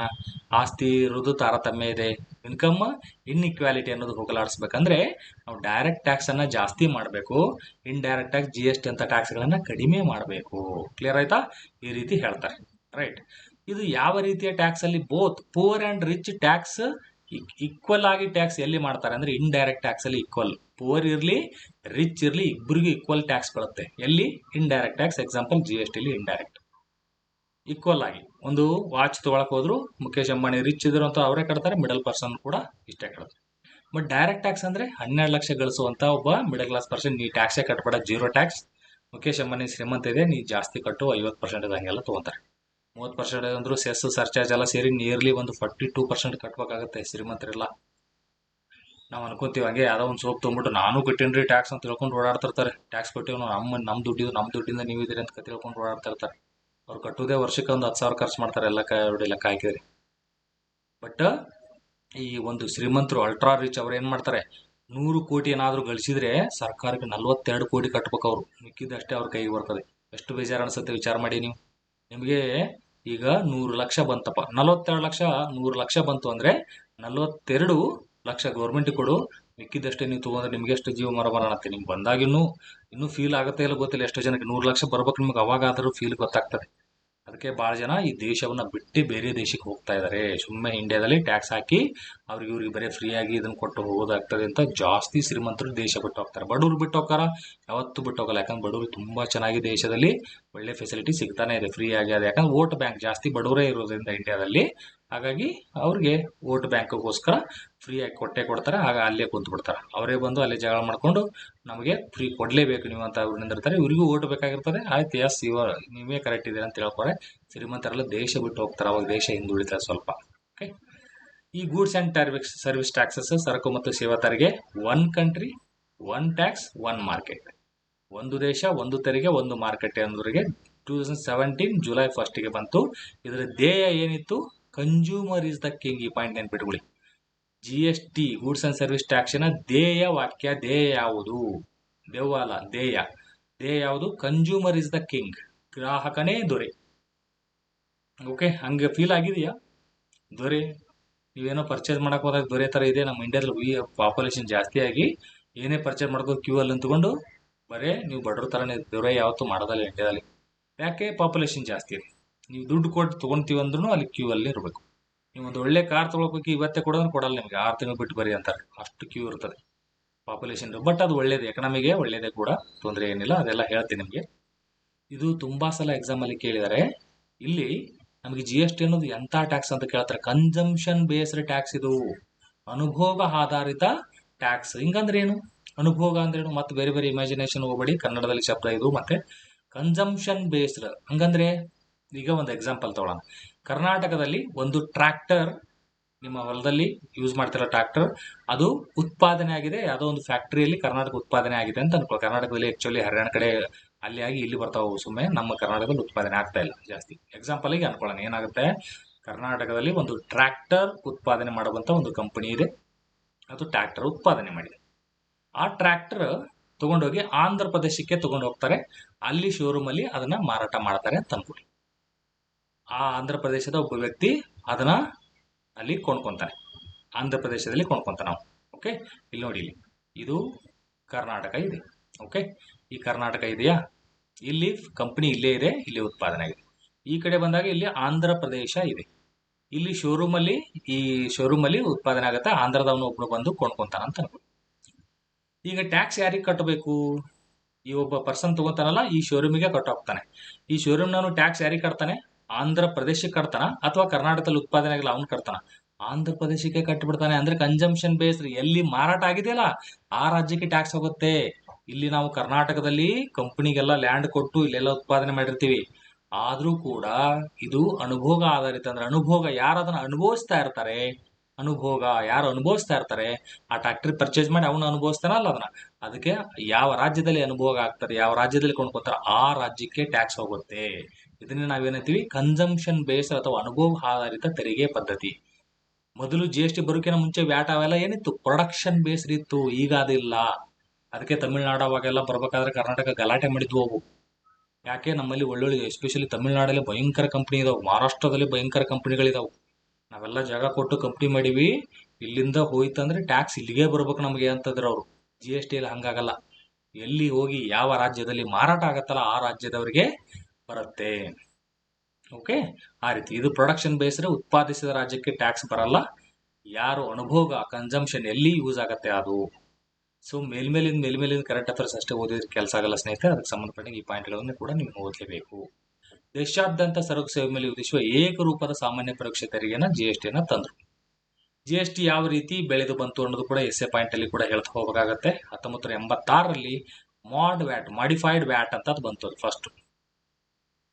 Speaker 1: ಆಸ್ತಿ ಇರೋದು ತಾರತಮ್ಯ ಇದೆ, ಇನ್ಕಮ್ ಇನ್ಇಕ್ವಾಲಿಟಿ ಅನ್ನೋದು ಹೋಗಲಾಡಿಸ್ಬೇಕಂದ್ರೆ ನಾವು ಡೈರೆಕ್ಟ್ ಟ್ಯಾಕ್ಸ್ ಅನ್ನ ಜಾಸ್ತಿ ಮಾಡಬೇಕು, ಇಂಡೈರೆಕ್ಟ್ ಟ್ಯಾಕ್ಸ್ GST ಅಂತ ಟ್ಯಾಕ್ಸ್ ಗಳನ್ನ ಕಡಿಮೆ ಮಾಡಬೇಕು. ಕ್ಲಿಯರ್ ಆಯ್ತಾ? ಈ ರೀತಿ ಹೇಳ್ತಾರೆ. ರೈಟ್. ಇದು ಯಾವ ರೀತಿಯ ಟ್ಯಾಕ್ಸ್ ಅಲ್ಲಿ? Both poor and rich tax equal ಆಗಿ ಟ್ಯಾಕ್ಸ್ ಎಲ್ಲಿ ಮಾಡ್ತಾರೆ ಅಂದ್ರೆ, ಇಂಡೈರೆಕ್ಟ್ ಟ್ಯಾಕ್ಸ್ ಅಲ್ಲಿ ಈಕ್ವಲ್. ಪೂರ್ ಇರ್ಲಿ ರಿಚ್ ಇರ್ಲಿ, ಇಬ್ಬರಿಗೂ ಈಕ್ವಲ್ ಟ್ಯಾಕ್ಸ್ ಬರುತ್ತೆ. ಎಲ್ಲಿ? Indirect tax. ಎಕ್ಸಾಂಪಲ್ GST ಅಲ್ಲಿ ಇಂಡೈರೆಕ್ಟ್ ಈಕ್ವಲ್ ಆಗಿ. ಒಂದು ವಾಚ್ ತಗೊಳಕ್ ಹೋದ್ರು, ಮುಖೇಶ್ ಅಂಬಾನಿ ರಿಚ್ ಇದ್ರು ಅಂತ ಅವರೇ ಕಟ್ತಾರೆ, ಮಿಡಲ್ ಪರ್ಸನ್ ಕೂಡ ಇಷ್ಟೇ ಕಟ್ತಾರೆ. ಬಟ್ ಡೈರೆಕ್ಟ್ ಟ್ಯಾಕ್ಸ್ ಅಂದ್ರೆ 12 ಲಕ್ಷ ಗಳಿಸುವಂತ ಒಬ್ಬ ಮಿಡಲ್ ಕ್ಲಾಸ್ ಪರ್ಸನ್, ನೀ ಟ್ಯಾಕ್ಸೇ ಕಟ್ಬೇಡ, 0 ಟ್ಯಾಕ್ಸ್. ಮುಖೇಶ್ ಅಂಬಾನಿ ಶ್ರೀಮಂತ ಇದೆ, ನೀ ಜಾಸ್ತಿ ಕಟ್ಟು, 50% ಹಂಗೆಲ್ಲ ತಗೊಂತಾರೆ. 30% ಅಂದ್ರು ಸೆಸ್ ಸರ್ಚಾರ್ಜ್ ಎಲ್ಲ ಸೇರಿ ನಿಯರ್ಲಿ ಒಂದು 42% ಕಟ್ಬೇಕಾಗತ್ತೆ ಶ್ರೀಮಂತರೆಲ್ಲ. ನಾವು ಅನ್ಕೊಂತೀವಿ ಹಂಗೆ, ಯಾವ್ದೋ ಒಂದು ಸೋಪ್ ತೊಗೊಂಡ್ಬಿಟ್ಟು ನಾನು ಕಟ್ಟಿನ್ರಿ ಟ್ಯಾಕ್ಸ್ ಅಂತ ತಿಳ್ಕೊಂಡು ಓಡಾಡ್ತಿರ್ತಾರೆ. ಟ್ಯಾಕ್ಸ್ ಕೊಟ್ಟಿವ್ ನಮ್ ದುಡ್ಡಿಂದ ನೀವು ಇದ್ರಿ ಅಂತ ತಿಳ್ಕೊಂಡು ಓಡಾಡ್ತಿರ್ತಾರೆ. ಅವ್ರು ಕಟ್ಟುವುದೇ ವರ್ಷಕ್ಕೆ ಒಂದು 10,000 ಖರ್ಚು ಮಾಡ್ತಾರೆ, ಲೆಕ್ಕ ಹಾಕಿದ್ರಿ. ಬಟ್ ಈ ಒಂದು ಶ್ರೀಮಂತರು, ಅಲ್ಟ್ರಾ ರಿಚ್, ಅವ್ರು ಏನ್ ಮಾಡ್ತಾರೆ? 100 ಕೋಟಿ ಏನಾದ್ರು ಗಳಿಸಿದ್ರೆ ಸರ್ಕಾರಕ್ಕೆ 42 ಕೋಟಿ ಕಟ್ಬೇಕು ಅವರು, ಮಿಕ್ಕಿದಷ್ಟೇ ಅವ್ರ ಕೈಗೆ ಬರ್ತದೆ. ಎಷ್ಟು ಬೇಜಾರು ಅನ್ಸುತ್ತೆ ವಿಚಾರ ಮಾಡಿ ನೀವು. ನಿಮಗೆ ಈಗ 100 ಲಕ್ಷ ಬಂತಪ್ಪ, 42 ಲಕ್ಷ, 100 ಲಕ್ಷ ಬಂತು ಅಂದ್ರೆ 42 ಲಕ್ಷ ಗೌರ್ಮೆಂಟ್ ಕೊಡು, ಮಿಕ್ಕಿದಷ್ಟೇ ನೀವು ತಗೊಂಡ್ರೆ ನಿಮ್ಗೆ ಎಷ್ಟು ಜೀವ ಮರ ಅನ್ನತ್ತೆ. ನಿಮ್ಗೆ ಬಂದಾಗ ಇನ್ನೂ ಫೀಲ್ ಆಗುತ್ತೆ ಇಲ್ಲ ಗೊತ್ತಿಲ್ಲ, ಎಷ್ಟು ಜನಕ್ಕೆ 100 ಲಕ್ಷ ಬರ್ಬೇಕು ನಿಮ್ಗೆ, ಅವಾಗಾದ್ರೂ ಫೀಲ್ ಗೊತ್ತಾಗ್ತದೆ. ಅದಕ್ಕೆ ಭಾಳ ಜನ ಈ ದೇಶವನ್ನ ಬಿಟ್ಟು ಬೇರೆ ದೇಶಕ್ಕೆ ಹೋಗ್ತಾ ಇದ್ದಾರೆ. ಸುಮ್ಮನೆ ಇಂಡಿಯಾದಲ್ಲಿ ಟ್ಯಾಕ್ಸ್ ಹಾಕಿ ಇವ್ರಿಗೆ ಬರೀ ಫ್ರೀಯಾಗಿ ಇದನ್ನ ಕೊಟ್ಟು ಹೋಗೋದಾಗ್ತದೆ ಅಂತ ಜಾಸ್ತಿ ಶ್ರೀಮಂತರು ದೇಶ ಬಿಟ್ಟು ಹೋಗ್ತಾರೆ. ಬಡವ್ರು ಬಿಟ್ಟು ಹೋಗ್ತಾರ, ಯಾವತ್ತೂ ಬಿಟ್ಟು ಹೋಗಲ್ಲ. ಯಾಕಂದ್ರೆ ಬಡವ್ರಿಗೆ ತುಂಬಾ ಚೆನ್ನಾಗಿ ದೇಶದಲ್ಲಿ ಒಳ್ಳೆ ಫೆಸಿಲಿಟಿ ಸಿಗ್ತಾನೆ ಇದೆ ಫ್ರೀ ಆಗಿ. ಅದು ಯಾಕಂದ್ರೆ ವೋಟ್ ಬ್ಯಾಂಕ್ ಜಾಸ್ತಿ ಬಡವರೇ ಇರೋದ್ರಿಂದ ಇಂಡಿಯಾದಲ್ಲಿ, ಹಾಗಾಗಿ ಅವ್ರಿಗೆ ವೋಟ್ ಬ್ಯಾಂಕ್ಗೋಸ್ಕರ ಫ್ರೀ ಆಗಿ ಕೊಟ್ಟೆ ಕೊಡ್ತಾರೆ. ಆಗ ಅಲ್ಲೇ ಕುಂತು ಬಿಡ್ತಾರೆ. ಅವರೇ ಬಂದು ಅಲ್ಲೇ ಜಗಳ ಮಾಡ್ಕೊಂಡು ನಮಗೆ ಫ್ರೀ ಕೊಡ್ಲೇಬೇಕು ನೀವು ಅಂತ ಅವ್ರು ನಿಂದಿರ್ತಾರೆ. ಇವರಿಗೂ ಓಟ್ ಬೇಕಾಗಿರ್ತದೆ. ಆಯ್ತು, ಎಸ್ ನೀವೇ ಕರೆಕ್ಟ್ ಇದೆ ಅಂತ ಹೇಳ್ತಾರೆ. ಶ್ರೀಮಂತರೆಲ್ಲ ದೇಶ ಬಿಟ್ಟು ಹೋಗ್ತಾರೆ. ಅವಾಗ ದೇಶ ಹಿಂದುಳಿತಾರೆ ಸ್ವಲ್ಪ. ಓಕೆ, ಈ ಗೂಡ್ಸ್ ಅಂಡ್ ಸರ್ವಿಸ್ ಟ್ಯಾಕ್ಸಸ್, ಸರಕು ಮತ್ತು ಸೇವಾ ತೆರಿಗೆ, one country one tax one market, ಒಂದು ದೇಶ ಒಂದು ತೆರಿಗೆ ಒಂದು ಮಾರುಕಟ್ಟೆ ಅನ್ನೋರಿಗೆ 2017 ಜುಲೈ 1ಗೆ ಬಂತು. ಇದರ ಧ್ಯೇಯ ಏನಿತ್ತು? Consumer is the king. ಈ ಪಾಯಿಂಟ್ ನೆನ್ಪಿಟ್ಕೊಳ್ಳಿ. GST ಗೂಡ್ಸ್ ಅಂಡ್ ಸರ್ವಿಸ್ ಟ್ಯಾಕ್ಸಿನ ಧ್ಯೇಯ ವಾಕ್ಯ, ಧ್ಯೇಯ ಯಾವುದು? ದೆವ್ವಲ್ಲ, ಧ್ಯೇಯ ಯಾವುದು? ಕನ್ಸ್ಯೂಮರ್ ಇಸ್ ದ ಕಿಂಗ್, ಗ್ರಾಹಕನೇ ದೊರೆ. ಓಕೆ, ಹಂಗೆ ಫೀಲ್ ಆಗಿದೆಯಾ? ದೊರೆ ನೀವೇನೋ ಪರ್ಚೇಸ್ ಮಾಡಕ್ ಹೋದಾಗ ದೊರೆ ತರ ಇದೆ. ನಮ್ಮ ಇಂಡಿಯಾದಲ್ಲಿ ಪಾಪ್ಯುಲೇಷನ್ ಜಾಸ್ತಿ ಆಗಿ ಏನೇ ಪರ್ಚೇಸ್ ಮಾಡ್ಕೋ ಕ್ಯೂ ಅಲ್ಲಿ ನಿಂತ್ಕೊಂಡು ಬರೇ ನೀವು ಬಡ್ರ ತರನೇ ದೊರೆ ಯಾವತ್ತೂ ಮಾಡೋದಲ್ಲ ಇಂಡಿಯಾದಲ್ಲಿ. ಯಾಕೆ? ಪಾಪ್ಯುಲೇಷನ್ ಜಾಸ್ತಿ ಇದೆ. ನೀವು ದುಡ್ಡು ಕೊಟ್ಟು ತೊಗೊಂತೀವಿ ಅಂದ್ರೂ ಅಲ್ಲಿ ಕ್ಯೂ ಅಲ್ಲಿ ಇರಬೇಕು. ನೀವು ಒಂದು ಒಳ್ಳೆ ಕಾರ್ ತೊಗೊಳ್ಬೇಕು, ಇವತ್ತೇ ಕೊಡೋದ್ರೆ ಕೊಡಲ್ಲ ನಿಮಗೆ, 6 ತಿಂಗಳು ಬಿಟ್ಟು ಬರೀ ಅಂತಾರೆ. ಅಷ್ಟು ಕ್ಯೂ ಇರ್ತದೆ ಪಾಪ್ಯುಲೇಷನ್. ಬಟ್ ಅದು ಒಳ್ಳೇದು, ಎಕನಾಮಿಗೆ ಒಳ್ಳೇದೇ ಕೂಡ, ತೊಂದರೆ ಏನಿಲ್ಲ. ಅದೆಲ್ಲ ಹೇಳ್ತೀನಿ ನಿಮಗೆ. ಇದು ತುಂಬಾ ಸಲ ಎಕ್ಸಾಮ್ ಅಲ್ಲಿ ಕೇಳಿದ್ದಾರೆ. ಇಲ್ಲಿ ನಮಗೆ GST ಅನ್ನೋದು ಎಂತ ಟ್ಯಾಕ್ಸ್ ಅಂತ ಕೇಳ್ತಾರೆ. ಕನ್ಸಂಪ್ಷನ್ ಬೇಸ್ಡ್ ಟ್ಯಾಕ್ಸ್ ಇದು, ಅನುಭೋಗ ಆಧಾರಿತ ಟ್ಯಾಕ್ಸ್. ಹಿಂಗಂದ್ರೆ ಏನು? ಅನುಭೋಗ ಅಂದ್ರೇನು? ಮತ್ತೆ ಬೇರೆ ಬೇರೆ ಇಮ್ಯಾಜಿನೇಷನ್ ಹೋಗ್ಬೇಡಿ, ಕನ್ನಡದಲ್ಲಿ ಶಬ್ದ ಇದು. ಮತ್ತೆ ಕನ್ಸಂಪ್ಷನ್ ಬೇಸ್ಡ್ ಹಂಗಂದ್ರೆ, ಈಗ ಒಂದು ಎಕ್ಸಾಂಪಲ್ ತಗೊಳ್ಳೋಣ. ಕರ್ನಾಟಕದಲ್ಲಿ ಒಂದು ಟ್ರ್ಯಾಕ್ಟರ್, ನಿಮ್ಮ ಹೊಲದಲ್ಲಿ ಯೂಸ್ ಮಾಡ್ತಿರೋ ಟ್ರ್ಯಾಕ್ಟರ್, ಅದು ಉತ್ಪಾದನೆ ಆಗಿದೆ ಯಾವುದೋ ಒಂದು ಫ್ಯಾಕ್ಟರಿಯಲ್ಲಿ. ಕರ್ನಾಟಕ ಉತ್ಪಾದನೆ ಆಗಿದೆ ಅಂತ ಅನ್ಕೋ. ಕರ್ನಾಟಕದಲ್ಲಿ ಆಕ್ಚುಲಿ ಹರಿಯಾಣ ಕಡೆ ಅಲ್ಲಿ ಆಗಿ ಇಲ್ಲಿ ಬರ್ತಾವು. ಸುಮ್ಮನೆ ನಮ್ಮ ಕರ್ನಾಟಕದಲ್ಲಿ ಉತ್ಪಾದನೆ ಆಗ್ತಾ ಇಲ್ಲ ಜಾಸ್ತಿ. ಎಕ್ಸಾಂಪಲ್ ಗೆ ಅನ್ಕೊಳ್ಳೋಣ. ಏನಾಗುತ್ತೆ? ಕರ್ನಾಟಕದಲ್ಲಿ ಒಂದು ಟ್ರ್ಯಾಕ್ಟರ್ ಉತ್ಪಾದನೆ ಮಾಡುವಂತ ಒಂದು ಕಂಪನಿ ಇದೆ. ಅದು ಟ್ರ್ಯಾಕ್ಟರ್ ಉತ್ಪಾದನೆ ಮಾಡಿದೆ. ಆ ಟ್ರ್ಯಾಕ್ಟರ್ ತಗೊಂಡೋಗಿ ಆಂಧ್ರ ಪ್ರದೇಶಕ್ಕೆ ತಗೊಂಡು ಹೋಗ್ತಾರೆ. ಅಲ್ಲಿ ಶೋರೂಮ್ ಅಲ್ಲಿ ಅದನ್ನ ಮಾರಾಟ ಮಾಡ್ತಾರೆ ಅಂತ ಅನ್ಕೊಳ್ಳಿ. ಆ ಆಂಧ್ರ ಪ್ರದೇಶದ ಒಬ್ಬ ವ್ಯಕ್ತಿ ಅದನ್ನ ಅಲ್ಲಿ ಕೊಂಡ್ಕೊಂತಾನೆ, ಆಂಧ್ರ ಪ್ರದೇಶದಲ್ಲಿ ಕೊಂಡ್ಕೊಂತಾನೆ ನಾವು. ಓಕೆ, ಇಲ್ಲಿ ನೋಡಿ, ಇದು ಕರ್ನಾಟಕ ಇದೆ. ಓಕೆ, ಈ ಕರ್ನಾಟಕ ಇದೆಯಾ? ಇಲ್ಲಿ ಕಂಪನಿ ಇಲ್ಲೇ ಇದೆ, ಇಲ್ಲಿ ಉತ್ಪಾದನೆ ಆಗಿದೆ. ಈ ಕಡೆ ಬಂದಾಗ ಇಲ್ಲಿ ಆಂಧ್ರ ಪ್ರದೇಶ ಇದೆ. ಇಲ್ಲಿ ಈ ಶೋರೂಮ್ ಅಲ್ಲಿ ಉತ್ಪಾದನೆ ಆಗುತ್ತೆ. ಆಂಧ್ರದವನು ಒಬ್ರು ಬಂದು ಕೊಂಡ್ಕೊಂತಾನ ಅಂತ ಅನ್ಕೊಳ್ಳಿ. ಈಗ ಟ್ಯಾಕ್ಸ್ ಯಾರಿಗೆ ಕಟ್ಟಬೇಕು? ಈ ಒಬ್ಬ ಪರ್ಸನ್ ತಗೋತಾನಲ್ಲ, ಈ ಶೋರೂಮಿಗೆ ಕಟ್ಟ ಹೋಗ್ತಾನೆ. ಈ ಶೋರೂಮ್ನವನು ಟ್ಯಾಕ್ಸ್ ಯಾರಿಗೆ ಕಟ್ತಾನೆ? ಆಂಧ್ರ ಪ್ರದೇಶಕ್ಕೆ ಕಟ್ತಾನ ಅಥವಾ ಕರ್ನಾಟಕದಲ್ಲಿ ಉತ್ಪಾದನೆ ಆಗಿಲ್ಲ ಅವನು ಕಟ್ತಾನ? ಆಂಧ್ರ ಪ್ರದೇಶಕ್ಕೆ ಕಟ್ಟಿಬಿಡ್ತಾನೆ. ಅಂದ್ರೆ ಕನ್ಸಂಪ್ಷನ್ ಬೇಸ್ಡ್, ಎಲ್ಲಿ ಮಾರಾಟ ಆಗಿದೆಯಲ್ಲ ಆ ರಾಜ್ಯಕ್ಕೆ ಟ್ಯಾಕ್ಸ್ ಹೋಗುತ್ತೆ. ಇಲ್ಲಿ ನಾವು ಕರ್ನಾಟಕದಲ್ಲಿ ಕಂಪನಿಗೆಲ್ಲ ಲ್ಯಾಂಡ್ ಕೊಟ್ಟು ಇಲ್ಲೆಲ್ಲ ಉತ್ಪಾದನೆ ಮಾಡಿರ್ತೀವಿ. ಆದ್ರೂ ಕೂಡ ಇದು ಅನುಭೋಗ ಆಧಾರಿತ. ಅಂದ್ರೆ ಅನುಭೋಗ, ಯಾರು ಅದನ್ನ ಅನುಭವಿಸ್ತಾ ಇರ್ತಾರೆ, ಅನುಭೋಗ ಯಾರು ಅನುಭವಿಸ್ತಾ ಇರ್ತಾರೆ, ಆ ಟ್ಯಾಕ್ಟರಿ ಪರ್ಚೇಸ್ ಮಾಡಿ ಅವನು ಅನುಭವಿಸ್ತಾನಲ್ಲ ಅದನ್ನ, ಅದಕ್ಕೆ ಯಾವ ರಾಜ್ಯದಲ್ಲಿ ಅನುಭೋಗ ಆಗ್ತಾರೆ, ಯಾವ ರಾಜ್ಯದಲ್ಲಿ ಕೊಂಡ್ಕೊತಾರೆ, ಆ ರಾಜ್ಯಕ್ಕೆ ಟ್ಯಾಕ್ಸ್ ಹೋಗುತ್ತೆ. ಇದನ್ನ ನಾವೇನಂತೀವಿ? ಕನ್ಸಂಪ್ಷನ್ ಬೇಸ್ಡ್ ಅಥವಾ ಅನುಭೋಗ ಆಧಾರಿತ ತೆರಿಗೆ ಪದ್ಧತಿ. ಮೊದಲು GST ಬರೋಕಿನ ಮುಂಚೆ ವ್ಯಾಟ್ ಅವೆಲ್ಲ ಏನಿತ್ತು? ಪ್ರೊಡಕ್ಷನ್ ಬೇಸ್ಡ್ ಇತ್ತು. ಈಗ ಅದಿಲ್ಲ. ಅದಕ್ಕೆ ತಮಿಳ್ನಾಡು ಅವಾಗೆಲ್ಲ ಬರ್ಬೇಕಾದ್ರೆ ಕರ್ನಾಟಕ ಗಲಾಟೆ ಮಾಡಿದ್ವು ಅವು. ಯಾಕೆ? ನಮ್ಮಲ್ಲಿ ಒಳ್ಳೊಳ್ಳೆ, ಎಸ್ಪೆಷಲಿ ತಮಿಳ್ನಾಡಲ್ಲಿ ಭಯಂಕರ ಕಂಪನಿ ಇದಾವೆ, ಮಹಾರಾಷ್ಟ್ರದಲ್ಲಿ ಭಯಂಕರ ಕಂಪನಿಗಳಿದಾವೆ. ನಾವೆಲ್ಲ ಜಾಗ ಕೊಟ್ಟು ಕಂಪ್ನಿ ಮಾಡಿವಿ, ಇಲ್ಲಿಂದ ಹೋಯ್ತಂದ್ರೆ ಟ್ಯಾಕ್ಸ್ ಇಲ್ಲಿಗೆ ಬರ್ಬೇಕು ನಮಗೆ ಅಂತಂದ್ರೆ ಅವರು. GST ಎಲ್ಲ ಹಂಗಾಗಲ್ಲ. ಎಲ್ಲಿ ಹೋಗಿ ಯಾವ ರಾಜ್ಯದಲ್ಲಿ ಮಾರಾಟ ಆಗತ್ತಲ್ಲ ಆ ರಾಜ್ಯದವರಿಗೆ ಬರುತ್ತೆ. ಓಕೆ, ಆ ರೀತಿ ಇದು ಪ್ರೊಡಕ್ಷನ್ ಬೇಸ್ಡ್. ಉತ್ಪಾದಿಸಿದ ರಾಜ್ಯಕ್ಕೆ ಟ್ಯಾಕ್ಸ್ ಬರಲ್ಲ. ಯಾರು ಅನುಭೋಗ, ಕನ್ಸಂಪ್ಷನ್ ಎಲ್ಲಿ ಯೂಸ್ ಆಗತ್ತೆ ಅದು. ಸೊ ಮೇಲ್ಮೇಲಿಂದ ಕರೆಂಟ್ ಅಫೇರ್ಸ್ ಅಷ್ಟೇ ಓದಿದ್ರೆ ಕೆಲಸ ಆಗಲ್ಲ ಸ್ನೇಹಿತರೆ. ಅದಕ್ಕೆ ಸಂಬಂಧಪಟ್ಟ ಈ ಪಾಯಿಂಟ್ಗಳನ್ನು ಕೂಡ ನೀವು ಓದಲೇಬೇಕು. ದೇಶಾದ್ಯಂತ ಸರಕು ಸೇವೆ ಮೇಲೆ ವಿಧಿಸುವ ಏಕರೂಪದ ಸಾಮಾನ್ಯ ಪರೋಕ್ಷ ತೆರಿಗೆನ GST ನ ತಂದ್ರು. GST ಯಾವ ರೀತಿ ಬೆಳೆದು ಬಂತು ಅನ್ನೋದು ಕೂಡ ಎಸ್ಎ ಪಾಯಿಂಟ್ ಅಲ್ಲಿ ಕೂಡ ಹೇಳ್ತಾ ಹೋಗಬೇಕಾಗತ್ತೆ. 1986ರಲ್ಲಿ ಮಾಡಿಫೈಡ್ ವ್ಯಾಟ್ ಅಂತ ಬಂತು. ಫಸ್ಟ್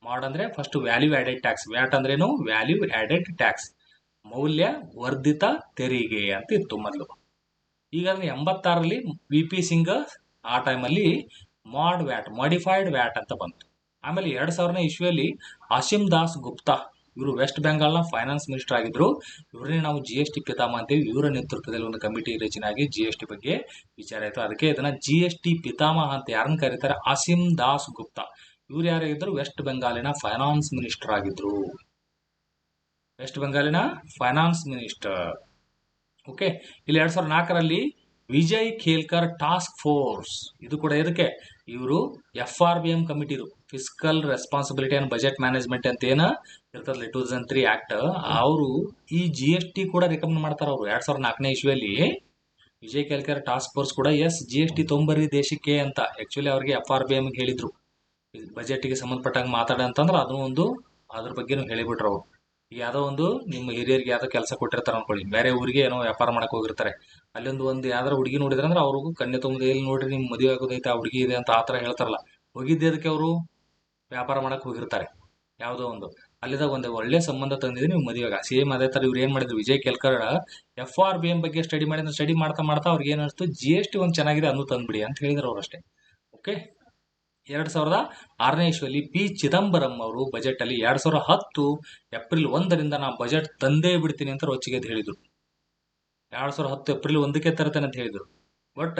Speaker 1: ಮಾಡ್ ಅಂದ್ರೆ first value added tax. Watt ಅಂದ್ರೇನು? ವ್ಯಾಲ್ಯೂ ಆಡೆಡ್ ಟ್ಯಾಕ್ಸ್, ಮೌಲ್ಯ ವರ್ಧಿತ ತೆರಿಗೆ ಅಂತ ಇತ್ತು ಮೊದಲು. ಈಗ 86ರಲ್ಲಿ VP ಸಿಂಗ್ ಆ ಟೈಮಲ್ಲಿ ಮಾಡಿಫೈಡ್ ವ್ಯಾಟ್ ಅಂತ ಬಂತು. ಆಮೇಲೆ 2000ನೇ ಇಸ್ವಿಯಲ್ಲಿ ಆಸಿಮ್ ದಾಸ್ ಗುಪ್ತಾ, ಇವರು ವೆಸ್ಟ್ ಬೆಂಗಾಲ್ನ ಫೈನಾನ್ಸ್ ಮಿನಿಸ್ಟರ್ ಆಗಿದ್ರು. ಇವರನ್ನೇ ನಾವು GST ಪಿತಾಮಹ ಅಂತೀವಿ. ಇವರ ನೇತೃತ್ವದಲ್ಲಿ ಒಂದು ಕಮಿಟಿ ರಚನೆ ಆಗಿ GST ಬಗ್ಗೆ ವಿಚಾರ ಆಯಿತು. ಅದಕ್ಕೆ ಇದನ್ನ GST ಪಿತಾಮಹ ಅಂತ ಯಾರನ್ನ ಕರೀತಾರೆ? ಆಸಿಮ್ ದಾಸ್ ಗುಪ್ತಾ. ಇವ್ರು ಯಾರಾಗಿದ್ರು? ವೆಸ್ಟ್ ಬೆಂಗಾಲಿನ ಫೈನಾನ್ಸ್ ಮಿನಿಸ್ಟರ್ ಆಗಿದ್ರು. ವೆಸ್ಟ್ ಬೆಂಗಾಲಿನ ಫೈನಾನ್ಸ್ ಮಿನಿಸ್ಟರ್. ಓಕೆ. ಇಲ್ಲಿ 2004ರಲ್ಲಿ ವಿಜಯ್ ಖೇಲ್ಕರ್ ಟಾಸ್ಕ್ ಫೋರ್ಸ್, ಇದು ಕೂಡ ಇದಕ್ಕೆ ಇವರು FRBM committee, fiscal responsibility and budget management ಅಂತ ಏನ ಇರ್ತದಲ್ಲ 2003 ಆಕ್ಟ್, ಅವರು ಈ GST ಕೂಡ ರೆಕಮೆಂಡ್ ಮಾಡ್ತಾರ. ಅವರು 2004ನೇ ಇಸ್ವಿಯಲ್ಲಿ ವಿಜಯ್ ಖೇಲ್ಕರ್ ಟಾಸ್ಕ್ ಫೋರ್ಸ್ ಕೂಡ GST ತೊಂಬರ್ರಿ ದೇಶಕ್ಕೆ ಅಂತ ಆಕ್ಚುಲಿ ಅವ್ರಿಗೆ FRBM ಹೇಳಿದ್ರು. ಬಜೆಟ್ಗೆ ಸಂಬಂಧಪಟ್ಟಂಗೆ ಮಾತಾಡ ಅಂತಂದ್ರೆ ಅದು ಒಂದು ಅದ್ರ ಬಗ್ಗೆನೂ ಹೇಳಿಬಿಟ್ರು ಅವ್ರು. ಈಗ ಯಾವುದೋ ಒಂದು ನಿಮ್ಮ ಹಿರಿಯರಿಗೆ ಯಾವುದೋ ಕೆಲಸ ಕೊಟ್ಟಿರ್ತಾರೆ ಅನ್ಕೊಳ್ಳಿ, ಬೇರೆ ಊರಿಗೆ ಏನೋ ವ್ಯಾಪಾರ ಮಾಡಕ್ ಹೋಗಿರ್ತಾರೆ, ಅಲ್ಲೊಂದು ಯಾವ್ದಾರ ಹುಡುಗಿ ನೋಡಿದ್ರೆ ಅಂದ್ರೆ ಅವ್ರಿಗೂ ಕನ್ಯೆ ತುಂಬ ಎಲ್ಲಿ ನೋಡ್ರಿ ನಿಮ್ ಮದುವೆ ಆಗೋದೈತೆ ಆ ಹುಡುಗಿ ಇದೆ ಅಂತ ಆತರ ಹೇಳ್ತಾರಲ್ಲ, ಹೋಗಿದ್ದೆ ಅದಕ್ಕೆ ಅವರು ವ್ಯಾಪಾರ ಮಾಡಕ್ ಹೋಗಿರ್ತಾರೆ ಯಾವುದೋ ಒಂದು, ಅಲ್ಲಿದಾಗ ಒಂದು ಒಳ್ಳೆ ಸಂಬಂಧ ತಂದಿದ್ರೆ ನೀವು ಮದುವೆಗ. ಸೇಮ್ ಅದೇ ತರ ಇವ್ರು ಏನ್ ಮಾಡಿದ್ರು, ವಿಜಯ್ ಕೆಲ್ಕರ್ FRBM ಬಗ್ಗೆ ಸ್ಟಡಿ ಮಾಡ್ತಾ ಅವ್ರಿಗೆ ಏನ್ ಅನಿಸ್ತು, GST ಒಂದು ಚೆನ್ನಾಗಿದೆ ಅನ್ನು ತಂದ್ಬಿಡಿ ಅಂತ ಹೇಳಿದ್ರು ಅವ್ರು ಅಷ್ಟೇ. ಓಕೆ. 2006ನೇ ಇಸ್ವಿಯಲ್ಲಿ P. ಚಿದಂಬರಂ ಅವರು ಬಜೆಟ್ ಅಲ್ಲಿ 2010 ಏಪ್ರಿಲ್ 1ರಿಂದ ನಾ ಬಜೆಟ್ ತಂದೇ ಬಿಡ್ತೀನಿ ಅಂತ ರೊಚ್ಚಿಗೆ ಹೇಳಿದ್ರು. 2010 ಏಪ್ರಿಲ್ 1ಕ್ಕೆ ತರ್ತೇನೆ ಅಂತ ಹೇಳಿದ್ರು. ಬಟ್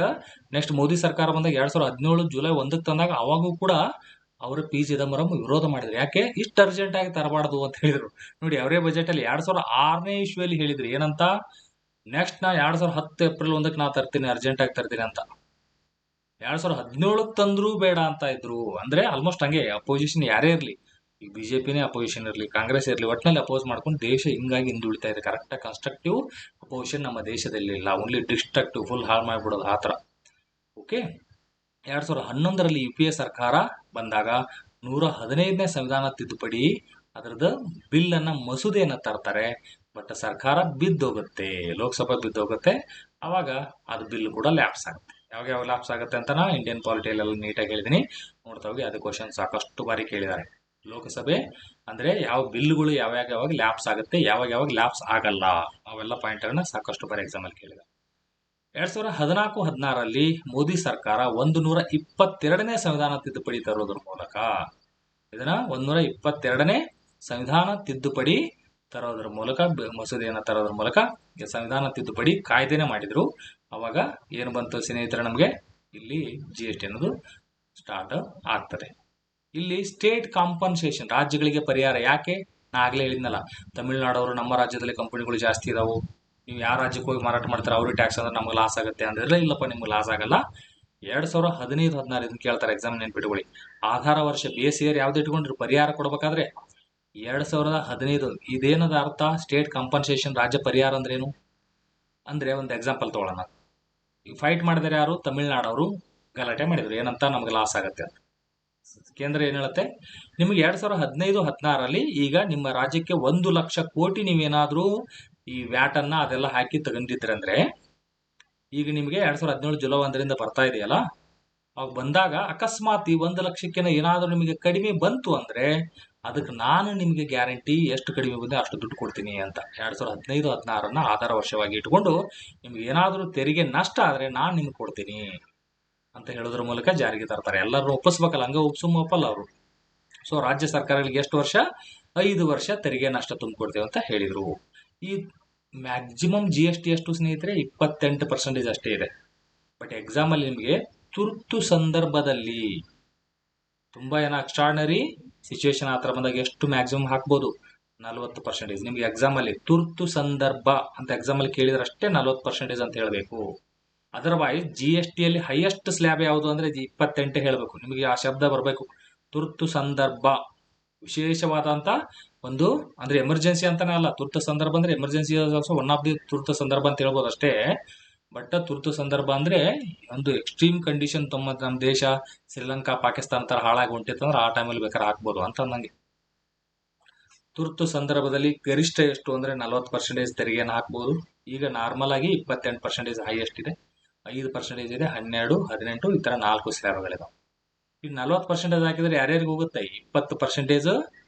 Speaker 1: ನೆಕ್ಸ್ಟ್ ಮೋದಿ ಸರ್ಕಾರ ಬಂದಾಗ 2017 ಜುಲೈ 1ಕ್ಕೆ ತಂದಾಗ ಅವಾಗೂ ಕೂಡ ಅವರು P. ಚಿದಂಬರಂ ವಿರೋಧ ಮಾಡಿದ್ರು. ಯಾಕೆ ಇಷ್ಟು ಅರ್ಜೆಂಟ್ ಆಗಿ ತರಬಾರ್ದು ಅಂತ ಹೇಳಿದ್ರು. ನೋಡಿ, ಅವರೇ ಬಜೆಟ್ ಅಲ್ಲಿ 2006ನೇ ಇಸ್ವಿಯಲ್ಲಿ ಹೇಳಿದ್ರು ಏನಂತ, ನೆಕ್ಸ್ಟ್ ನಾ 2010 ಏಪ್ರಿಲ್ 1ಕ್ಕೆ ನಾ ತರ್ತೀನಿ, ಅರ್ಜೆಂಟ್ ಆಗಿ ತರ್ತೀನಿ ಅಂತ. 2017ಕ್ಕೆ ತಂದ್ರೂ ಬೇಡ ಅಂತ ಇದ್ರು. ಅಂದ್ರೆ ಆಲ್ಮೋಸ್ಟ್ ಹಂಗೆ ಅಪೋಸಿಷನ್ ಯಾರೇ ಇರ್ಲಿ, ಈ ಬಿಜೆಪಿನೇ ಅಪೋಸಿಷನ್ ಇರ್ಲಿ, ಕಾಂಗ್ರೆಸ್ ಇರ್ಲಿ, ಒಟ್ಟಿನಲ್ಲಿ ಅಪೋಸ್ ಮಾಡ್ಕೊಂಡು ದೇಶ ಹಿಂಗಾಗಿ ಹಿಂದುಳಿತಾ ಇದೆ. ಕರೆಕ್ಟ್ ಕನ್ಸ್ಟ್ರಕ್ಟಿವ್ ಅಪೋಸಿಷನ್ ನಮ್ಮ ದೇಶದಲ್ಲಿ ಇಲ್ಲ, ಓನ್ಲಿ ಡಿಸ್ಟ್ರಕ್ಟಿವ್, ಫುಲ್ ಹಾಳು ಮಾಡ್ಬಿಡೋದು ಆತರ. ಓಕೆ. 2011ರಲ್ಲಿ UPA ಸರ್ಕಾರ ಬಂದಾಗ 115ನೇ ಸಂವಿಧಾನ ತಿದ್ದುಪಡಿ ಅದರದ ಬಿಲ್ ಅನ್ನ ಮಸೂದೆಯನ್ನ ತರ್ತಾರೆ. ಬಟ್ ಸರ್ಕಾರ ಬಿದ್ದೋಗುತ್ತೆ, ಲೋಕಸಭೆ ಬಿದ್ದೋಗುತ್ತೆ. ಅವಾಗ ಅದು ಬಿಲ್ ಕೂಡ ಲ್ಯಾಪ್ಸ್ ಆಗುತ್ತೆ. ಯಾವಾಗ ಲ್ಯಾಪ್ಸ್ ಆಗುತ್ತೆ ಅಂತ ನಾ ಇಂಡಿಯನ್ ಪಾಲಿಟಿಯಲ್ಲಿ ಎಲ್ಲ ನೀಟಾಗಿ ಹೇಳಿದೀನಿ, ನೋಡ್ತಾ ಹೋಗಿ. ಅದು ಕ್ವಶನ್ ಸಾಕಷ್ಟು ಬಾರಿ ಕೇಳಿದ್ದಾರೆ. ಲೋಕಸಭೆ ಅಂದ್ರೆ ಯಾವ ಬಿಲ್ಗಳು ಯಾವಾಗ ಲ್ಯಾಪ್ಸ್ ಆಗುತ್ತೆ, ಯಾವಾಗ ಲ್ಯಾಪ್ಸ್ ಆಗಲ್ಲ, ಅವೆಲ್ಲ ಪಾಯಿಂಟ್ ಅನ್ನ ಸಾಕಷ್ಟು ಬಾರಿ ಎಕ್ಸಾಮ್ ಅಲ್ಲಿ ಕೇಳಿದ್ದಾರೆ. 2014-16ರಲ್ಲಿ ಮೋದಿ ಸರ್ಕಾರ 122ನೇ ಸಂವಿಧಾನ ತಿದ್ದುಪಡಿ ತರೋದ್ರ ಮೂಲಕ, ಇದನ್ನ 122ನೇ ಸಂವಿಧಾನ ತಿದ್ದುಪಡಿ ತರೋದ್ರ ಮೂಲಕ, ಮಸೂದೆಯನ್ನ ತರೋದ್ರ ಮೂಲಕ ಸಂವಿಧಾನ ತಿದ್ದುಪಡಿ ಕಾಯ್ದೆನೆ ಮಾಡಿದ್ರು. ಅವಾಗ ಏನು ಬಂತು ಸ್ನೇಹಿತರೆ, ನಮಗೆ ಇಲ್ಲಿ GST ಅನ್ನೋದು ಸ್ಟಾರ್ಟ್ ಆಗ್ತದೆ. ಇಲ್ಲಿ ಸ್ಟೇಟ್ ಕಾಂಪನ್ಸೇಷನ್, ರಾಜ್ಯಗಳಿಗೆ ಪರಿಹಾರ. ಯಾಕೆ? ನಾ ಆಗ್ಲೇ ಹೇಳಿದ್ನಲ್ಲ, ತಮಿಳುನಾಡವರು ನಮ್ಮ ರಾಜ್ಯದಲ್ಲಿ ಕಂಪನಿಗಳು ಜಾಸ್ತಿ ಇದಾವು, ನೀವು ಯಾವ ರಾಜ್ಯಕ್ಕೆ ಹೋಗಿ ಮಾರಾಟ ಮಾಡ್ತಾರೆ ಅವ್ರಿಗೆ ಟ್ಯಾಕ್ಸ್ ಅಂದ್ರೆ ನಮ್ಗೆ ಲಾಸ್ ಆಗುತ್ತೆ ಅಂದ್ರೆ, ಇಲ್ಲಪ್ಪ ನಿಮ್ಗೆ ಲಾಸ್ ಆಗಲ್ಲ. 2015-16 ಇದನ್ನ ಕೇಳ್ತಾರೆ ಎಕ್ಸಾಮ್, ನೆನ್ಪಿಟ್ಕೊಳ್ಳಿ. ಆಧಾರ ವರ್ಷ ಬೇಸ್ ಇಯರ್ ಯಾವ್ದು ಇಟ್ಕೊಂಡ್ರು ಪರಿಹಾರ ಕೊಡ್ಬೇಕಾದ್ರೆ 2015. ಇದೇನದ ಅರ್ಥ? ಸ್ಟೇಟ್ ಕಾಂಪನ್ಸೇಷನ್, ರಾಜ್ಯ ಪರಿಹಾರ ಅಂದ್ರೇನು ಅಂದ್ರೆ, ಒಂದು ಎಕ್ಸಾಂಪಲ್ ತಗೊಳ್ಳೋಣ. ಫೈಟ್ ಮಾಡಿದರೆ ಯಾರು? ತಮಿಳ್ನಾಡವರು ಗಲಾಟೆ ಮಾಡಿದ್ರು, ಏನಂತ, ನಮ್ಗೆ ಲಾಸ್ ಆಗುತ್ತೆ ಅಂತ. ಕೇಂದ್ರ ಏನ್ ಹೇಳುತ್ತೆ, ನಿಮ್ಗೆ 2015-16ರಲ್ಲಿ ಈಗ ನಿಮ್ಮ ರಾಜ್ಯಕ್ಕೆ 1 ಲಕ್ಷ ಕೋಟಿ ನೀವೇನಾದ್ರೂ ಈ ವ್ಯಾಟ್ ಅನ್ನ ಅದೆಲ್ಲ ಹಾಕಿ ತಗೊಂಡಿದ್ರೆ ಅಂದ್ರೆ, ಈಗ ನಿಮಗೆ 2017 ಜುಲೈ 1ರಿಂದ ಬರ್ತಾ ಇದೆಯಲ್ಲ, ಅವಾಗ ಬಂದಾಗ ಅಕಸ್ಮಾತ್ ಈ 1 ಲಕ್ಷಕ್ಕೆ ಏನಾದ್ರೂ ನಿಮಗೆ ಕಡಿಮೆ ಬಂತು ಅಂದ್ರೆ, ಅದಕ್ಕೆ ನಾನು ನಿಮಗೆ ಗ್ಯಾರಂಟಿ ಎಷ್ಟು ಕಡಿಮೆ ಬಂದೆ ಅಷ್ಟು ದುಡ್ಡು ಕೊಡ್ತೀನಿ ಅಂತ. 2015-16 ಆಧಾರ ವರ್ಷವಾಗಿ ಇಟ್ಕೊಂಡು ನಿಮ್ಗೆ ಏನಾದ್ರೂ ತೆರಿಗೆ ನಷ್ಟ ಆದ್ರೆ ನಾನು ನಿಮ್ಗೆ ಕೊಡ್ತೀನಿ ಅಂತ ಹೇಳೋದ್ರ ಮೂಲಕ ಜಾರಿಗೆ ತರ್ತಾರೆ. ಎಲ್ಲರೂ ಒಪ್ಪಿಸ್ಬೇಕಲ್ಲ, ಹಂಗ ಒಪ್ಪಲ್ಲ ಅವರು. ಸೊ ರಾಜ್ಯ ಸರ್ಕಾರಗಳಿಗೆ ಎಷ್ಟು ವರ್ಷ? 5 ವರ್ಷ ತೆರಿಗೆ ನಷ್ಟ ತುಂಬಿಕೊಡ್ತೇವೆ ಅಂತ ಹೇಳಿದ್ರು. ಈ ಮ್ಯಾಕ್ಸಿಮಮ್ GST ಎಷ್ಟು ಸ್ನೇಹಿತರೆ? 28% ಅಷ್ಟೇ ಇದೆ. ಬಟ್ ಎಕ್ಸಾಮ್ ಅಲ್ಲಿ ನಿಮಗೆ ತುರ್ತು ಸಂದರ್ಭದಲ್ಲಿ ತುಂಬಾ ಎಕ್ಸ್ಟ್ರಾರ್ಡಿನರಿ ಸಿಚುವೇಶನ್ ಆತರ ಬಂದಾಗ ಎಷ್ಟು ಮ್ಯಾಕ್ಸಿಮಮ್ ಹಾಕ್ಬೋದು? 40%. ನಿಮ್ಗೆ ಎಕ್ಸಾಮ್ ಅಲ್ಲಿ ತುರ್ತು ಸಂದರ್ಭ ಅಂತ ಎಕ್ಸಾಮ್ ಅಲ್ಲಿ ಕೇಳಿದ್ರೆ ಅಷ್ಟೇ 40% ಅಂತ ಹೇಳ್ಬೇಕು. ಅದರ್ವೈಸ್ GST ಅಲ್ಲಿ ಹೈಯೆಸ್ಟ್ ಸ್ಲ್ಯಾಬ್ ಯಾವುದು ಅಂದ್ರೆ 28 ಹೇಳ್ಬೇಕು. ನಿಮಗೆ ಆ ಶಬ್ದ ಬರಬೇಕು, ತುರ್ತು ಸಂದರ್ಭ. ವಿಶೇಷವಾದಂತ ಒಂದು ಅಂದ್ರೆ ಎಮರ್ಜೆನ್ಸಿ ಅಂತಾನೆ ಅಲ್ಲ, ತುರ್ತು ಸಂದರ್ಭ ಅಂದ್ರೆ emergency also one of the ತುರ್ತು ಸಂದರ್ಭ ಅಂತ ಹೇಳ್ಬೋದು ಅಷ್ಟೇ. ಬಟ್ ತುರ್ತು ಸಂದರ್ಭ ಅಂದ್ರೆ ಒಂದು ಎಕ್ಸ್ಟ್ರೀಮ್ ಕಂಡೀಷನ್, ನಮ್ಮ ದೇಶ ಶ್ರೀಲಂಕಾ ಪಾಕಿಸ್ತಾನ ತರ ಹಾಳಾಗಿ ಹೊಂಟಿತ್ತಂದ್ರೆ ಆ ಟೈಮಲ್ಲಿ ಬೇಕಾದ್ರೆ ಹಾಕ್ಬೋದು ಅಂತ ಅಂದಂಗೆ. ತುರ್ತು ಸಂದರ್ಭದಲ್ಲಿ ಗರಿಷ್ಠ ಎಷ್ಟು ಅಂದ್ರೆ 40% ತೆರಿಗೆಯನ್ನು ಹಾಕ್ಬೋದು. ಈಗ ನಾರ್ಮಲ್ ಆಗಿ 28% ಹೈಯೆಸ್ಟ್ ಇದೆ, 5% ಇದೆ, 12, 18 ಈ ತರ 4 ಸ್ಲ್ಯಾಬ್ಗಳಿದಾವೆ. ಈಗ 40% ಹಾಕಿದ್ರೆ ಯಾರ್ಯಾರಿಗೆ ಹೋಗುತ್ತೆ? 20%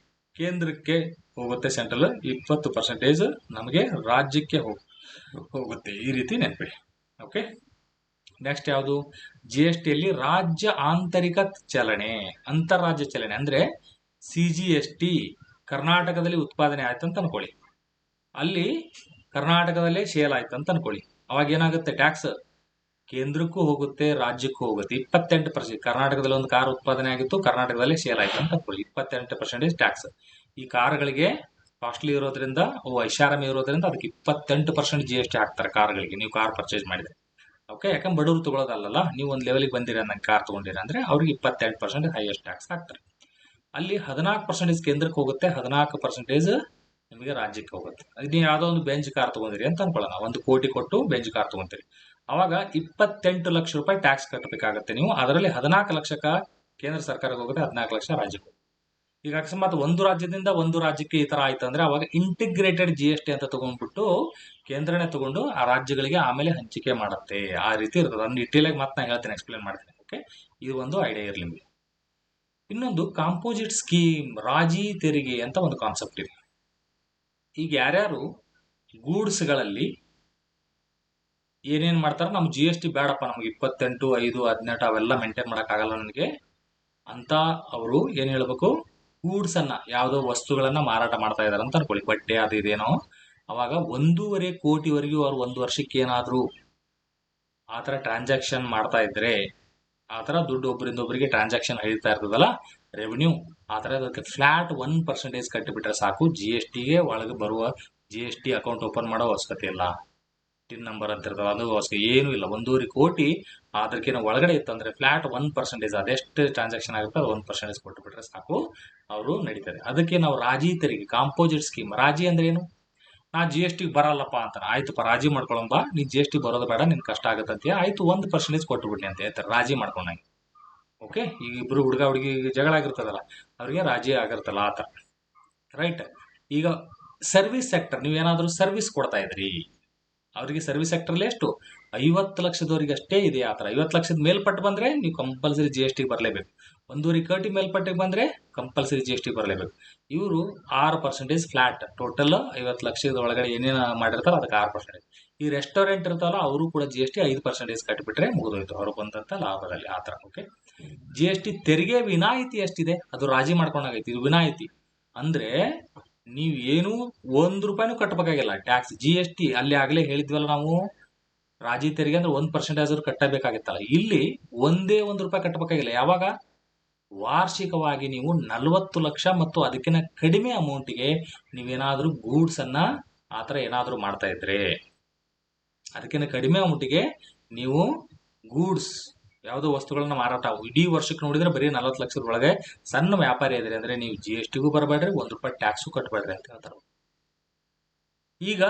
Speaker 1: ಕೇಂದ್ರಕ್ಕೆ ಹೋಗುತ್ತೆ ಸೆಂಟ್ರಲ್, 20% ನಮಗೆ ರಾಜ್ಯಕ್ಕೆ ಹೋಗುತ್ತೆ. ಈ ರೀತಿ ನೆನಪಿಡಿ. ಓಕೆ. ನೆಕ್ಸ್ಟ್ ಯಾವುದು? GST ಅಲ್ಲಿ ರಾಜ್ಯ ಆಂತರಿಕ ಚಲನೆ, ಅಂತಾರಾಜ್ಯ ಚಲನೆ ಅಂದ್ರೆ CGST. ಕರ್ನಾಟಕದಲ್ಲಿ ಉತ್ಪಾದನೆ ಆಯ್ತು ಅಂತ ಅನ್ಕೊಳ್ಳಿ, ಅಲ್ಲಿ ಕರ್ನಾಟಕದಲ್ಲೇ ಸೇಲ್ ಆಯ್ತು ಅಂತ ಅನ್ಕೊಳ್ಳಿ, ಅವಾಗ ಏನಾಗುತ್ತೆ? ಟ್ಯಾಕ್ಸ್ ಕೇಂದ್ರಕ್ಕೂ ಹೋಗುತ್ತೆ, ರಾಜ್ಯಕ್ಕೂ ಹೋಗುತ್ತೆ. 28%. ಕರ್ನಾಟಕದಲ್ಲಿ ಒಂದು ಕಾರ್ ಉತ್ಪಾದನೆ ಆಗಿತ್ತು, ಕರ್ನಾಟಕದಲ್ಲೇ ಸೇಲ್ ಆಯ್ತು ಅಂತ ಅನ್ಕೊಳ್ಳಿ, 28% ಟ್ಯಾಕ್ಸ್. ಈ ಕಾರ್ಗಳಿಗೆ ಕಾಸ್ಟ್ಲಿ ಇರೋದ್ರಿಂದ, ಐಷಾರಾಮಿ ಇರೋದ್ರಿಂದ ಅದಕ್ಕೆ 28% GST ಹಾಕ್ತಾರೆ ಕಾರ್ಗಳಿಗೆ, ನೀವು ಕಾರ್ ಪರ್ಚೇಸ್ ಮಾಡಿದ್ರೆ. ಓಕೆ, ಯಾಕಂದ್ರೆ ಬಡವರು ತಗೊಳ್ಳೋದಲ್ಲ, ನೀವು ಒಂದು ಲೆವೆಲ್ಗೆ ಬಂದಿರ ನಂಗೆ ಕಾರ್ ತಗೊಂಡಿರ ಅಂದ್ರೆ ಅವ್ರಿಗೆ 28% ಹೈಯೆಸ್ಟ್ ಟ್ಯಾಕ್ಸ್ ಹಾಕ್ತಾರೆ. ಅಲ್ಲಿ 14% ಕೇಂದ್ರಕ್ಕೆ ಹೋಗುತ್ತೆ, 14% ನಿಮಗೆ ರಾಜ್ಯಕ್ಕೆ ಹೋಗುತ್ತೆ. ಅದು ನೀವು ಯಾವುದೋ ಒಂದು ಬೆಂಚ್ ಕಾರ್ ತಗೊಂಡಿರಿ ಅಂತ ಅನ್ಕೊಳ್ಳೋಣ, 1 ಕೋಟಿ ಕೊಟ್ಟು ಬೆಂಚ್ ಕಾರ್ ತಗೊಂತೀರಿ, ಅವಾಗ 28 ಲಕ್ಷ ರೂಪಾಯಿ ಟ್ಯಾಕ್ಸ್ ಕಟ್ಟಬೇಕಾಗುತ್ತೆ ನೀವು. ಅದರಲ್ಲಿ 14 ಲಕ್ಷಕ್ಕೆ ಕೇಂದ್ರ ಸರ್ಕಾರಕ್ಕೆ ಹೋಗುತ್ತೆ, 14 ಲಕ್ಷ ರಾಜ್ಯಕ್ಕೆ ಹೋಗುತ್ತೆ. ಈಗ ಅಕಸ್ಮಾತ್ ಒಂದು ರಾಜ್ಯದಿಂದ ಒಂದು ರಾಜ್ಯಕ್ಕೆ ಈ ತರ ಆಯ್ತು ಅಂದ್ರೆ ಅವಾಗ ಇಂಟಿಗ್ರೇಟೆಡ್ GST ಅಂತ ತಗೊಂಡ್ಬಿಟ್ಟು ಕೇಂದ್ರನೇ ತಗೊಂಡು ಆ ರಾಜ್ಯಗಳಿಗೆ ಆಮೇಲೆ ಹಂಚಿಕೆ ಮಾಡುತ್ತೆ. ಆ ರೀತಿ ಇರ್ತದೆ. ಅದನ್ನ ಡೀಟೇಲ್ ಆಗಿ ಮತ್ತೆ ನಾನು ಹೇಳ್ತೇನೆ, ಎಕ್ಸ್ಪ್ಲೇನ್ ಮಾಡ್ತೇನೆ. ಓಕೆ, ಇದು ಒಂದು ಐಡಿಯಾ ಇರಲಿ ನಿಮಗೆ. ಇನ್ನೊಂದು ಕಾಂಪೋಸಿಟ್ ಸ್ಕೀಮ್, ರಾಜಿ ತೆರಿಗೆ ಅಂತ ಒಂದು ಕಾನ್ಸೆಪ್ಟ್ ಇದೆ. ಈಗ ಯಾರ್ಯಾರು ಗೂಡ್ಸ್ಗಳಲ್ಲಿ ಏನೇನ್ ಮಾಡ್ತಾರೆ, ನಮ್ GST ಬೇಡಪ್ಪ, ನಮ್ಗೆ 28, 5, 18 ಅವೆಲ್ಲ ಮೇಂಟೈನ್ ಆಗಲ್ಲ ನನಗೆ ಅಂತ ಅವರು ಏನ್ ಹೇಳ್ಬೇಕು, ಗೂಡ್ಸ್ ಅನ್ನ, ಯಾವುದೋ ವಸ್ತುಗಳನ್ನ ಮಾರಾಟ ಮಾಡ್ತಾ ಇದಾರೆ ಅಂತ ಅನ್ಕೊಳ್ಳಿ, ಬಟ್ಟೆ ಅದು ಇದೇನೋ, ಅವಾಗ 1.5 ಕೋಟಿವರೆಗೂ ಅವ್ರು 1 ವರ್ಷಕ್ಕೆ ಏನಾದ್ರು ಆತರ ಟ್ರಾನ್ಸಾಕ್ಷನ್ ಮಾಡ್ತಾ ಇದ್ರೆ, ಆತರ ದುಡ್ಡು ಒಬ್ಬರಿಂದ ಒಬ್ಬರಿಗೆ ಟ್ರಾನ್ಸಾಕ್ಷನ್ ಹರಿತಾ ಇರ್ತದಲ್ಲ, ರೆವೆನ್ಯೂ, ಆತರ ಅದಕ್ಕೆ ಫ್ಲಾಟ್ 1% ಕಟ್ಟಿಬಿಟ್ರೆ ಸಾಕು. GSTಗೆ ಒಳಗೆ ಬರುವ GST ಅಕೌಂಟ್ ಓಪನ್ ಮಾಡೋ ಅವಶ್ಯಕತೆ ಇಲ್ಲ. ಟಿನ್ ನಂಬರ್ ಅಂತ ಇರ್ತದೆ, ಅದು ಅವಶ್ಯಕ ಏನೂ ಇಲ್ಲ. 1.5 ಕೋಟಿ ಅದಕ್ಕಿಂತ ಒಳಗಡೆ ಇತ್ತಂದ್ರೆ ಫ್ಲಾಟ್ 1%, ಅದೆಷ್ಟು ಟ್ರಾನ್ಸಾಕ್ಷನ್ ಆಗುತ್ತೆ ಅದು 1% ಕೊಟ್ಟುಬಿಟ್ರೆ ಸಾಕು, ಅವರು ನಡೀತದೆ. ಅದಕ್ಕೆ ನಾವು ರಾಜಿ ತೆರಿಗೆ, ಕಾಂಪೋಸಿಟ್ ಸ್ಕೀಮ್. ರಾಜಿ ಅಂದ್ರೆ ಏನು, ನಾ GST ಬರಲ್ಲಪ್ಪ ಅಂತಾನೆ, ಆಯ್ತಪ್ಪ ರಾಜಿ ಮಾಡ್ಕೊಳಂಬ, ನೀ GST ಬರೋದು ಬೇಡ, ನಿನ್ ಕಷ್ಟ ಆಗತ್ತಂತೆ, ಆಯ್ತು 1% ಕೊಟ್ಟುಬಿಡ್ನಿ ಅಂತ ಹೇಳ್ತಾರೆ, ರಾಜಿ ಮಾಡ್ಕೊಂಡಂಗೆ. ಓಕೆ, ಈಗ ಇಬ್ರು ಹುಡುಗ ಹುಡುಗಿ ಜಗಳ ಆಗಿರ್ತದಲ್ಲ, ಅವ್ರಿಗೆ ರಾಜಿ ಆಗಿರ್ತಲ್ಲ ಆತರ, ರೈಟ್. ಈಗ ಸರ್ವಿಸ್ ಸೆಕ್ಟರ್, ನೀವೇನಾದ್ರೂ ಸರ್ವಿಸ್ ಕೊಡ್ತಾ ಇದ್ರಿ, ಅವರಿಗೆ ಸರ್ವಿಸ್ ಸೆಕ್ಟರ್ಲಿ ಎಷ್ಟು 50 ಲಕ್ಷದವರಿಗೆ ಅಷ್ಟೇ ಇದೆ ಆತರ. 50 ಲಕ್ಷದ ಮೇಲ್ಪಟ್ಟು ಬಂದ್ರೆ ನೀವು ಕಂಪಲ್ಸರಿ GST ಬರಲೇಬೇಕು. 1.5 ಕೋಟಿ ಮೇಲ್ಪಟ್ಟಿಗೆ ಬಂದ್ರೆ ಕಂಪಲ್ಸರಿ GST ಬರಲೇಬೇಕು. ಇವರು 6% ಫ್ಲಾಟ್, ಟೋಟಲ್ 50 ಲಕ್ಷದ ಒಳಗಡೆ ಏನೇನು ಮಾಡಿರ್ತಾರೋ ಅದಕ್ಕೆ 6%. ಈ ರೆಸ್ಟೋರೆಂಟ್ ಇರ್ತಾರಲ್ಲ ಅವರು ಕೂಡ GST 5% ಕಟ್ಟಿಬಿಟ್ರೆ ಮುಗಿದೋಯ್ತು ಅವ್ರು ಬಂದಂತ ಲಾಭದಲ್ಲಿ, ಆತರ. ಓಕೆ, GST ತೆರಿಗೆ ವಿನಾಯಿತಿ ಎಷ್ಟಿದೆ ಅದು ರಾಜಿ ಮಾಡ್ಕೊಂಡಾಗೈತಿ. ಇದು ವಿನಾಯಿತಿ ಅಂದ್ರೆ ನೀವು ಏನು ₹1 ಕಟ್ಟಬೇಕಾಗಿಲ್ಲ ಟ್ಯಾಕ್ಸ್. GST ಅಲ್ಲಿ ಆಗ್ಲೇ ಹೇಳಿದ್ವಲ್ಲ ನಾವು, ರಾಜಿ ತೆರಿಗೆ ಅಂದ್ರೆ 1% ಕಟ್ಟಬೇಕಾಗಿತ್ತಲ್ಲ, ಇಲ್ಲಿ ₹1 ಕಟ್ಟಬೇಕಾಗಿಲ್ಲ. ಯಾವಾಗ, ವಾರ್ಷಿಕವಾಗಿ ನೀವು 40 ಲಕ್ಷ ಮತ್ತು ಅದಕ್ಕಿಂತ ಕಡಿಮೆ ಅಮೌಂಟ್ಗೆ ನೀವೇನಾದ್ರೂ ಗೂಡ್ಸ್ ಅನ್ನ ಆತರ ಏನಾದ್ರೂ ಮಾಡ್ತಾ ಇದ್ರೆ, ಅದಕ್ಕಿಂತ ಕಡಿಮೆ ಅಮೌಂಟ್ಗೆ ನೀವು ಗೂಡ್ಸ್ ಯಾವುದೋ ವಸ್ತುಗಳನ್ನ ಮಾರಾಟ, ಇಡೀ ವರ್ಷಕ್ಕೆ ನೋಡಿದ್ರೆ ಬರೀ 40 ಲಕ್ಷದ ಒಳಗೆ ಸಣ್ಣ ವ್ಯಾಪಾರಿ ಇದ್ರಿ ಅಂದ್ರೆ ನೀವು GSTಗೂ ಬರಬೇಡ್ರಿ, ₹1 ಟ್ಯಾಕ್ಸು ಕಟ್ಟಬೇಡ್ರಿ ಅಂತ ಹೇಳ್ತಾರೆ. ಈಗ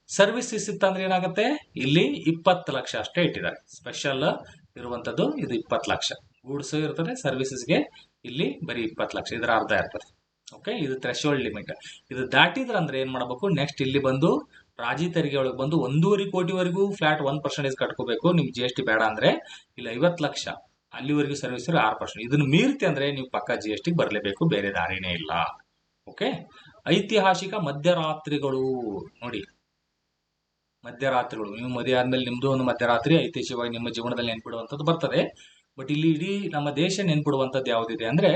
Speaker 1: ಸರ್ವಿಸಸ್ ಇತ್ತಂದ್ರೆ ಏನಾಗುತ್ತೆ, ಇಲ್ಲಿ 20 ಲಕ್ಷ ಅಷ್ಟೇ ಇಟ್ಟಿದ್ದಾರೆ. ಸ್ಪೆಷಲ್ ಇರುವಂತದ್ದು ಇದು 20 ಲಕ್ಷ. ಗೂಡ್ಸ್ ಇರ್ತದೆ, ಸರ್ವಿಸಸ್ಗೆ ಇಲ್ಲಿ ಬರೀ 20 ಲಕ್ಷ, ಇದರ ಅರ್ಧ ಇರ್ತದೆ. ಓಕೆ, ಇದು ಥ್ರೆಶೋಲ್ಡ್ ಲಿಮಿಟ್. ಇದು ದಾಟಿದ್ರೆ ಅಂದ್ರೆ ಏನ್ ಮಾಡಬೇಕು, ನೆಕ್ಸ್ಟ್ ಇಲ್ಲಿ ಬಂದು ರಾಜಿ ತೆರಿಗೆ ಒಳಗೆ ಬಂದು 1.5 ಕೋಟಿವರೆಗೂ ಫ್ಲಾಟ್ 1% ಕಟ್ಕೋಬೇಕು. ನಿಮ್ GST ಬೇಡ ಅಂದ್ರೆ ಇಲ್ಲಿ 50 ಲಕ್ಷ ಅಲ್ಲಿವರೆಗೂ ಸರ್ವಿಸ್ 6%. ಇದನ್ನು ಮೀರ್ತಿ ಅಂದ್ರೆ ನೀವು ಪಕ್ಕ GST ಬರಲೇಬೇಕು, ಬೇರೆ ದಾರಿನೇ ಇಲ್ಲ. ಓಕೆ, ಐತಿಹಾಸಿಕ ಮಧ್ಯರಾತ್ರಿಗಳು ನೋಡಿ, ಮಧ್ಯರಾತ್ರಿಗಳು, ನೀವು ಮದುವೆ ಆದ್ಮೇಲೆ ನಿಮ್ದು ಒಂದು ಮಧ್ಯರಾತ್ರಿ ಐತಿಹಾಸಿಕವಾಗಿ ನಿಮ್ಮ ಜೀವನದಲ್ಲಿ ನೆನ್ಪಿಡುವಂಥದ್ದು ಬರ್ತದೆ. ಬಟ್ ಇಲ್ಲಿ ಇಡೀ ನಮ್ಮ ದೇಶ ನೆನ್ಪಿಡುವಂಥದ್ದು ಯಾವುದಿದೆ ಅಂದ್ರೆ,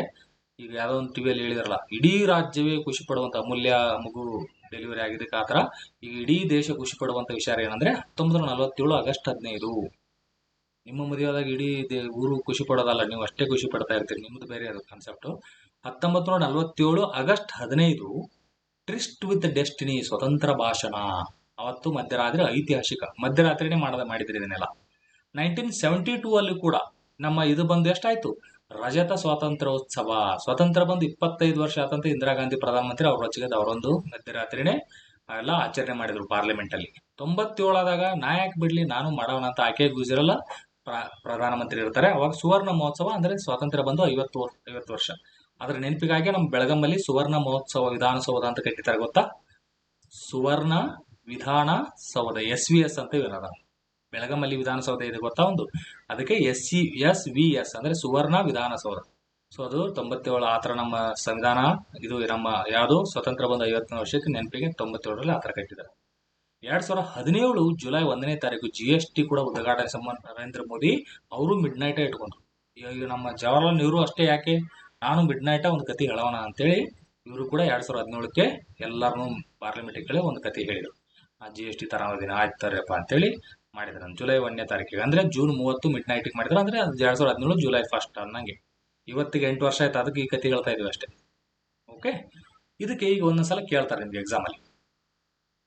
Speaker 1: ಈಗ ಯಾವುದೋ ಒಂದು ಟಿವಿಯಲ್ಲಿ ಹೇಳಿದಾರಲ್ಲ, ಇಡೀ ರಾಜ್ಯವೇ ಖುಷಿ ಪಡುವಂತ ಅಮೂಲ್ಯ ಮಗು ಡೆಲಿವರಿ ಆಗಿದ್ದಕ್ಕೆ ಆತರ. ಈಗ ಇಡೀ ದೇಶ ಖುಷಿ ಪಡುವಂತ ವಿಚಾರ ಏನಂದ್ರೆ 1947 ಆಗಸ್ಟ್ 15. ನಿಮ್ಮ ಮದುವೆಯಾದಾಗ ಇಡೀ ಊರು ಖುಷಿ ಪಡೋದಲ್ಲ, ನೀವು ಅಷ್ಟೇ ಖುಷಿ ಪಡ್ತಾ ಇರ್ತೀರಿ, ನಿಮ್ದು ಬೇರೆ ಅದು concept. 1947 August 15 tryst with destiny, ಸ್ವತಂತ್ರ ಭಾಷಣ. ಅವತ್ತು ಮಧ್ಯರಾತ್ರಿ, ಐತಿಹಾಸಿಕ ಮಧ್ಯರಾತ್ರಿನೇ ಮಾಡಿದ್ರಿ ಇದನ್ನೆಲ್ಲ. 1972 ಅಲ್ಲಿ ಕೂಡ ನಮ್ಮ ಇದು ಬಂದು ಎಷ್ಟಾಯ್ತು, ರಜತ ಸ್ವಾತಂತ್ರ್ಯೋತ್ಸವ. ಸ್ವತಂತ್ರ ಬಂದು 25 ವರ್ಷ ಆತಂತ ಇಂದಿರಾ ಗಾಂಧಿ ಪ್ರಧಾನಮಂತ್ರಿ, ಅವ್ರ ರೊಚ್ಚಿಗೆ ಅವರೊಂದು ಮಧ್ಯರಾತ್ರಿನೇ ಎಲ್ಲ ಆಚರಣೆ ಮಾಡಿದ್ರು ಪಾರ್ಲಿಮೆಂಟ್ ಅಲ್ಲಿ. 97 ಆದಾಗ ನಾ ಯಾಕೆ ಬಿಡ್ಲಿ, ನಾನು ಮಾಡೋಣ ಅಂತ ಆಕೆ ಗುಜರಲ್ಲ ಪ್ರಧಾನಮಂತ್ರಿ ಇರ್ತಾರೆ. ಅವಾಗ ಸುವರ್ಣ ಮಹೋತ್ಸವ ಅಂದ್ರೆ ಸ್ವಾತಂತ್ರ್ಯ ಬಂದು 50 ವರ್ಷ. ಅದ್ರ ನೆನಪಿಗಾಗಿ ನಮ್ಮ ಬೆಳಗಂಬಲ್ಲಿ ಸುವರ್ಣ ಮಹೋತ್ಸವ ವಿಧಾನಸೌಧ ಅಂತ ಕಟ್ಟಿದ್ದಾರೆ, ಗೊತ್ತಾ? ಸುವರ್ಣ ವಿಧಾನಸೌಧ, SVS ಅಂತ ಇರೋದ. ಬೆಳಗಂಬಲ್ಲಿ ವಿಧಾನಸೌಧ ಇದೆ ಗೊತ್ತಾ ಒಂದು, ಅದಕ್ಕೆ SVS ಅಂದ್ರೆ ಸುವರ್ಣ ವಿಧಾನಸೌಧ. ಸೊ ಅದು 97 ಆತರ ನಮ್ಮ ಸಂವಿಧಾನ, ಇದು ನಮ್ಮ ಯಾವುದು ಸ್ವತಂತ್ರ ಬಂದ 50ನೇ ವರ್ಷಕ್ಕೆ ನೆನಪಿಗೆ 97ರಲ್ಲಿ ಆತರ ಕಟ್ಟಿದ್ದಾರೆ. 2017 ಜುಲೈ 1ನೇ ತಾರೀಕು GST ಕೂಡ ಉದ್ಘಾಟನೆ ಸಂಬಂಧ ನರೇಂದ್ರ ಮೋದಿ ಅವರು ಮಿಡ್ ನೈಟ್ ಇಟ್ಕೊಂಡ್ರು. ಈಗ ನಮ್ಮ ಜವಾಹರ್ಲಾಲ್ ನೆಹರು ಅಷ್ಟೇ ಯಾಕೆ, ನಾನು ಮಿಡ್ ನೈಟ್ ಒಂದು ಕತೆ ಹೇಳೋಣ ಅಂತೇಳಿ ಇವರು ಕೂಡ 2017ಕ್ಕೆ ಎಲ್ಲಾರನು ಪಾರ್ಲಿಮೆಂಟ್ಗೆ ಒಂದು ಕತೆ ಹೇಳಿದ್ರು. GST ತರಾವಧಿನ ಆಯ್ತಾರಪ್ಪ ಅಂತೇಳಿ ಮಾಡಿದ್ರು. ಜುಲೈ 1ನೇ ತಾರೀಕಿಗೆ ಅಂದ್ರೆ ಜೂನ್ 30 ಮಿಡ್ ನೈಟ್ಗೆ ಮಾಡಿದ್ರು. ಅಂದ್ರೆ 2017 ಜುಲೈ 1 ಅನ್ನಂಗೆ. ಇವತ್ತಿಗೆ 8 ವರ್ಷ ಆಯ್ತು, ಅದಕ್ಕೆ ಈ ಕತೆ ಹೇಳ್ತಾ ಇದೀವಿ ಅಷ್ಟೇ. ಓಕೆ, ಇದಕ್ಕೆ ಈಗ ಒಂದೊಂದ್ಸಲ ಕೇಳ್ತಾರೆ ನಿಮ್ಗೆ ಎಕ್ಸಾಮ್ ಅಲ್ಲಿ,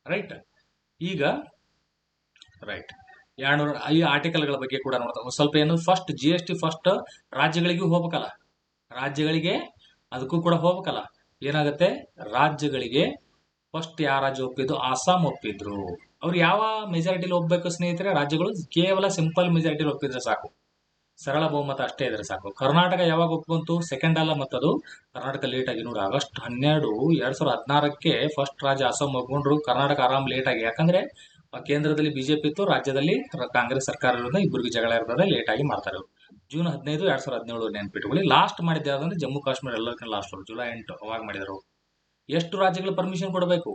Speaker 1: ರೈಟ್. ಈಗ ರೈಟ್ 200 ಈ ಆರ್ಟಿಕಲ್ಗಳ ಬಗ್ಗೆ ಕೂಡ ನೋಡ್ತಾ ಸ್ವಲ್ಪ ಏನು, ಫಸ್ಟ್ GST ಫಸ್ಟ್ ರಾಜ್ಯಗಳಿಗೂ ಹೋಗ್ಬೇಕಲ್ಲ, ರಾಜ್ಯಗಳಿಗೆ ಅದಕ್ಕೂ ಕೂಡ ಹೋಗ್ಬೇಕಲ್ಲ. ಏನಾಗುತ್ತೆ, ರಾಜ್ಯಗಳಿಗೆ ಫಸ್ಟ್ ಯಾವ ರಾಜ್ಯ ಒಪ್ಪಿದ್ದು, ಅಸ್ಸಾಂ ಒಪ್ಪಿದ್ರು. ಅವ್ರು ಯಾವ ಮೆಜಾರಿಟಿಲಿ ಒಪ್ಬೇಕು ಸ್ನೇಹಿತರೆ, ರಾಜ್ಯಗಳು ಕೇವಲ ಸಿಂಪಲ್ ಮೆಜಾರಿಟಿಲಿ ಒಪ್ಪಿದ್ರೆ ಸಾಕು, ಸರಳ ಬಹುಮತ ಅಷ್ಟೇ ಇದ್ರೆ ಸಾಕು. ಕರ್ನಾಟಕ ಯಾವಾಗ ಒಪ್ಕೊಂತು, ಸೆಕೆಂಡ್ ಅಲ್ಲ, ಮತ್ತದು ಕರ್ನಾಟಕ ಲೇಟ್ ಆಗಿ ನೋಡಿ, ಆಗಸ್ಟ್ 12, 2016ಕ್ಕೆ ಫಸ್ಟ್ ರಾಜ್ಯ ಅಸ್ಸಾಂ ಒಪ್ಕೊಂಡ್ರು. ಕರ್ನಾಟಕ ಆರಾಮ್ ಲೇಟ್ ಆಗಿ, ಯಾಕಂದ್ರೆ ಕೇಂದ್ರದಲ್ಲಿ ಬಿಜೆಪಿ ಇತ್ತು, ರಾಜ್ಯದಲ್ಲಿ ಕಾಂಗ್ರೆಸ್ ಸರ್ಕಾರ ಇರೋದ್ರಿಂದ ಇಬ್ಬರಿಗೆ ಜಗಳ ಇರ್ತದೆ, ಲೇಟ್ ಆಗಿ ಮಾಡ್ತಾರೆ ಅವರು. ಜೂನ್ 15, 2017 ನೆನ್ಪಿಟ್ಕೊಳ್ಳಿ. ಲಾಸ್ಟ್ ಮಾಡಿದ್ದು ಯಾವ್ದಂದ್ರೆ ಜಮ್ಮು ಕಾಶ್ಮೀರ, ಎಲ್ಲರಿಗಿಂತ ಲಾಸ್ಟ್ ಜುಲೈ 8 ಅವಾಗ ಮಾಡಿದ್ರು. ಎಷ್ಟು ರಾಜ್ಯಗಳು ಪರ್ಮಿಷನ್ ಕೊಡಬೇಕು,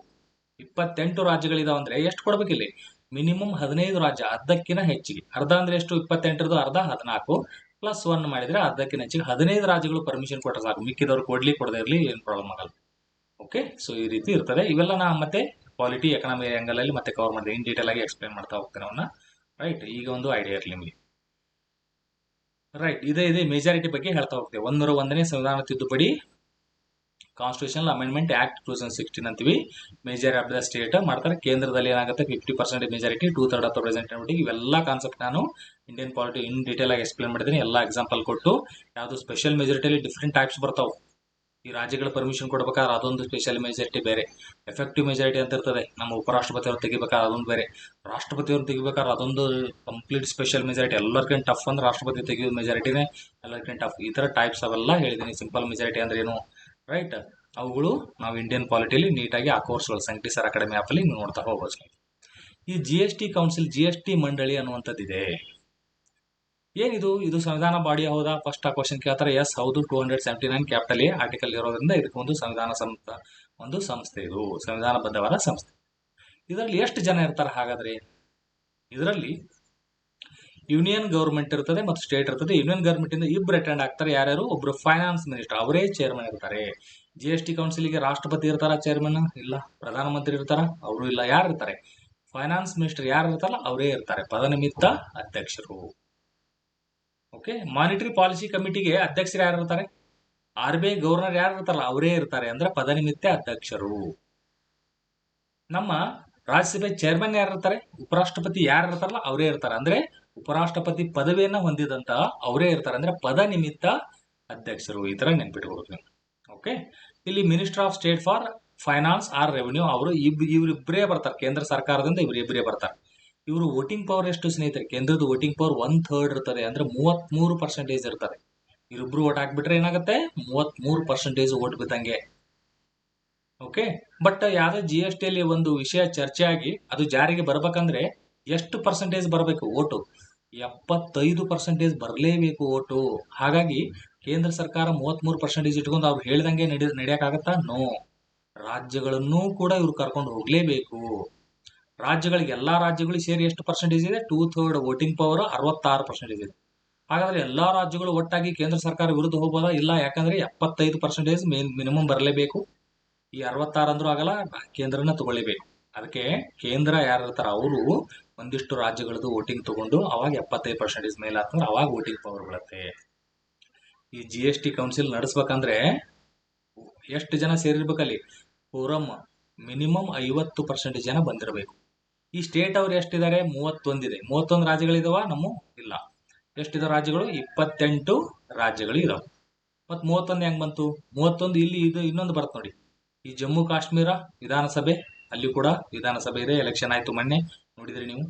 Speaker 1: 28 ರಾಜ್ಯಗಳಿದಾವೆ ಅಂದ್ರೆ ಎಷ್ಟು ಕೊಡ್ಬೇಕು ಇಲ್ಲಿ, ಮಿನಿಮಮ್ 15 ರಾಜ್ಯ, ಅರ್ಧಕ್ಕಿಂತ ಹೆಚ್ಚಿಗೆ. ಅರ್ಧ ಅಂದ್ರೆ ಎಷ್ಟು, 28 ಅರ್ಧ 14 ಪ್ಲಸ್ 1 ಮಾಡಿದ್ರೆ ಅರ್ಧಕ್ಕಿಂತ ಹೆಚ್ಚಿಗೆ 15 ರಾಜ್ಯಗಳು ಪರ್ಮಿಷನ್ ಕೊಟ್ಟರೆ ಸಾಕು. ಮಿಕ್ಕಿದವ್ರು ಕೊಡದೇ ಇರಲಿ, ಏನು ಪ್ರಾಬ್ಲಮ್ ಆಗಲ್ಲ. ಓಕೆ, ಸೊ ಈ ರೀತಿ ಇರ್ತದೆ. ಇವೆಲ್ಲ ನಾ ಮತ್ತೆ ಪಾಲಿಟಿ ಎಕನಾಮಿ ಆಂಗಲ್ ಅಲ್ಲಿ ಮತ್ತೆ ಕವರ್ ಮಾಡಿದೆ, ಇನ್ ಡೀಟೇಲ್ ಆಗಿ ಎಕ್ಸ್ಪ್ಲೇನ್ ಮಾಡ್ತಾ ಹೋಗ್ತೇನೆ ಅವನ್ನ, ರೈಟ್. ಈಗ ಒಂದು ಐಡಿಯಾ ಇರಲಿ ನಿಮಗೆ, ರೈಟ್. ಇದೇ ಮೆಜಾರಿಟಿ ಬಗ್ಗೆ ಹೇಳ್ತಾ ಹೋಗ್ತೇವೆ. 101ನೇ ಸಂವಿಧಾನ ತಿದ್ದುಪಡಿ, ಕಾನ್ಸ್ಟಿಟ್ಯೂಷನಲ್ ಅಮೆಂಡ್ಮೆಂಟ್ ಆಕ್ಟ್ 2016 ಅಂತೀವಿ. ಮೇಜರ್ ಆಫ್ ದ ಸ್ಟೇಟ್ ಮಾಡ್ತಾರೆ. ಕೇಂದ್ರದಲ್ಲಿ ಏನಾಗುತ್ತೆ 50% ಮೆಜಾರಿಟಿ, 2/3 ಆಫ್ ದ ರೆಪ್ರೆಸೆಂಟೇಟಿವ್. ಇವೆಲ್ಲ ಕಾನ್ಸೆಪ್ಟ್ ನಾನು ಇಂಡಿಯನ್ ಪಾಲಿಟಿ ಇನ್ ಡೀಟೇಲ್ ಆಗಿ ಎಕ್ಸ್ಪ್ಲೇನ್ ಮಾಡಿದ್ದೀನಿ, ಎಲ್ಲ ಎಕ್ಸಾಂಪಲ್ ಕೊಟ್ಟು. ಯಾವುದು ಸ್ಪೆಷಲ್ ಮೆಜಾರಿಟಿಯಲ್ಲಿ ಡಿಫ್ರೆಂಟ್ ಟೈಪ್ಸ್ ಬರ್ತಾವೆ. ಈ ರಾಜ್ಯಗಳ ಪರ್ಮಿಷನ್ ಕೊಡ್ಬೇಕಾದ್ರೆ ಅದೊಂದು ಸ್ಪೆಷಲ್ ಮೆಜಾರಿಟಿ ಬೇರೆ, ಎಫೆಕ್ಟಿವ್ ಮೆಜಾರಿಟಿ ಅಂತ ಇರ್ತದೆ. ನಮ್ಮ ಉಪರಾಷ್ಟ್ರಪತಿ ಅವ್ರು ತೆಗಿಬೇಕಾದ್ರೆ ಅದೊಂದು ಬೇರೆ, ರಾಷ್ಟ್ರಪತಿ ಅವ್ರು ತೆಗಿಬೇಕಾದ್ರೆ ಅದೊಂದು ಕಂಪ್ಲೀಟ್ ಸ್ಪೆಷಲ್ ಮೆಜಾರಿಟಿ. ಎಲ್ಲರಿಗಿಂತ ಟಫ್ ಅಂದ್ರೆ ರಾಷ್ಟ್ರಪತಿ ತೆಗಿಯೋದು ಮೆಜಾರಿಟಿನೇ ಎಲ್ಲರಿಗಿಂತ ಟಫ್. ಈ ತರ ಟೈಪ್ಸ್ ಅವೆಲ್ಲ ಹೇಳಿದ್ದೀನಿ. ಸಿಂಪಲ್ ಮೆಜಾರಿಟಿ ಅಂದ್ರೆ ಏನು, ರೈಟ್. ಅವುಗಳು ನಾವು ಇಂಡಿಯನ್ ಪಾಲಿಟಿಲಿ ನೀಟಾಗಿ ಆ ಕೋರ್ಸ್ಗಳು ಸಂಕಟಿ ಸರ್ ಅಕಾಡೆಮಿ ಆ್ಯಪಲ್ಲಿ ನೀವು ನೋಡ್ತಾ ಹೋಗ್ಬೋದು. ಈ GST ಕೌನ್ಸಿಲ್, GST ಮಂಡಳಿ ಅನ್ನುವಂಥದ್ದಿದೆ. ಏನಿದು, ಇದು ಸಂವಿಧಾನ ಬಾಡಿ ಹೌದಾ, ಫಸ್ಟ್ ಆ ಕ್ವಶನ್ ಕೇಳ್ತಾರೆ. ಎಸ್ ಹೌದು, 279 ಕ್ಯಾಪಿಟಲ್ ಎ ಆರ್ಟಿಕಲ್ ಇರೋದ್ರಿಂದ ಇದಕ್ಕೆ ಒಂದು ಒಂದು ಸಂಸ್ಥೆ, ಇದು ಸಂವಿಧಾನಬದ್ಧವಾದ ಸಂಸ್ಥೆ. ಇದರಲ್ಲಿ ಎಷ್ಟು ಜನ ಇರ್ತಾರೆ ಹಾಗಾದ್ರೆ, ಇದರಲ್ಲಿ ಯೂನಿಯನ್ ಗವರ್ಮೆಂಟ್ ಇರ್ತದೆ ಮತ್ತು ಸ್ಟೇಟ್ ಇರ್ತದೆ. ಯೂನಿಯನ್ ಗವರ್ಮೆಂಟ್ ಇಂದ ಇಬ್ರು ಅಟೆಂಡ್ ಆಗ್ತಾರೆ. ಯಾರ್ಯಾರು, ಒಬ್ರು ಫೈನಾನ್ಸ್ ಮಿನಿಸ್ಟರ್, ಅವರೇ ಚೇರ್ಮನ್ ಇರ್ತಾರೆ. GST ಕೌನ್ಸಿಲ್ಗೆ ರಾಷ್ಟ್ರಪತಿ ಇರ್ತಾರ ಚೇರ್ಮನ್, ಇಲ್ಲ. ಪ್ರಧಾನಮಂತ್ರಿ ಇರ್ತಾರ, ಅವರು ಇಲ್ಲ. ಯಾರು ಇರ್ತಾರೆ, ಫೈನಾನ್ಸ್ ಮಿನಿಸ್ಟರ್ ಯಾರು ಇರ್ತಾರಲ್ಲ ಅವರೇ ಇರ್ತಾರೆ, ಪದನಿಮಿತ್ತ ಅಧ್ಯಕ್ಷರು. ಓಕೆ. ಮಾನಿಟರಿ ಪಾಲಿಸಿ ಕಮಿಟಿಗೆ ಅಧ್ಯಕ್ಷರು ಯಾರು ಇರ್ತಾರೆ, RBI ಗವರ್ನರ್ ಯಾರು ಇರ್ತಾರಲ್ಲ ಅವರೇ ಇರ್ತಾರೆ, ಅಂದ್ರೆ ಪದನಿಮಿತ್ತ ಅಧ್ಯಕ್ಷರು. ನಮ್ಮ ರಾಜ್ಯಸಭೆ ಚೇರ್ಮನ್ ಯಾರು ಇರ್ತಾರೆ, ಉಪರಾಷ್ಟ್ರಪತಿ ಯಾರು ಇರ್ತಾರಲ್ಲ ಅವರೇ ಇರ್ತಾರೆ, ಅಂದ್ರೆ ಉಪರಾಷ್ಟ್ರಪತಿ ಪದವಿಯನ್ನ ಹೊಂದಿದಂತ ಅವರೇ ಇರ್ತಾರೆ, ಅಂದ್ರೆ ಪದನಿಮಿತ್ತ ಅಧ್ಯಕ್ಷರು. ಈ ತರ ನೆನ್ಪಿಟ್ಕೊಳ್ಬೇಕು ನೀವು. ಓಕೆ. ಇಲ್ಲಿ minister of state for finance or revenue, ಅವರು ಇವರಿಬ್ಬರೇ ಬರ್ತಾರೆ, ಕೇಂದ್ರ ಸರ್ಕಾರದಿಂದ ಇವರಿಬ್ಬರೇ ಬರ್ತಾರೆ. ಇವರು ವೋಟಿಂಗ್ ಪವರ್ ಎಷ್ಟು ಸ್ನೇಹಿತರೆ, ಕೇಂದ್ರದ ವೋಟಿಂಗ್ ಪವರ್ 1/3 ಇರ್ತದೆ, ಅಂದ್ರೆ 33% ಇರ್ತದೆ. ಇವರಿಬ್ರು ಓಟ್ ಹಾಕ್ಬಿಟ್ರೆ ಏನಾಗುತ್ತೆ, 33% ಓಟ್ ಬಿದ್ದಂಗೆ. ಓಕೆ. ಬಟ್ ಯಾವ್ದೋ GST ಅಲ್ಲಿ ಒಂದು ವಿಷಯ ಚರ್ಚೆ ಆಗಿ ಅದು ಜಾರಿಗೆ ಬರ್ಬೇಕಂದ್ರೆ ಎಷ್ಟು ಪರ್ಸೆಂಟೇಜ್ ಬರಬೇಕು ಓಟು, 75% ಬರಲೇಬೇಕು ಓಟು. ಹಾಗಾಗಿ ಕೇಂದ್ರ ಸರ್ಕಾರ 33% ಇಟ್ಕೊಂಡು ಅವ್ರು ಹೇಳ್ದಂಗೆ ನಡೆಯಕ್ಕಾಗತ್ತಾ, ನೋ. ರಾಜ್ಯಗಳನ್ನು ಕೂಡ ಇವ್ರು ಕರ್ಕೊಂಡು ಹೋಗ್ಲೇಬೇಕು. ರಾಜ್ಯಗಳಿಗೆ, ಎಲ್ಲಾ ರಾಜ್ಯಗಳಿಗೆ ಸೇರಿ ಎಷ್ಟು ಪರ್ಸೆಂಟೇಜ್ ಇದೆ, 2/3 ವೋಟಿಂಗ್ ಪವರ್ 66% ಇದೆ. ಹಾಗಾದ್ರೆ ಎಲ್ಲಾ ರಾಜ್ಯಗಳು ಒಟ್ಟಾಗಿ ಕೇಂದ್ರ ಸರ್ಕಾರ ವಿರುದ್ಧ ಹೋಗ್ಬೋದಾ, ಇಲ್ಲ. ಯಾಕಂದ್ರೆ 75% ಮಿನಿಮಮ್ ಬರಲೇಬೇಕು. ಈ 66 ಅಂದ್ರೂ ಆಗಲ್ಲ, ಕೇಂದ್ರನ ತಗೊಳ್ಳೇಬೇಕು. ಅದಕ್ಕೆ ಕೇಂದ್ರ ಯಾರು ಇರ್ತಾರ ಅವರು ಒಂದಿಷ್ಟು ರಾಜ್ಯಗಳದ್ದು ವೋಟಿಂಗ್ ತಗೊಂಡು ಅವಾಗ 75% ಮೇಲೆ ಆಗ್ತಂದ್ರೆ ಅವಾಗ ವೋಟಿಂಗ್ ಪವರ್ ಬರುತ್ತೆ. ಈ GST ಕೌನ್ಸಿಲ್ ನಡೆಸ್ಬೇಕಂದ್ರೆ ಎಷ್ಟು ಜನ ಸೇರಿರ್ಬೇಕಲ್ಲಿ, ಫೋರಮ್ ಮಿನಿಮಮ್ 50% ಜನ ಬಂದಿರಬೇಕು. ಈ ಸ್ಟೇಟ್ ಅವ್ರು ಎಷ್ಟಿದ್ದಾರೆ, 31 ಇದೆ. 31 ರಾಜ್ಯಗಳಿದಾವ, ನಮ್ಮ ಇಲ್ಲ. ಎಷ್ಟಿದಾವ ರಾಜ್ಯಗಳು, 28 ರಾಜ್ಯಗಳು ಇದಾವೆ. ಮತ್ 31 ಹೆಂಗ್ ಬಂತು, 31 ಇಲ್ಲಿ ಇದು ಇನ್ನೊಂದು ಬರುತ್ತೆ ನೋಡಿ, ಈ ಜಮ್ಮು ಕಾಶ್ಮೀರ ವಿಧಾನಸಭೆ, ಅಲ್ಲಿ ಕೂಡ ವಿಧಾನಸಭೆ ಇದೆ, ಎಲೆಕ್ಷನ್ ಆಯ್ತು ಮೊನ್ನೆ, ನೋಡಿದ್ರಿ ನೀವು.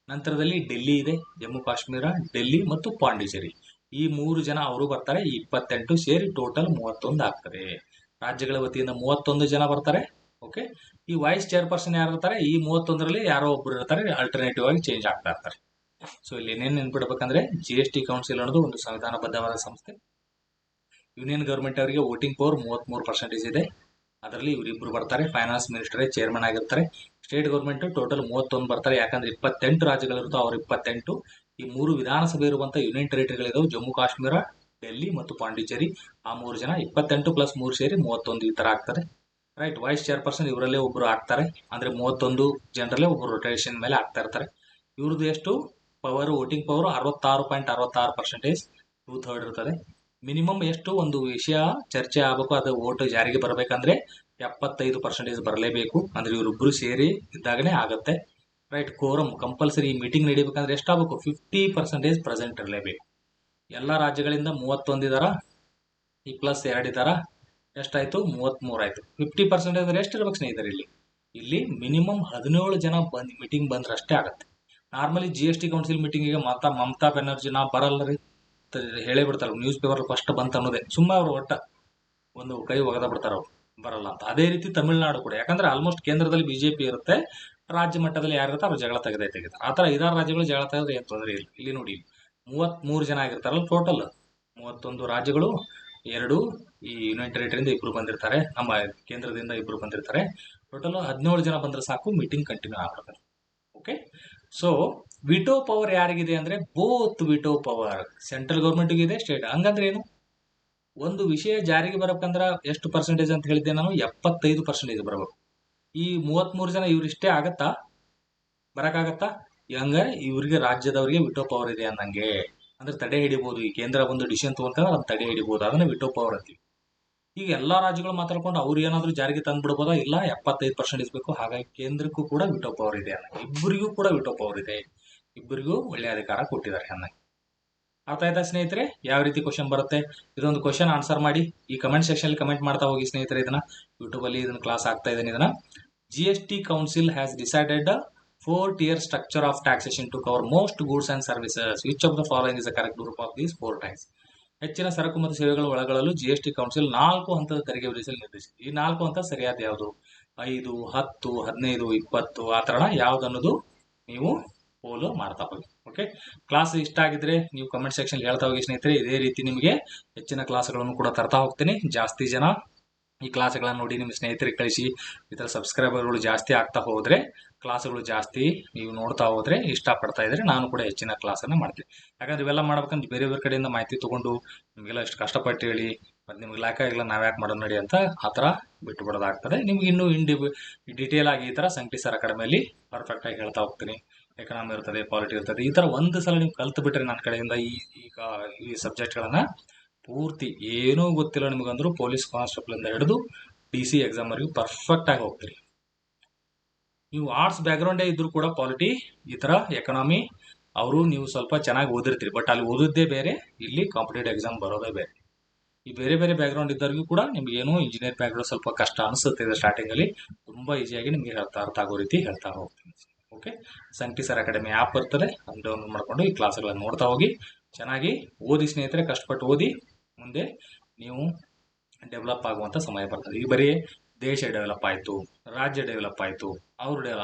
Speaker 1: ನಂತರದಲ್ಲಿ ಡೆಲ್ಲಿ ಇದೆ, ಜಮ್ಮು ಕಾಶ್ಮೀರ, ಡೆಲ್ಲಿ ಮತ್ತು ಪಾಂಡಿಚೇರಿ, ಈ 3 ಜನ ಅವರು ಬರ್ತಾರೆ. ಈ 28 ಸೇರಿ ಟೋಟಲ್ 31 ಆಗ್ತದೆ. ರಾಜ್ಯಗಳ ವತಿಯಿಂದ 31 ಜನ ಬರ್ತಾರೆ. ಓಕೆ. ಈ ವೈಸ್ ಚೇರ್ಪರ್ಸನ್ ಯಾರು ಇರ್ತಾರೆ, ಈ 31ರಲ್ಲಿ ಯಾರೋ ಒಬ್ರು ಇರ್ತಾರೆ, ಅಲ್ಟರ್ನೇಟಿವ್ ಆಗಿ ಚೇಂಜ್ ಆಗ್ತಾ ಇರ್ತಾರೆ. ಸೊ ಇಲ್ಲಿ ಏನೇನು ನೆನ್ಪಿಡ್ಬೇಕಂದ್ರೆ, GST ಕೌನ್ಸಿಲ್ ಅನ್ನೋದು ಒಂದು ಸಂವಿಧಾನಬದ್ಧವಾದ ಸಂಸ್ಥೆ. ಯೂನಿಯನ್ ಗವರ್ಮೆಂಟ್ ಅವರಿಗೆ ವೋಟಿಂಗ್ ಪವರ್ 33% ಇದೆ. ಅದರಲ್ಲಿ ಇವರಿಬ್ರು ಬರ್ತಾರೆ, ಫೈನಾನ್ಸ್ ಮಿನಿಸ್ಟರ್ ಚೇರ್ಮನ್ ಆಗಿರ್ತಾರೆ. ಸ್ಟೇಟ್ ಗವರ್ಮೆಂಟ್ ಟೋಟಲ್ 31 ಬರ್ತಾರೆ, ಯಾಕಂದ್ರೆ 28 ರಾಜ್ಯಗಳಿರ್ತಾವೆ, ಅವ್ರು 28. ಈ 3 ವಿಧಾನಸಭೆ ಇರುವಂತ ಯೂನಿಯನ್ ಟೆರಿಟರಿಗಳಿದಾವೆ, ಜಮ್ಮು ಕಾಶ್ಮೀರ, ಡೆಲ್ಲಿ ಮತ್ತು ಪಾಂಡಿಚೇರಿ. ಆ 3 ಜನ 28 ಪ್ಲಸ್ 3 ಸೇರಿ 31 ಈ ತರ ಆಗ್ತದೆ, ರೈಟ್. ವೈಸ್ ಚೇರ್ಪರ್ಸನ್ ಇವರಲ್ಲೇ ಒಬ್ರು ಆಗ್ತಾರೆ, ಅಂದ್ರೆ 31 ಜನರಲ್ಲೇ ಒಬ್ರು ರೊಟೇಷನ್ ಮೇಲೆ ಆಗ್ತಾ ಇರ್ತಾರೆ. ಇವ್ರದ್ದು ಎಷ್ಟು ಪವರ್, ವೋಟಿಂಗ್ ಪವರ್ 66.66%, 2/3 ಇರ್ತದೆ. ಮಿನಿಮಮ್ ಎಷ್ಟು ಒಂದು ವಿಷಯ ಚರ್ಚೆ ಆಗಬೇಕು, ಅದು ವೋಟ್ ಜಾರಿಗೆ ಬರಬೇಕಂದ್ರೆ 75% ಬರಲೇಬೇಕು. ಅಂದ್ರೆ ಇವರಿಬ್ರು ಸೇರಿ ಇದ್ದಾಗನೇ ಆಗತ್ತೆ. ರೈಟ್, ಕೋರಮ್ ಕಂಪಲ್ಸರಿ ಈ ಮೀಟಿಂಗ್ ನಡಿಬೇಕಂದ್ರೆ ಎಷ್ಟಾಗಬೇಕು? 50% ಪ್ರೆಸೆಂಟ್ ಇರಲೇಬೇಕು. ಎಲ್ಲ ರಾಜ್ಯಗಳಿಂದ 31 ಇದಾರ, ಈ ಪ್ಲಸ್ 2 ಇದಾರ, ಎಷ್ಟಾಯ್ತು? 33 ಆಯ್ತು. 50% ಅಂದ್ರೆ ಎಷ್ಟು ಇರ್ಬೇಕು ಸ್ನೇಹಿತರೆ? ಇಲ್ಲಿ ಮಿನಿಮಮ್ 17 ಜನ ಮೀಟಿಂಗ್ ಬಂದ್ರಷ್ಟೇ ಆಗತ್ತೆ. ನಾರ್ಮಲಿ GST ಕೌನ್ಸಿಲ್ ಮೀಟಿಂಗಿಗೆ ಮಮತಾ ಬ್ಯಾನರ್ಜಿ ನಾ ಬರಲ್ಲ ರೀ ಹೇಳೇ ಬಿಡ್ತಾರೆ. ನ್ಯೂಸ್ ಪೇಪರ್ ಫಸ್ಟ್ ಬಂತ ಅನ್ನೋದೇ ಸುಮ್ಮನೆ ಅವ್ರು ಒಟ್ಟ ಒಂದು ಕೈ ಒಗದ ಬಿಡ್ತಾರ, ಅವ್ರು ಬರಲ್ಲ ಅಂತ. ಅದೇ ರೀತಿ ತಮಿಳುನಾಡು ಕೂಡ, ಯಾಕಂದ್ರೆ ಆಲ್ಮೋಸ್ಟ್ ಕೇಂದ್ರದಲ್ಲಿ ಬಿಜೆಪಿ ಇರುತ್ತೆ, ರಾಜ್ಯ ಮಟ್ಟದಲ್ಲಿ ಯಾರಿರುತ್ತೆ ಅವ್ರು ಜಗಳ ತೆಗೆದಿದ್ದಾರೆ. ಆ ತರ 5 ರಾಜ್ಯಗಳು ಜಗಳ ತೆಗೆದ್ರೆ ಏನ್ ತೊಂದರೆ ಇಲ್ಲ. ಇಲ್ಲಿ ನೋಡಿ 33 ಜನ ಆಗಿರ್ತಾರಲ್ಲ ಟೋಟಲ್, 31 ರಾಜ್ಯಗಳು, 2 ಈ ಯೂನಿಯನ್ ಟೆರಿಟರಿಯಿಂದ 2 ಬಂದಿರ್ತಾರೆ, ನಮ್ಮ ಕೇಂದ್ರದಿಂದ 2 ಬಂದಿರ್ತಾರೆ. ಟೋಟಲ್ 17 ಜನ ಬಂದ್ರೆ ಸಾಕು, ಮೀಟಿಂಗ್ ಕಂಟಿನ್ಯೂ ಆಗ್ತದೆ. ಓಕೆ, ಸೊ ವಿಟೋ ಪವರ್ ಯಾರಿಗಿದೆ ಅಂದ್ರೆ ಬೋತ್ ವಿಟೋ ಪವರ್ ಸೆಂಟ್ರಲ್ ಗೌರ್ಮೆಂಟ್ಗೂ ಇದೆ, ಸ್ಟೇಟ್. ಹಂಗಂದ್ರೆ ಏನು? ಒಂದು ವಿಷಯ ಜಾರಿಗೆ ಬರಬೇಕಂದ್ರೆ ಎಷ್ಟು ಪರ್ಸೆಂಟೇಜ್ ಅಂತ ಹೇಳಿದ್ದೆ ನಾನು? 75% ಬರಬೇಕು. ಈ 33 ಜನ ಇವ್ರಿಷ್ಟೇ ಆಗತ್ತಾ? ಬರಕಾಗತ್ತಾ? ಹಂಗ ಇವ್ರಿಗೆ ರಾಜ್ಯದವರಿಗೆ ವಿಟೋ ಪವರ್ ಇದೆ ಅನ್ನಂಗೆ. ಅಂದ್ರೆ ತಡೆ ಹಿಡಿಬಹುದು. ಈ ಕೇಂದ್ರ ಒಂದು ಡಿಸಿಷನ್ ತಗೊಂಡ್ರೆ ಅದನ್ನ ತಡೆ ಹಿಡಿಬಹುದು, ಅದನ್ನ ವಿಟೋ ಪವರ್ ಅಂತೀವಿ. ಈಗ ಎಲ್ಲಾ ರಾಜ್ಯಗಳು ಮಾತಾಡ್ಕೊಂಡು ಅವ್ರು ಏನಾದ್ರು ಜಾರಿಗೆ ತಂದ್ಬಿಡ್ಬೋದಾ? ಇಲ್ಲ, 75% ಬೇಕು. ಹಾಗಾಗಿ ಕೇಂದ್ರಕ್ಕೂ ಕೂಡ ವಿಟೋ ಪವರ್ ಇದೆ ಅನ್ನ, ಇಬ್ಬರಿಗೂ ಕೂಡ ವಿಟೋ ಪವರ್ ಇದೆ, ಇಬ್ಬರಿಗೂ ಒಳ್ಳೆ ಅಧಿಕಾರ ಕೊಟ್ಟಿದ್ದಾರೆ ಅನ್ನ. ಅರ್ಥ ಆಯ್ತಾ ಸ್ನೇಹಿತರೆ? ಯಾವ ರೀತಿ ಕ್ವಶನ್ ಬರುತ್ತೆ? ಇದೊಂದು ಕ್ವಶನ್ ಆನ್ಸರ್ ಮಾಡಿ ಈ ಕಮೆಂಟ್ ಸೆಕ್ಷನ್ ಅಲ್ಲಿ ಕಮೆಂಟ್ ಮಾಡ್ತಾ ಹೋಗಿ ಸ್ನೇಹಿತರೆ. ಇದನ್ನ ಯೂಟ್ಯೂಬ್ ಅಲ್ಲಿ ಇದನ್ನ ಕ್ಲಾಸ್ ಆಗ್ತಾ ಇದ್ದೇನೆ. ಇದನ್ನ GST council has decided 4-tier structure of taxation to cover most goods and services. Which of the following is the correct group of these 4 types? ಹೆಚ್ಚಿನ ಸರಕು ಮತ್ತು ಸೇವೆಗಳ ಒಳಗಳಲ್ಲೂ GST ಕೌನ್ಸಿಲ್ 4 ಹಂತದ ತೆರಿಗೆ ವಿಧಿಸಲು ನಿರ್ದೇಶಿಸಿದೆ. ಈ 4 ಹಂತ ಸರಿಯಾದ ಯಾವುದು? 5, 10, 15, 20 ಆ ತರ ಯಾವ್ದನ್ನೋದು ನೀವು ಫಾಲೋ ಮಾಡ್ತಾ ಹೋಗಿ. ಓಕೆ, ಕ್ಲಾಸ್ ಇಷ್ಟ ಆಗಿದ್ರೆ ನೀವು ಕಮೆಂಟ್ ಸೆಕ್ಷನ್ ಹೇಳ್ತಾ ಹೋಗಿ ಸ್ನೇಹಿತರೆ. ಇದೇ ರೀತಿ ನಿಮಗೆ ಹೆಚ್ಚಿನ ಕ್ಲಾಸ್ಗಳನ್ನು ಕೂಡ ತರ್ತಾ ಹೋಗ್ತೀನಿ. ಜಾಸ್ತಿ ಜನ ಈ ಕ್ಲಾಸ್ಗಳನ್ನು ನೋಡಿ ನಿಮ್ಮ ಸ್ನೇಹಿತರಿಗೆ ಕಳಿಸಿ. ಇದರ ಸಬ್ಸ್ಕ್ರೈಬರ್ಗಳು ಜಾಸ್ತಿ ಆಗ್ತಾ ಹೋದ್ರೆ, ಕ್ಲಾಸ್ಗಳು ಜಾಸ್ತಿ ನೀವು ನೋಡ್ತಾ ಹೋದ್ರೆ, ಇಷ್ಟಪಡ್ತಾ ಇದ್ರೆ ನಾನು ಕೂಡ ಹೆಚ್ಚಿನ ಕ್ಲಾಸನ್ನು ಮಾಡ್ತೀನಿ. ಯಾಕಂದ್ರೆ ಇವೆಲ್ಲ ಮಾಡ್ಬೇಕಂದ್ರೆ ಬೇರೆ ಬೇರೆ ಕಡೆಯಿಂದ ಮಾಹಿತಿ ತಗೊಂಡು ನಿಮಗೆಲ್ಲ ಇಷ್ಟು ಕಷ್ಟಪಟ್ಟು ಹೇಳಿ ಮತ್ತೆ ನಿಮ್ಗೆ ಲಾಕ್ ಆಗಿಲ್ಲ, ನಾವ್ಯಾಕೆ ಮಾಡೋದು ನಡಿ ಅಂತ ಆ ಥರ ಬಿಟ್ಟು ಬಿಡೋದಾಗ್ತದೆ. ನಿಮ್ಗೆ ಇನ್ನೂ ಡಿಟೇಲ್ ಆಗಿ ಈ ಥರ ಸಂಕಟಿ ಸರ್ ಅಕಾಡೆಮಿಯಲ್ಲಿ ಪರ್ಫೆಕ್ಟ್ ಆಗಿ ಹೇಳ್ತಾ ಹೋಗ್ತೀನಿ. ಎಕನಾಮಿ ಇರ್ತದೆ, ಪಾಲಿಟಿ ಇರ್ತದೆ. ಈ ಥರ ಒಂದು ಸಲ ನೀವು ಕಲ್ತು ಬಿಟ್ರೆ ನನ್ನ ಕಡೆಯಿಂದ ಈ ಸಬ್ಜೆಕ್ಟ್ಗಳನ್ನ ಪೂರ್ತಿ ಏನೂ ಗೊತ್ತಿಲ್ಲ ನಿಮಗಂದ್ರೂ ಪೊಲೀಸ್ ಕಾನ್ಸ್ಟೇಬಲ್ ಇಂದ ಹಿಡಿದು DC ಎಕ್ಸಾಮ್ ವರೆಗೂ ಪರ್ಫೆಕ್ಟ್ ಆಗಿ ಹೋಗ್ತೀರಿ. ನೀವು ಆರ್ಟ್ಸ್ ಬ್ಯಾಕ್ಗ್ರೌಂಡೇ ಇದ್ರು ಕೂಡ ಪಾಲಿಟಿ, ಈ ತರ ಎಕನಾಮಿ ಅವರು ನೀವು ಸ್ವಲ್ಪ ಚೆನ್ನಾಗಿ ಓದಿರ್ತೀರಿ. ಬಟ್ ಅಲ್ಲಿ ಓದಿದ್ದೇ ಬೇರೆ, ಇಲ್ಲಿ ಕಾಂಪಿಟೇಟಿವ್ ಎಕ್ಸಾಮ್ ಬರೋದೇ ಬೇರೆ. ಈ ಬೇರೆ ಬೇರೆ ಬ್ಯಾಕ್ಗ್ರೌಂಡ್ ಇದ್ದವ್ರಿಗೂ ಕೂಡ ನಿಮ್ಗೆ ಏನೋ ಇಂಜಿನಿಯರ್ ಬ್ಯಾಕ್ಗ್ರೌಂಡ್ ಸ್ವಲ್ಪ ಕಷ್ಟ ಅನಿಸುತ್ತೆ ಸ್ಟಾರ್ಟಿಂಗ್ ಅಲ್ಲಿ. ತುಂಬಾ ಈಸಿಯಾಗಿ ನಿಮ್ಗೆ ಅರ್ಥ ಆಗೋ ರೀತಿ ಹೇಳ್ತಾ ಹೋಗ್ತೀನಿ. ಓಕೆ, ಸಂಕಟಿ ಸರ್ ಅಕಾಡೆಮಿ ಆ್ಯಪ್ ಬರ್ತದೆ, ಅದನ್ನ ಡೌನ್ಲೋಡ್ ಮಾಡ್ಕೊಂಡು ಈ ಕ್ಲಾಸ್ಗಳನ್ನು ನೋಡ್ತಾ ಹೋಗಿ. ಚೆನ್ನಾಗಿ ಓದಿ ಸ್ನೇಹಿತರೆ, ಕಷ್ಟಪಟ್ಟು ಓದಿ. ಮುಂದೆ ನೀವು ಡೆವಲಪ್ ಆಗುವಂತ ಸಮಯ ಬರ್ತದೆ. ಈಗ ಬರೀ ದೇಶ ಡೆವಲಪ್ ಆಯ್ತು, ರಾಜ್ಯ ಡೆವಲಪ್ ಆಯ್ತು,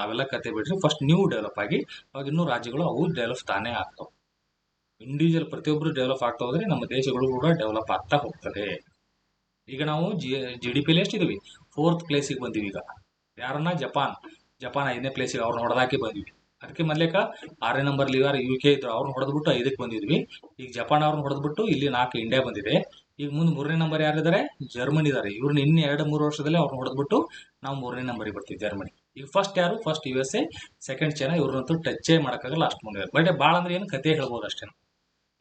Speaker 1: ಅವೆಲ್ಲ ಕತೆ ಬಿಟ್ರೆ ಫಸ್ಟ್ ನೀವು ಡೆವಲಪ್ ಆಗಿ, ಅವಾಗ ಇನ್ನೂ ರಾಜ್ಯಗಳು ಅವು ಡೆವಲಪ್ ತಾನೇ ಆಗ್ತಾವೆ. ಇಂಡಿವಿಜುವಲ್ ಪ್ರತಿಯೊಬ್ಬರು ಡೆವಲಪ್ ಆಗ್ತಾ ಹೋದ್ರೆ ನಮ್ಮ ದೇಶಗಳು ಕೂಡ ಡೆವಲಪ್ ಆಗ್ತಾ ಹೋಗ್ತದೆ. ಈಗ ನಾವು GDP ಎಷ್ಟಿದೀವಿ? 4th ಪ್ಲೇಸಿಗೆ ಬಂದಿವಿ. ಈಗ ಯಾರನ್ನ? ಜಪಾನ್ 5ನೇ ಪ್ಲೇಸಿಗೆ ಅವ್ರನ್ನ ಹೊಡೆದಾಕಿ ಬಂದ್ವಿ. ಅದಕ್ಕೆ ಮೊದಲೇಕ 6ನೇ ನಂಬರ್ UK ಇದ್ರು, ಅವ್ರನ್ನ ಹೊಡೆದ್ಬಿಟ್ಟು 5ಕ್ಕೆ ಬಂದಿದ್ವಿ. ಈಗ ಜಪಾನ್ ಅವ್ರನ್ನ ಹೊಡೆದ್ಬಿಟ್ಟು ಇಲ್ಲಿ 4 ಇಂಡಿಯಾ ಬಂದಿದೆ. ಈಗ ಮುಂದೆ 3ನೇ ನಂಬರ್ ಯಾರಿದ್ದಾರೆ? ಜರ್ಮನಿ ಇದಾರೆ. ಇವ್ರನ್ನ ಇನ್ನು 2-3 ವರ್ಷದಲ್ಲಿ ಅವ್ರನ್ನ ಹೊಡೆದ್ಬಿಟ್ಟು ನಾವು 3ನೇ ನಂಬರ್ಗೆ ಬರ್ತೀವಿ, ಜರ್ಮನಿ. ಈಗ ಫಸ್ಟ್ ಯಾರು? First USA, second China. ಇವ್ರನ್ನಂತೂ ಟಚ್ಚೇ ಮಾಡೋಕ್ಕಾಗಲ್ಲ, ಅಷ್ಟು ಮುಂದೆ. ಬಟ್ ಭಾಳ ಅಂದ್ರೆ ಏನು ಕತೆ ಹೇಳ್ಬೋದು ಅಷ್ಟೇ.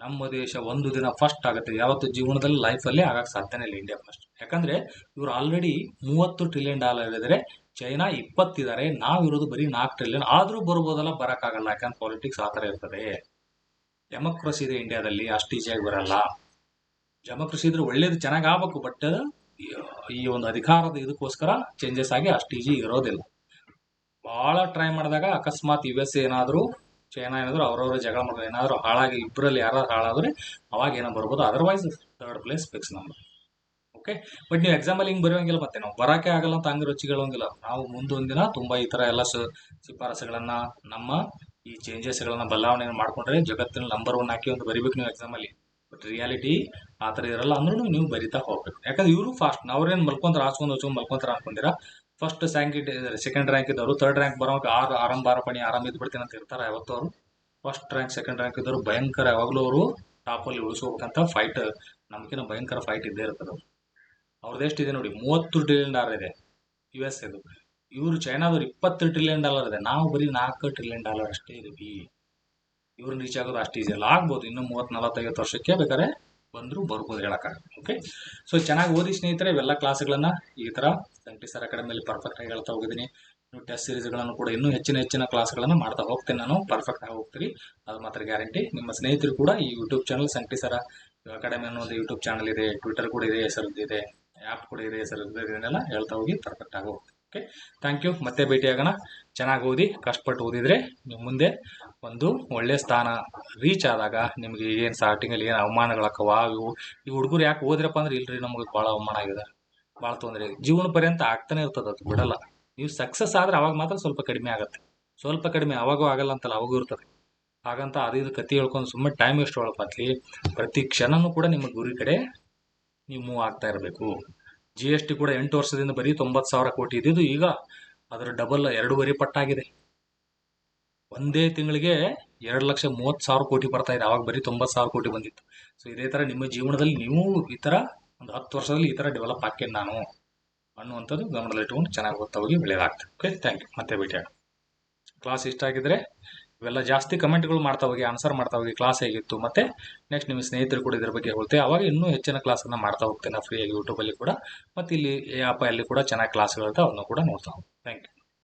Speaker 1: ನಮ್ಮ ದೇಶ ಒಂದು ದಿನ ಫಸ್ಟ್ ಆಗುತ್ತೆ, ಯಾವತ್ತು ಜೀವನದಲ್ಲಿ ಲೈಫಲ್ಲಿ ಆಗಕ್ಕೆ ಸಾಧ್ಯನೇ ಇಲ್ಲ ಇಂಡಿಯಾ ಫಸ್ಟ್. ಯಾಕಂದ್ರೆ ಇವ್ರು ಆಲ್ರೆಡಿ $30 ಟ್ರಿಲಿಯನ್ ಇದ್ದಾರೆ, ಚೈನಾ 20 ಇದ್ದಾರೆ, ನಾವಿರೋದು ಬರೀ 4 ಟ್ರಿಲಿಯನ್. ಆದ್ರೂ ಬರ್ಬೋದಲ್ಲ, ಬರಕ್ಕಾಗಲ್ಲ. ಯಾಕಂದ್ರೆ ಪಾಲಿಟಿಕ್ಸ್ ಆ ಥರ ಇರ್ತದೆ. ಡೆಮೋಕ್ರಸಿ ಇದೆ ಇಂಡಿಯಾದಲ್ಲಿ, ಅಷ್ಟು ಈಸಿಯಾಗಿ ಬರಲ್ಲ. ಡೆಮೋಕ್ರಸಿ ಇದ್ರೆ ಒಳ್ಳೇದು, ಚೆನ್ನಾಗಿ ಆಗ್ಬೇಕು. ಬಟ್ ಈ ಒಂದು ಅಧಿಕಾರದ ಇದಕ್ಕೋಸ್ಕರ ಚೇಂಜಸ್ ಆಗಿ ಅಷ್ಟು ಈಜಿ ಇರೋದಿಲ್ಲ. ಬಹಳ ಟ್ರೈ ಮಾಡಿದಾಗ ಅಕಸ್ಮಾತ್ USA ಏನಾದ್ರು, ಚೈನಾ ಏನಾದ್ರು ಅವ್ರವ್ರ ಜಗಳ ಮಾಡೋದು ಏನಾದ್ರು ಹಾಳಾಗಿ ಇಬ್ಬರಲ್ಲಿ ಯಾರು ಹಾಳಾದ್ರೆ ಅವಾಗ ಏನೋ ಬರ್ಬೋದು. ಅದರ್ವೈಸ್ 3rd ಪ್ಲೇಸ್ ಫಿಕ್ಸ್ ನಮ್ದು. ಓಕೆ, ಬಟ್ ನೀವು ಎಕ್ಸಾಮಲ್ಲಿ ಹಿಂಗೆ ಬರೆಯೋಂಗಿಲ್ಲ. ಮತ್ತೆ ನಾವು ಬರೋಕೆ ಆಗಲ್ಲ ಅಂತ ಹಂಗೆ ರುಚಿಗಳಂಗಿಲ್ಲ. ನಾವು ಮುಂದೊಂದಿನ ತುಂಬಾ ಈ ಥರ ಎಲ್ಲ ಶಿಫಾರಸುಗಳನ್ನ, ನಮ್ಮ ಈ ಚೇಂಜಸ್ಗಳನ್ನ ಬದಲಾವಣೆ ಮಾಡ್ಕೊಂಡ್ರೆ ಜಗತ್ತಿನ ನಂಬರ್ 1 ಹಾಕಿ ಒಂದು ಬರಿಬೇಕು ನೀವು ಎಕ್ಸಾಮಲ್ಲಿ. ಬಟ್ ರಿಯಾಲಿಟಿ ಆ ಥರ ಇರಲ್ಲ. ಅಂದ್ರೂ ನೀವು ಬರಿತಾ ಹೋಗ್ಬೇಕು. ಯಾಕಂದ್ರೆ ಇವರು ಫಾಸ್ಟ್, ಅವ್ರೇನು ಮಲ್ಕೊಂತಾರೆ, ಹಾಸ್ಕೊಂಡು ಮಲ್ಕೊಂತಾರೆ ಅನ್ಕೊಂಡಿರಾ. ಫಸ್ಟ್ ಸೆಕೆಂಡ್ ರ್ಯಾಂಕ್ ಇದ್ದವರು 3rd ರ್ಯಾಂಕ್ ಬರೋಕೆ ಆರಾಮ್ ಇದ್ಬಿಡ್ತೀನಿ ಅಂತ ಇರ್ತಾರೆ ಯಾವತ್ತೂ ಅವರು. ಫಸ್ಟ್ ರ್ಯಾಂಕ್, ಸೆಕೆಂಡ್ ರ್ಯಾಂಕ್ ಇದ್ದವರು ಭಯಂಕರ, ಯಾವಾಗಲೂ ಅವರು ಟಾಪಲ್ಲಿ ಉಳಿಸ್ಕೋಬೇಕಂತ ಫೈಟ್, ನಮ್ಗಿನ ಭಯಂಕರ ಫೈಟ್ ಇದ್ದೇ ಇರ್ತದೆ. ಅವ್ರದ್ದು ಎಷ್ಟಿದೆ ನೋಡಿ, $30 ಟ್ರಿಲಿಯನ್ ಇದೆ US ಇದು. ಇವರು ಚೈನಾದವ್ರು $20 ಟ್ರಿಲಿಯನ್ ಇದೆ. ನಾವು ಬರೀ $4 ಟ್ರಿಲಿಯನ್ ಅಷ್ಟೇ ಇದೀವಿ. ಇವ್ರನ್ನ ರೀಚ್ ಆಗೋದು ಅಷ್ಟು ಈಸಿ ಅಲ್ಲ. ಆಗ್ಬೋದು ಇನ್ನು 30-40-50 ವರ್ಷಕ್ಕೆ ಬೇಕಾದ್ರೆ ಬಂದರೂ ಬರ್ಬೋದು ಹೇಳೋಕ್ಕಾಗಲ್ಲ. ಓಕೆ, ಸೊ ಚೆನ್ನಾಗಿ ಓದಿ ಸ್ನೇಹಿತರೆ. ಇವೆಲ್ಲ ಕ್ಲಾಸ್ಗಳನ್ನು ಈ ಥರ ಸಂಕಟಿ ಸರ್ ಅಕಾಡೆಮಿಯಲ್ಲಿ ಪರ್ಫೆಕ್ಟಾಗಿ ಹೇಳ್ತಾ ಹೋಗಿದ್ದೀನಿ. ನೀವು ಟೆಸ್ಟ್ ಸೀರೀಸ್ಗಳನ್ನು ಕೂಡ ಇನ್ನೂ ಹೆಚ್ಚಿನ ಕ್ಲಾಸ್ಗಳನ್ನು ಮಾಡ್ತಾ ಹೋಗ್ತೇನೆ. ನಾನು ಪರ್ಫೆಕ್ಟ್ ಆಗಿ ಹೋಗ್ತೀರಿ, ಅದು ಮಾತ್ರ ಗ್ಯಾರಂಟಿ. ನಿಮ್ಮ ಸ್ನೇಹಿತರು ಕೂಡ ಈ ಯೂಟ್ಯೂಬ್ ಚಾನಲ್ ಸಂಕಟಿ ಸರ್ ಅಕಾಡೆಮಿ ಅನ್ನೋ ಒಂದು ಯೂಟ್ಯೂಬ್ ಚಾನಲ್ ಇದೆ, ಟ್ವಿಟರ್ ಕೂಡ ಇದೆ, ಹೆಸರಿದೆ, ಆ್ಯಪ್ ಕೂಡ ಇದೆ, ಹೆಸರಿದೆ. ಇದನ್ನೆಲ್ಲ ಹೇಳ್ತಾ ಹೋಗಿ ಪರ್ಫೆಕ್ಟ್ ಆಗಿ ಹೋಗ್ತೀವಿ. Okay, thank you. ಮತ್ತೆ ಭೇಟಿಯಾಗೋಣ. ಚೆನ್ನಾಗಿ ಓದಿ, ಕಷ್ಟಪಟ್ಟು ಓದಿದರೆ ನೀವು ಮುಂದೆ ಒಂದು ಒಳ್ಳೆಯ ಸ್ಥಾನ ರೀಚ್ ಆದಾಗ ನಿಮಗೆ ಏನು ಸ್ಟಾರ್ಟಿಂಗಲ್ಲಿ ಏನು ಅವಮಾನಗಳಾಕವ, ಈ ಹುಡುಗರು ಯಾಕೆ ಓದಿರಪ್ಪ ಅಂದ್ರೆ ಇಲ್ರಿ ನಮಗೆ ಭಾಳ ಅವಮಾನ ಆಗಿದೆ, ಭಾಳ ತೊಂದರೆ, ಜೀವನ ಪರ್ಯಂತ ಆಗ್ತಾನೆ ಇರ್ತದೆ, ಅದು ಬಿಡಲ್ಲ. ನೀವು ಸಕ್ಸಸ್ ಆದರೆ ಅವಾಗ ಮಾತ್ರ ಸ್ವಲ್ಪ ಕಡಿಮೆ ಆಗುತ್ತೆ, ಸ್ವಲ್ಪ ಕಡಿಮೆ. ಅವಾಗೂ ಆಗಲ್ಲ ಅಂತಲ್ಲ, ಅವಾಗೂ ಇರ್ತದೆ. ಹಾಗಂತ ಅದು ಕತ್ತಿ ಹೇಳ್ಕೊಂಡು ಸುಮ್ಮನೆ ಟೈಮ್ ವೇಸ್ಟ್ ಒಳಪತ್ಲಿ. ಪ್ರತಿ ಕ್ಷಣನೂ ಕೂಡ ನಿಮ್ಮ ಗುರಿ ಕಡೆ ನೀವು ಮೂವ್ ಆಗ್ತಾ ಇರಬೇಕು. GST ಕೂಡ 8 ವರ್ಷದಿಂದ ಬರೀ 90,000 ಕೋಟಿ ಇದ್ದಿದ್ದು ಈಗ ಅದರ ಡಬಲ್ 2.5 ಪಟ್ಟಾಗಿದೆ. ಒಂದೇ ತಿಂಗಳಿಗೆ 2,30,000 ಕೋಟಿ ಬರ್ತಾ ಇದೆ. ಅವಾಗ ಬರೀ 90,000 ಕೋಟಿ ಬಂದಿತ್ತು. ಸೊ ಇದೇ ಥರ ನಿಮ್ಮ ಜೀವನದಲ್ಲಿ ನೀವು ಈ ಥರ ಒಂದು 10 ವರ್ಷದಲ್ಲಿ ಈ ಥರ ಡೆವಲಪ್ ಹಾಕೇನು ನಾನು ಅನ್ನುವಂಥದ್ದು ಗಮನದಲ್ಲಿಟ್ಟುಕೊಂಡು ಚೆನ್ನಾಗಿ ಓದ್ತಾ ಹೋಗಿ ಒಳ್ಳೆಯದಾಗ್ತದೆ. Okay, thank you. ಮತ್ತೆ ಭೇಟಿಯಾಗ. ಕ್ಲಾಸ್ ಇಷ್ಟ ಆಗಿದ್ರೆ ಇವೆಲ್ಲ ಜಾಸ್ತಿ ಕಮೆಂಟ್ಗಳು ಮಾಡ್ತಾ ಹೋಗಿ, ಆನ್ಸರ್ ಮಾಡ್ತಾ ಹೋಗಿ. ಕ್ಲಾಸ್ ಹೇಗಿತ್ತು, ಮತ್ತೆ ನೆಕ್ಸ್ಟ್ ನಿಮ್ಮ ಸ್ನೇಹಿತರು ಕೂಡ ಇದ್ರ ಬಗ್ಗೆ ಹೇಳ್ತೇವೆ. ಅವಾಗ ಇನ್ನೂ ಹೆಚ್ಚಿನ ಕ್ಲಾಸನ್ನು ಮಾಡ್ತಾ ಹೋಗ್ತೇನೆ ಫ್ರೀಯಾಗಿ ಯೂಟ್ಯೂಬಲ್ಲಿ ಕೂಡ, ಮತ್ತು ಇಲ್ಲಿ ಆ್ಯಪಲ್ಲಿ ಕೂಡ ಚೆನ್ನಾಗಿ ಕ್ಲಾಸ್ಗಳಿರ್ತಾವೆ, ಅವನ್ನ ಕೂಡ ನೋಡ್ತಾ ಹೋಗಿ. Thank you.